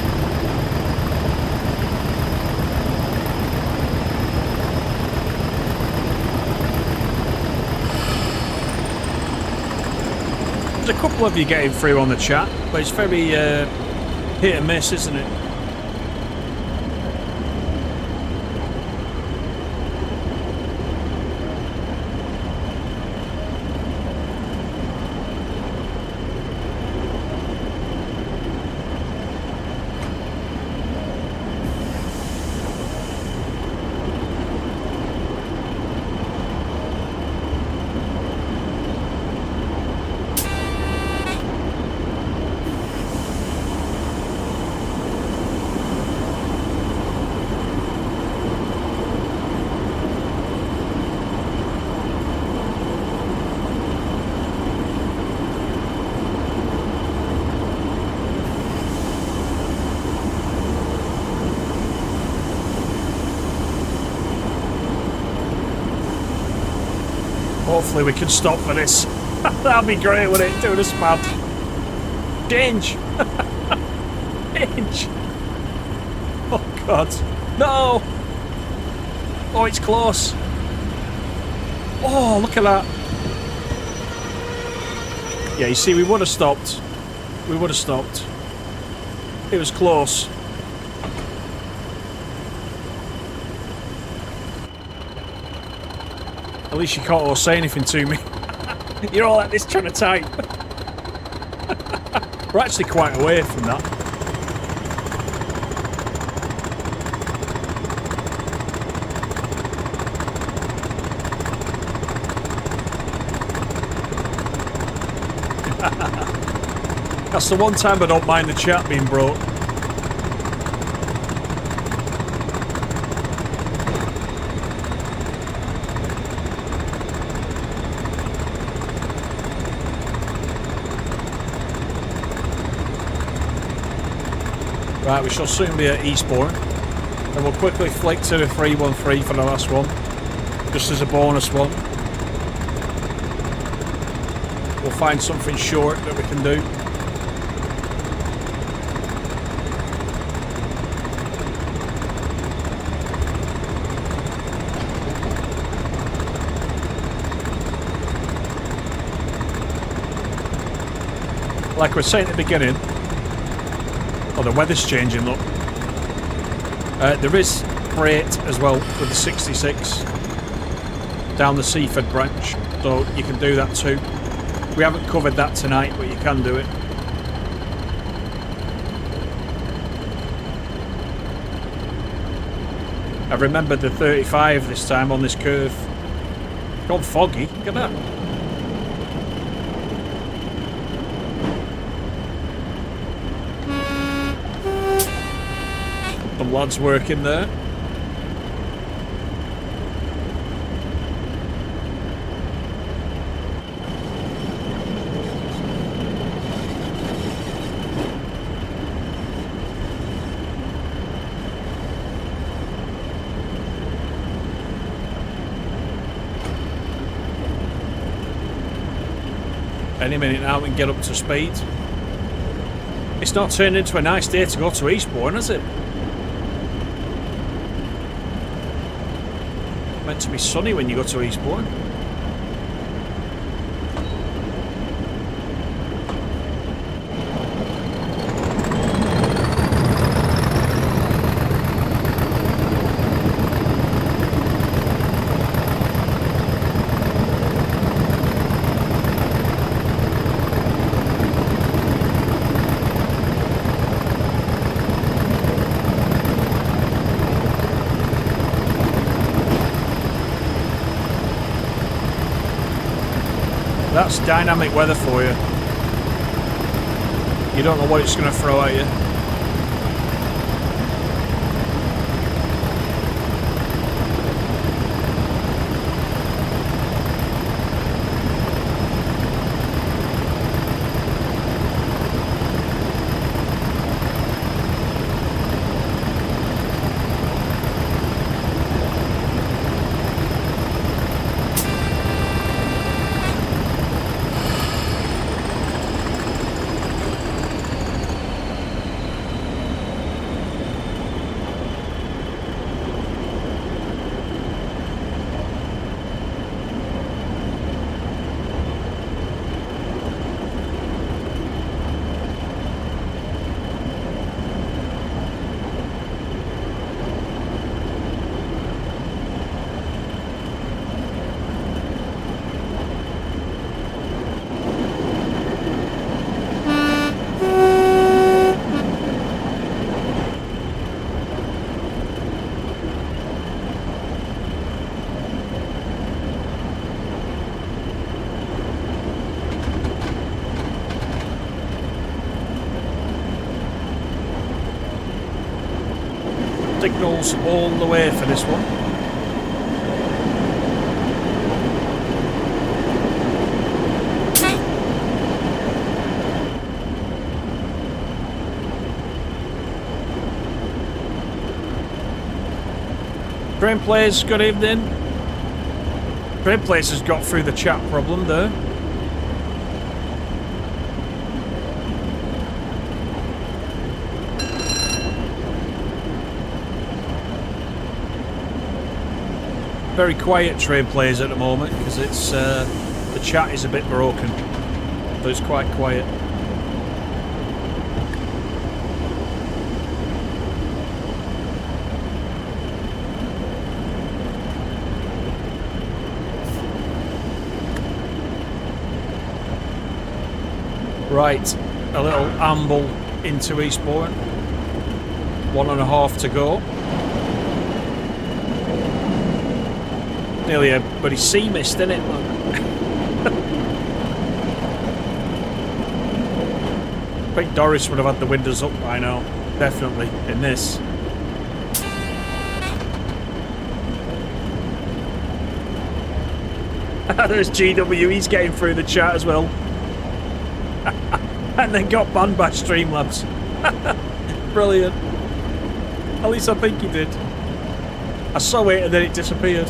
S1: There's a couple of you getting through on the chat, but it's very hit and miss, isn't it? Hopefully we can stop for this. That'd be great, wouldn't it? Doing a spam. Change! Change! Oh god. No! Oh, it's close. Oh, look at that. Yeah, you see, we would have stopped. We would have stopped. It was close. At least you can't all say anything to me. You're all like this trying to type. We're actually quite away from that. That's the one time I don't mind the chat being broke. Right, we shall soon be at Eastbourne, and we'll quickly flick to the 313 for the last one, just as a bonus one. We'll find something short that we can do. Like we were saying at the beginning, oh, the weather's changing, look. There is freight as well with the 66 down the Seaford branch, so you can do that too. We haven't covered that tonight, but you can do it. I've remembered the 35 this time on this curve. It's gone foggy, look at that. Some lads working there. Any minute now we can get up to speed. It's not turned into a nice day to go to Eastbourne, has it? Meant to be sunny when you go to Eastbourne. That's dynamic weather for you. You don't know what it's going to throw at you. Signals all the way for this one. Train Players, good evening. Train Players has got through the chat problem there. Very quiet Train Players at the moment because it's the chat is a bit broken, so it's quite quiet. Right, a little amble into Eastbourne. 1.5 to go. Nearly a bloody sea mist, isn't it? I think Doris would have had the windows up by now, definitely, in this. There's GW, he's getting through the chat as well. And then got banned by Streamlabs. Brilliant. At least I think he did. I saw it and then it disappeared.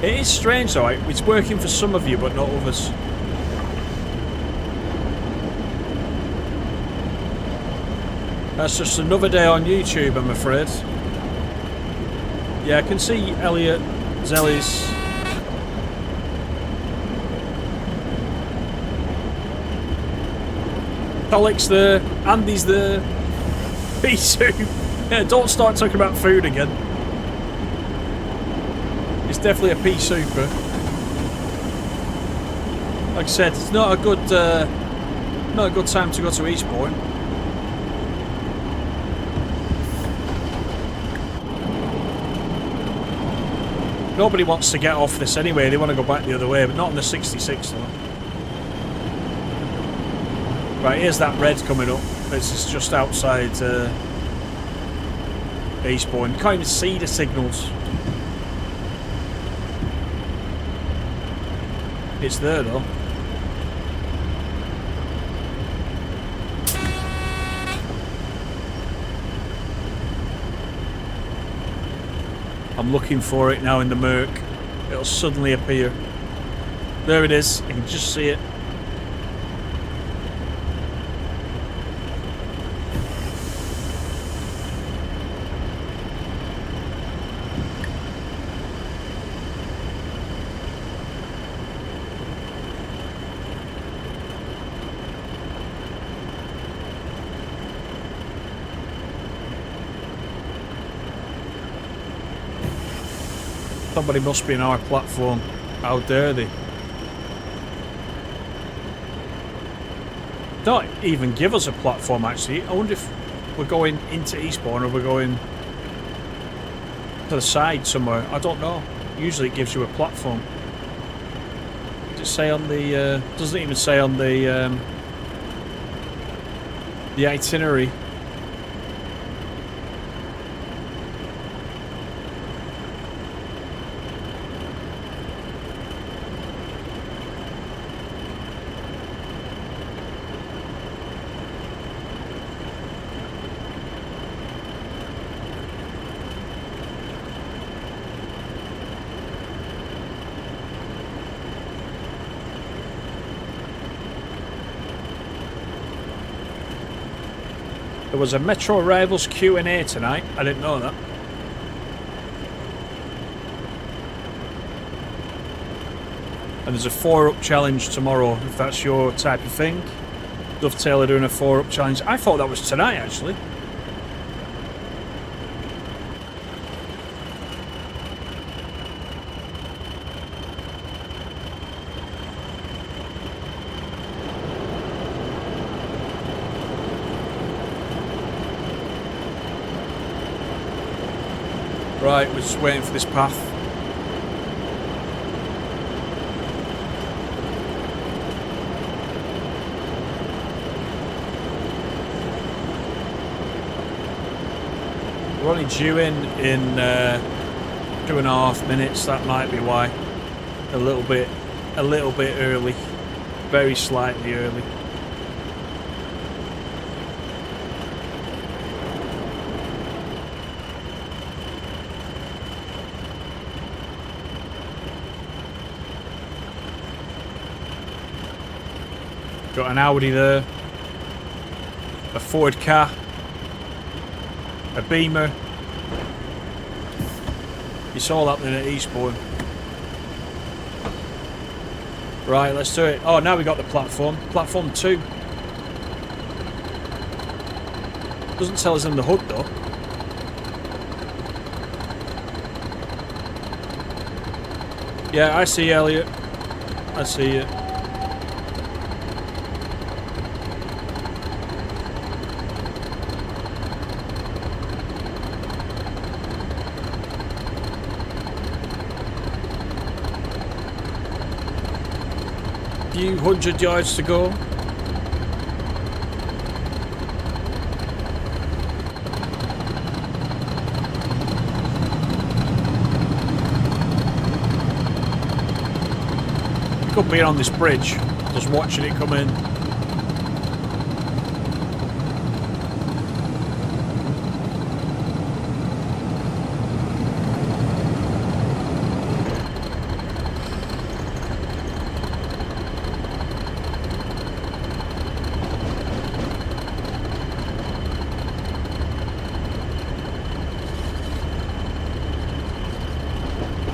S1: It is strange though, it's working for some of you but not others. That's just another day on YouTube, I'm afraid. Yeah, I can see Elliot, Zellies. Alec's there, Andy's there. Pea soup. Yeah, don't start talking about food again. It's definitely a pea super. Like I said, it's not a good time to go to Eastbourne. Nobody wants to get off this anyway. They want to go back the other way, but not on the 66 though. Right, here's that red coming up. This is just outside Eastbourne. You can't even see the signals. It's there though. I'm looking for it now in the murk. It'll suddenly appear. There it is. You can just see it. Somebody must be in our platform. How dare they? Don't even give us a platform, actually. I wonder if we're going into Eastbourne or we're going to the side somewhere. I don't know. Usually it gives you a platform. Does it say on the... doesn't even say on the itinerary. There was a Metro Rivals Q&A tonight. I didn't know that. And there's a 4-up challenge tomorrow, if that's your type of thing. Dovetail are doing a 4-up challenge. I thought that was tonight, actually. Right, we're just waiting for this path. We're only due in 2.5 minutes. That might be why. A little bit early, very slightly early. Got an Audi there, a Ford car, a Beamer. You saw that then at Eastbourne. Right, let's do it. Oh, now we got the platform. Platform 2. Doesn't tell us in the hood though. Yeah, I see you, Elliot. I see you. Few 100 yards to go. Could be on this bridge, just watching it come in.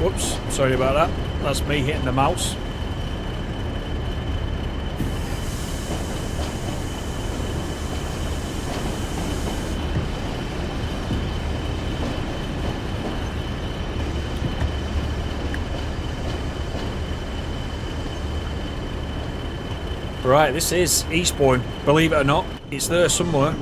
S1: Whoops, sorry about that. That's me hitting the mouse. Right, this is Eastbourne, believe it or not. It's there somewhere.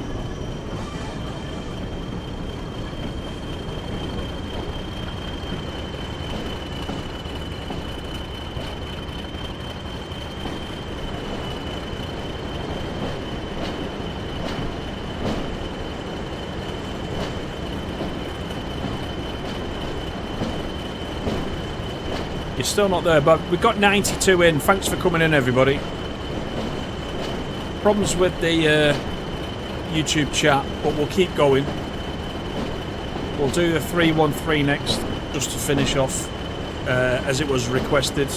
S1: You're still not there, but we've got 92 in. Thanks for coming in, everybody. Problems with the YouTube chat, but we'll keep going. We'll do the 313 next. just to finish off as it was requested.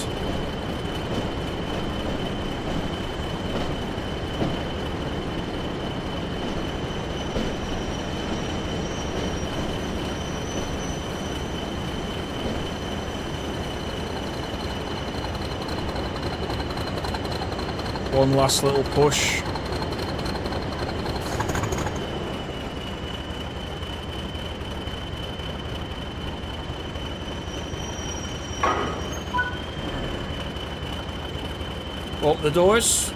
S1: One last little push. Open the doors.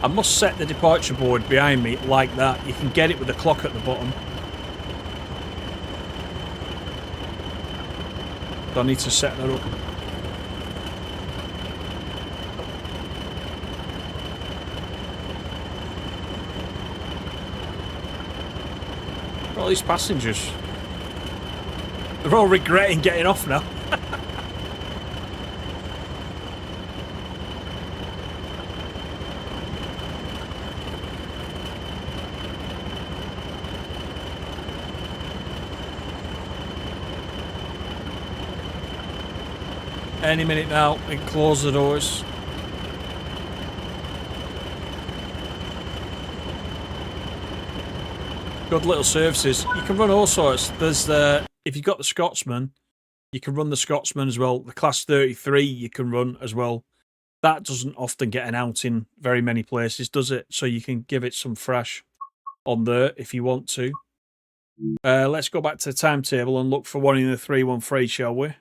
S1: I must set the departure board behind me like that. You can get it with the clock at the bottom. So I need to set that up. All these passengers. They're all regretting getting off now. Any minute now, we can close the doors. Good little services. You can run all sorts. There's if you've got the Scotsman, you can run the Scotsman as well. The Class 33 you can run as well. That doesn't often get an out in very many places, does it? So you can give it some fresh on there if you want to. Let's go back to the timetable and look for one in the 313, shall we?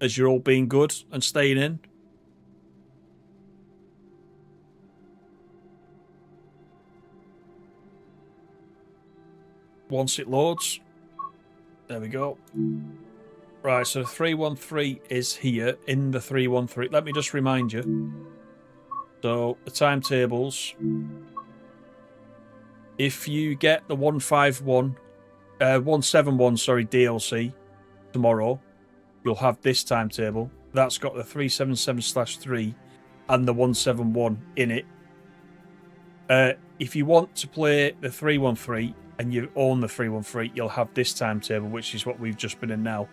S1: As you're all being good and staying in. Once it loads. There we go. Right, so the 313 is here in the 313. Let me just remind you. So, the timetables. If you get the 171, 171, sorry, DLC tomorrow, you'll have this timetable. That's got the 377/3 and the 171 in it. If you want to play the 313 and you own the 313, you'll have this timetable, which is what we've just been in now.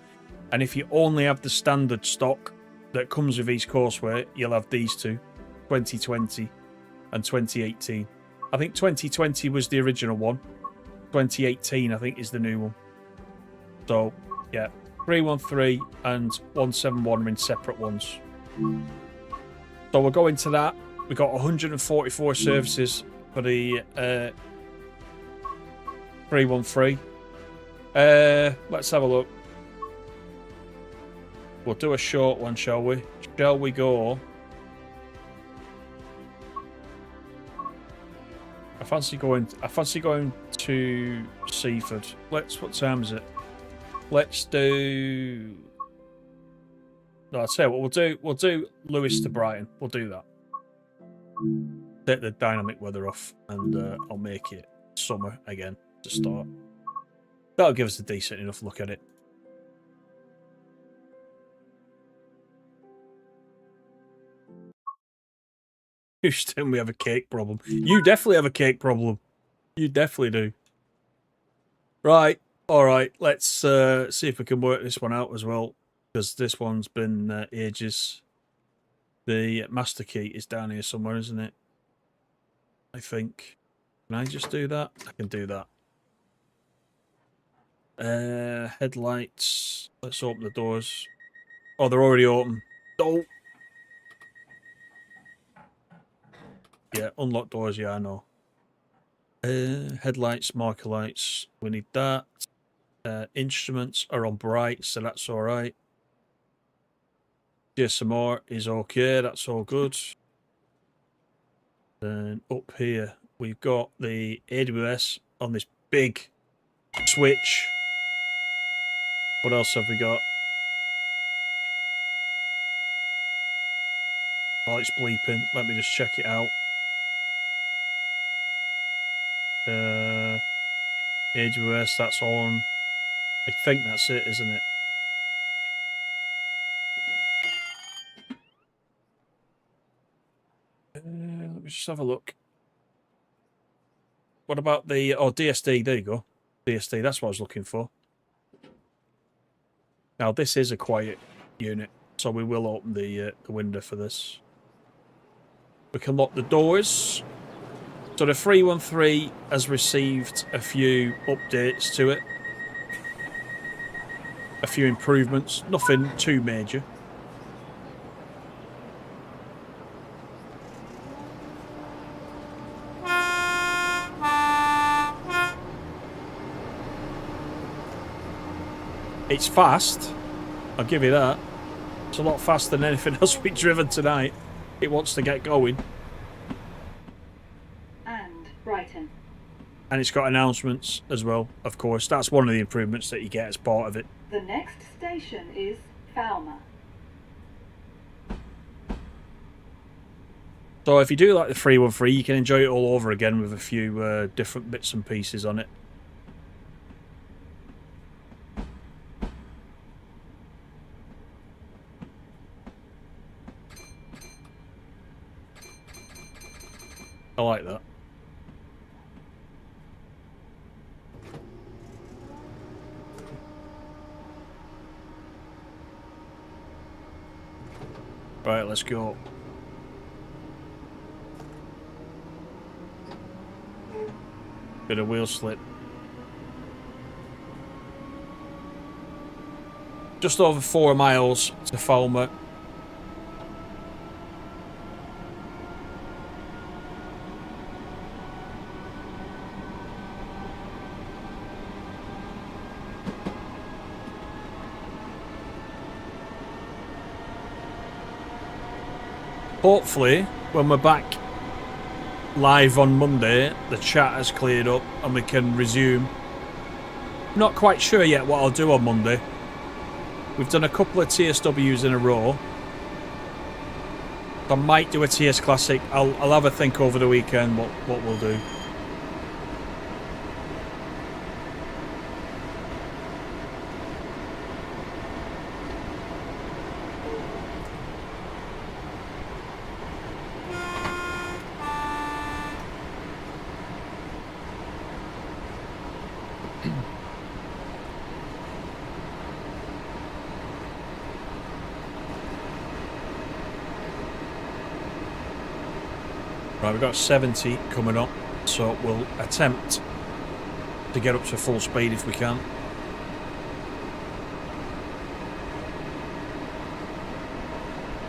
S1: And if you only have the standard stock that comes with East Coastway, you'll have these two, 2020 and 2018. I think 2020 was the original one. 2018, I think, is the new one. So, yeah. 313 and 171 are in separate ones. So we'll go into that. We've got 144 services for the 313. Let's have a look. We'll do a short one, shall we? Shall we go? I fancy going to Seaford. What time is it? Let's do. No, I'll tell you what we'll do Lewis to Brighton. We'll do that. Take the dynamic weather off, and I'll make it summer again to start. That'll give us a decent enough look at it. Houston, we have a cake problem. You definitely have a cake problem. You definitely do. Right. All right. Let's see if we can work this one out as well. Because this one's been ages. The master key is down here somewhere, isn't it? I think. Can I just do that? I can do that. Headlights. Let's open the doors. Oh, they're already open. Oh. Yeah, unlock doors, yeah, I know. Headlights, marker lights, we need that. Instruments are on bright, so that's alright. GSMR is okay, that's all good. Then up here, we've got the AWS on this big switch. What else have we got? Oh, it's bleeping. Let me just check it out. AWS, that's on. I think that's it, isn't it? just have a look. What about the... Oh, DSD. There you go. DSD. That's what I was looking for. Now, this is a quiet unit, so we will open the window for this. We can lock the doors. So the 313 has received a few updates to it. A few improvements. Nothing too major. It's fast. I'll give you that. It's a lot faster than anything else we've driven tonight. It wants to get going.
S4: And Brighton.
S1: And it's got announcements as well, of course. That's one of the improvements that you get as part of it.
S4: The next station is Falmer.
S1: So if you do like the 313, you can enjoy it all over again with a few different bits and pieces on it. I like that. Right, let's go. Bit of wheel slip. Just over 4 miles to Falmer. Hopefully, when we're back live on Monday, the chat has cleared up and we can resume. Not quite sure yet what I'll do on Monday. We've done a couple of TSWs in a row. I might do a TS Classic. I'll have a think over the weekend what we'll do. Right, we've got 70 coming up, so we'll attempt to get up to full speed if we can.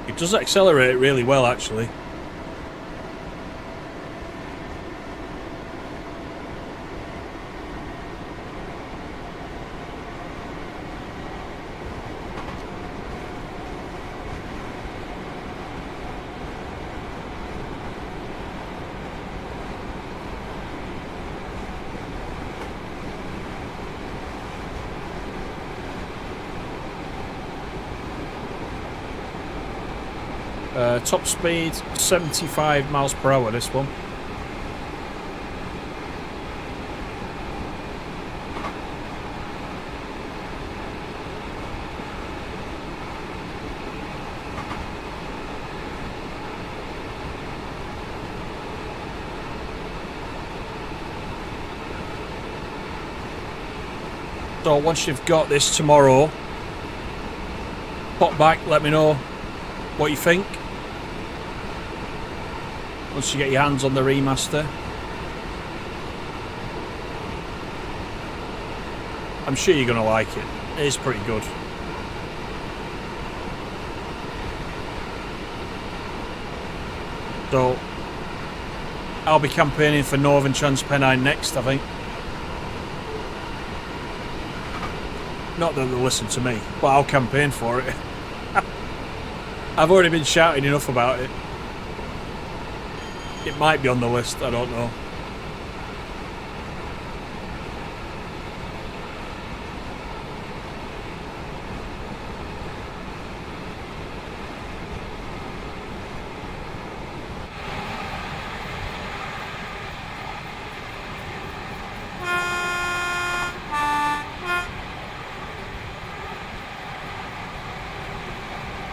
S1: It does accelerate really well, actually. Top speed 75 miles per hour, this one. So once you've got this tomorrow, pop back, let me know what you think. Once you get your hands on the remaster. I'm sure you're going to like it. It is pretty good. So, I'll be campaigning for Northern Transpennine next, I think. Not that they'll listen to me, but I'll campaign for it. I've already been shouting enough about it. It might be on the list, I don't know.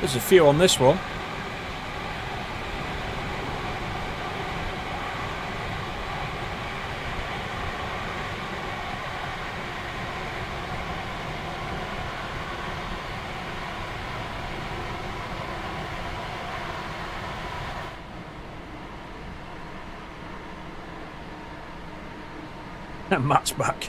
S1: There's a few on this one. Matt's back.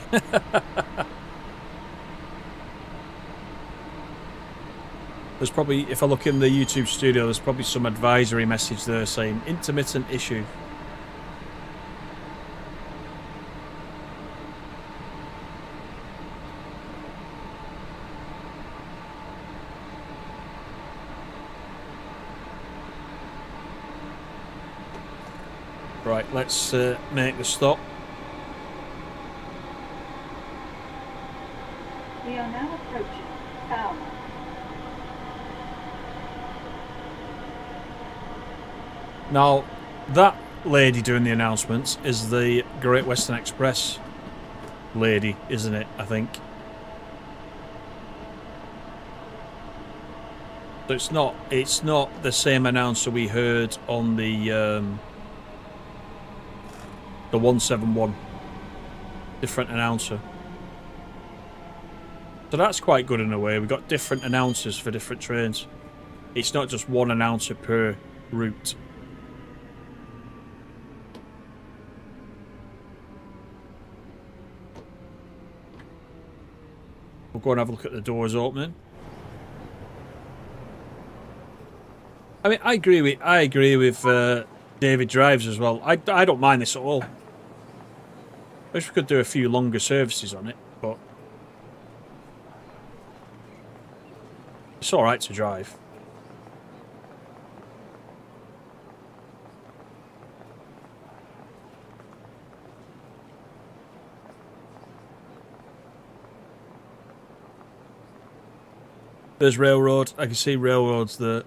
S1: There's probably, if I look in the YouTube studio, there's probably some advisory message there saying intermittent issue. Right, let's make the stop.
S4: We are now approaching Falmouth.
S1: Now, that lady doing the announcements is the Great Western Express lady, isn't it? I think. So it's not the same announcer we heard on the 171. Different announcer. So that's quite good in a way. We've got different announcers for different trains. It's not just one announcer per route. We'll go and have a look at the doors opening. I mean, I agree with David Drives as well. I don't mind this at all. I wish we could do a few longer services on it, but it's all right to drive. There's railroad. I can see railroads there.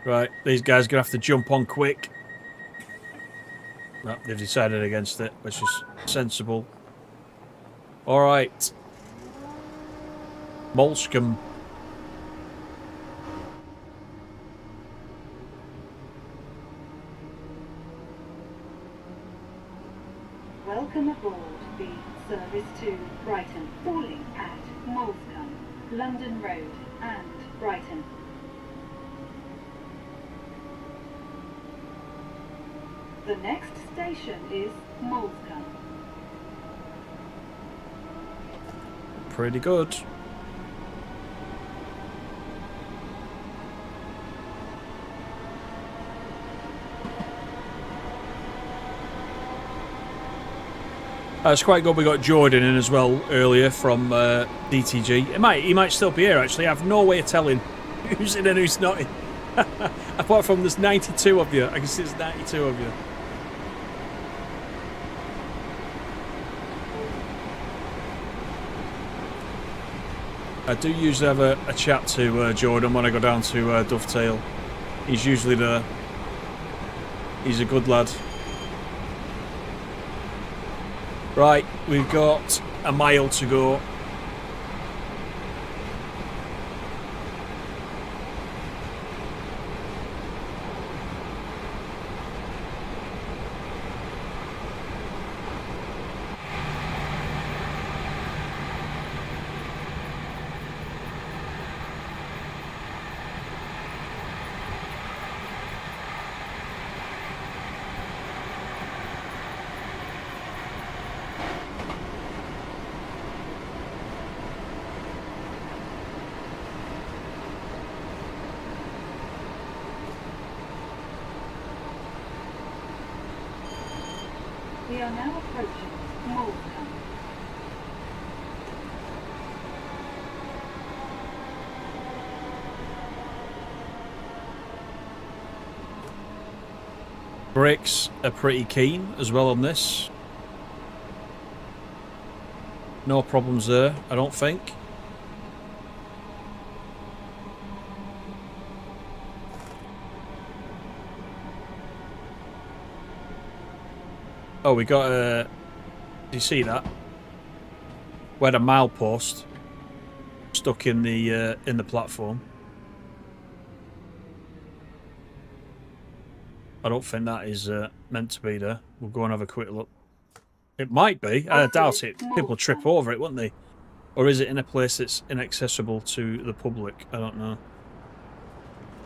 S1: Right, these guys are going to have to jump on quick. No, they've decided against it, which is sensible. Alright. Molscombe.
S4: Welcome aboard the service to Brighton, calling at Molscombe, London Road and Brighton. The next station is Molscombe.
S1: Pretty good. It's quite good we got Jordan in as well earlier from DTG. He might still be here actually. I have no way of telling who's in and who's not in. Apart from there's 92 of you. I can see there's 92 of you. I do usually have a chat to Jordan when I go down to Dovetail. He's usually there. He's a good lad. Right, we've got a mile to go.
S4: We are now approaching Molscombe.
S1: Brakes are pretty keen as well on this. No problems there, I don't think. Oh, we got a... Do you see that? We had a milepost stuck in the platform. I don't think that is meant to be there. We'll go and have a quick look. It might be. I doubt it. People trip over it, wouldn't they? Or is it in a place that's inaccessible to the public? I don't know.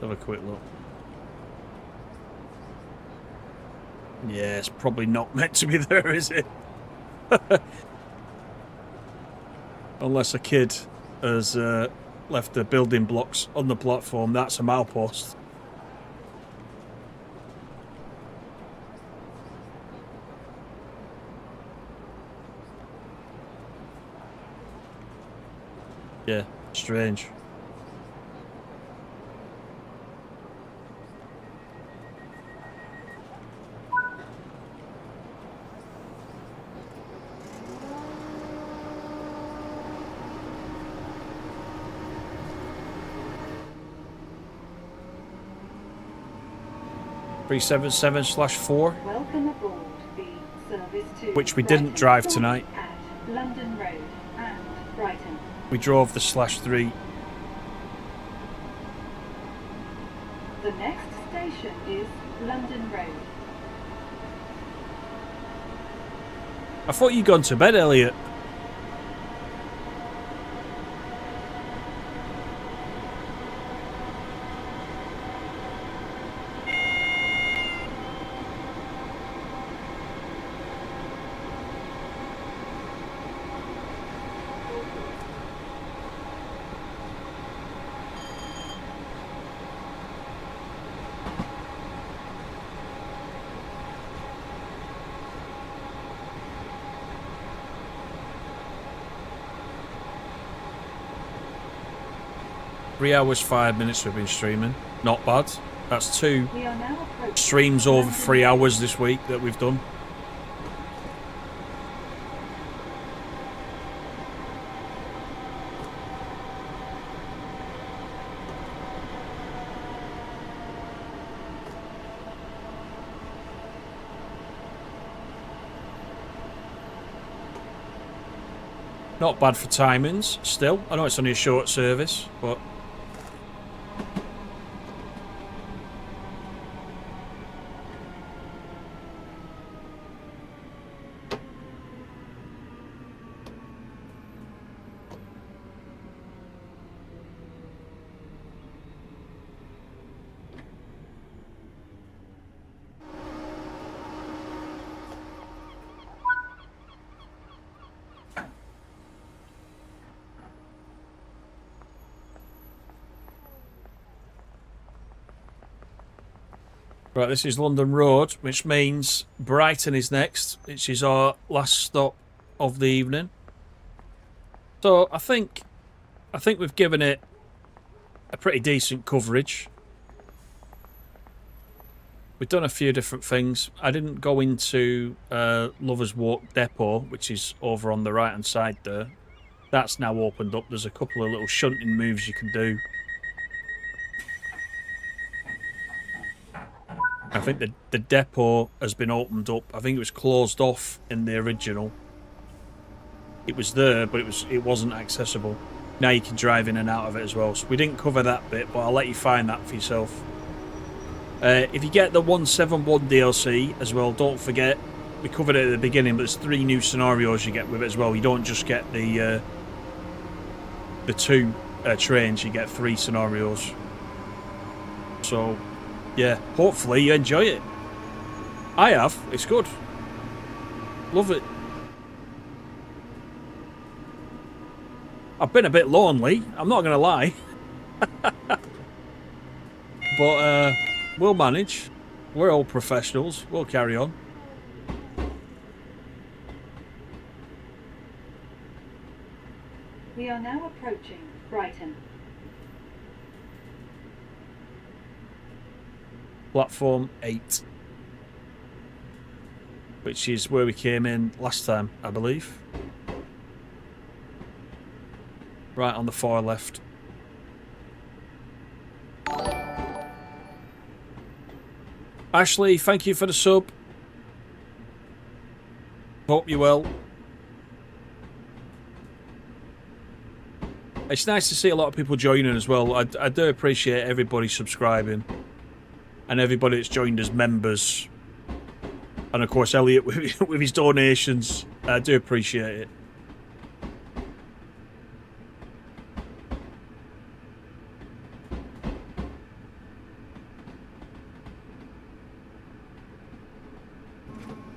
S1: Have a quick look. Yeah, it's probably not meant to be there, is it? Unless a kid has left the building blocks on the platform, that's a milepost. Yeah, strange. (377/4),
S4: Welcome aboard the service to
S1: which we didn't
S4: Brighton
S1: drive tonight.
S4: at London Road and Brighton.
S1: We drove the /3.
S4: The next station is London Road.
S1: I thought you'd gone to bed, Elliot. Three hours, 5 minutes we've been streaming. Not bad. That's 2
S4: We are now approaching
S1: streams over
S4: London
S1: 3
S4: Road.
S1: hours this week that we've done. Not bad for timings, still. I know it's only a short service, but... Right, this is London Road, which means Brighton is next, which is our last stop of the evening. So I think we've given it a pretty decent coverage. We've done a few different things. I didn't go into Lovers Walk Depot, which is over on the right hand side there. That's now opened up. There's a couple of little shunting moves you can do. I think the depot has been opened up. I think it was closed off in the original. It was there, but it wasn't accessible. Now you can drive in and out of it as well. So we didn't cover that bit, but I'll let you find that for yourself. If you get the 171 DLC as well, don't forget, we covered it at the beginning, but there's 3 new scenarios you get with it as well. You don't just get the 2 trains, you get 3 scenarios. So... yeah, hopefully you enjoy it. I have. It's good. Love it. I've been a bit lonely, I'm not going to lie. But we'll manage. We're all professionals. We'll carry on.
S4: We are now approaching Brighton.
S1: Platform 8, which is where we came in last time, I believe. Right on the far left. Ashley, thank you for the sub. Hope you're well. It's nice to see a lot of people joining as well. I do appreciate everybody subscribing. And everybody that's joined as members. And of course Elliot with his donations. I do appreciate it.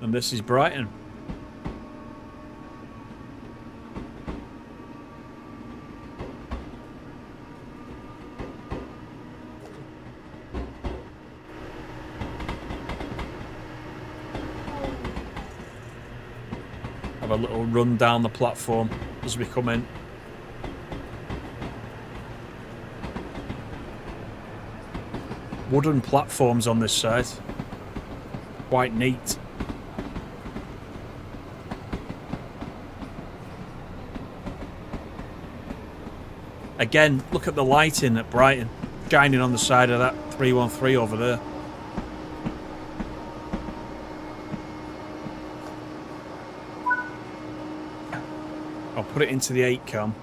S1: And this is Brighton. Have a little run down the platform as we come in. Wooden platforms on this side. Quite neat. Again, look at the lighting at Brighton, shining on the side of that 313 over there. I'll put it into the 8 cam,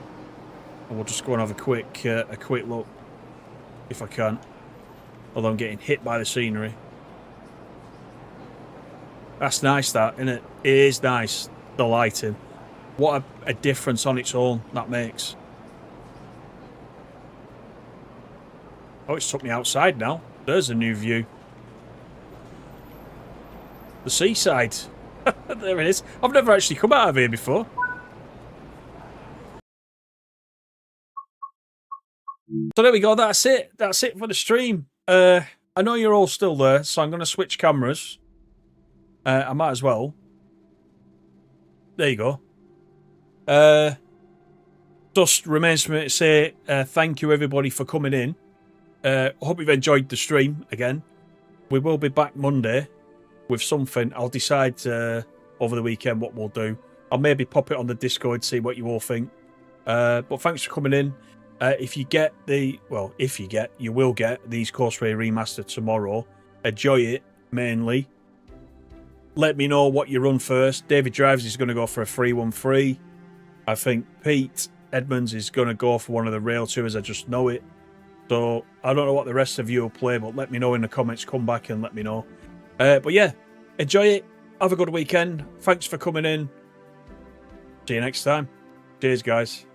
S1: and we'll just go and have a quick look, if I can. Although I'm getting hit by the scenery. That's nice, that, isn't it? It is nice, the lighting. What a difference on its own that makes. Oh, it's took me outside now. There's a new view. The seaside. There it is. I've never actually come out of here before. So there we go. That's it. That's it for the stream. I know you're all still there, so I'm going to switch cameras. I might as well. There you go. Just remains for me to say thank you everybody for coming in. Hope you've enjoyed the stream again. We will be back Monday with something. I'll decide over the weekend what we'll do. I'll maybe pop it on the Discord, see what you all think. But thanks for coming in. If you get you will get the East Coastway Remaster tomorrow. Enjoy it, mainly. Let me know what you run first. David Drives is going to go for a 313. I think Pete Edmonds is going to go for one of the rail tours. I just know it. So I don't know what the rest of you will play, but let me know in the comments. Come back and let me know. But yeah, enjoy it. Have a good weekend. Thanks for coming in. See you next time. Cheers, guys.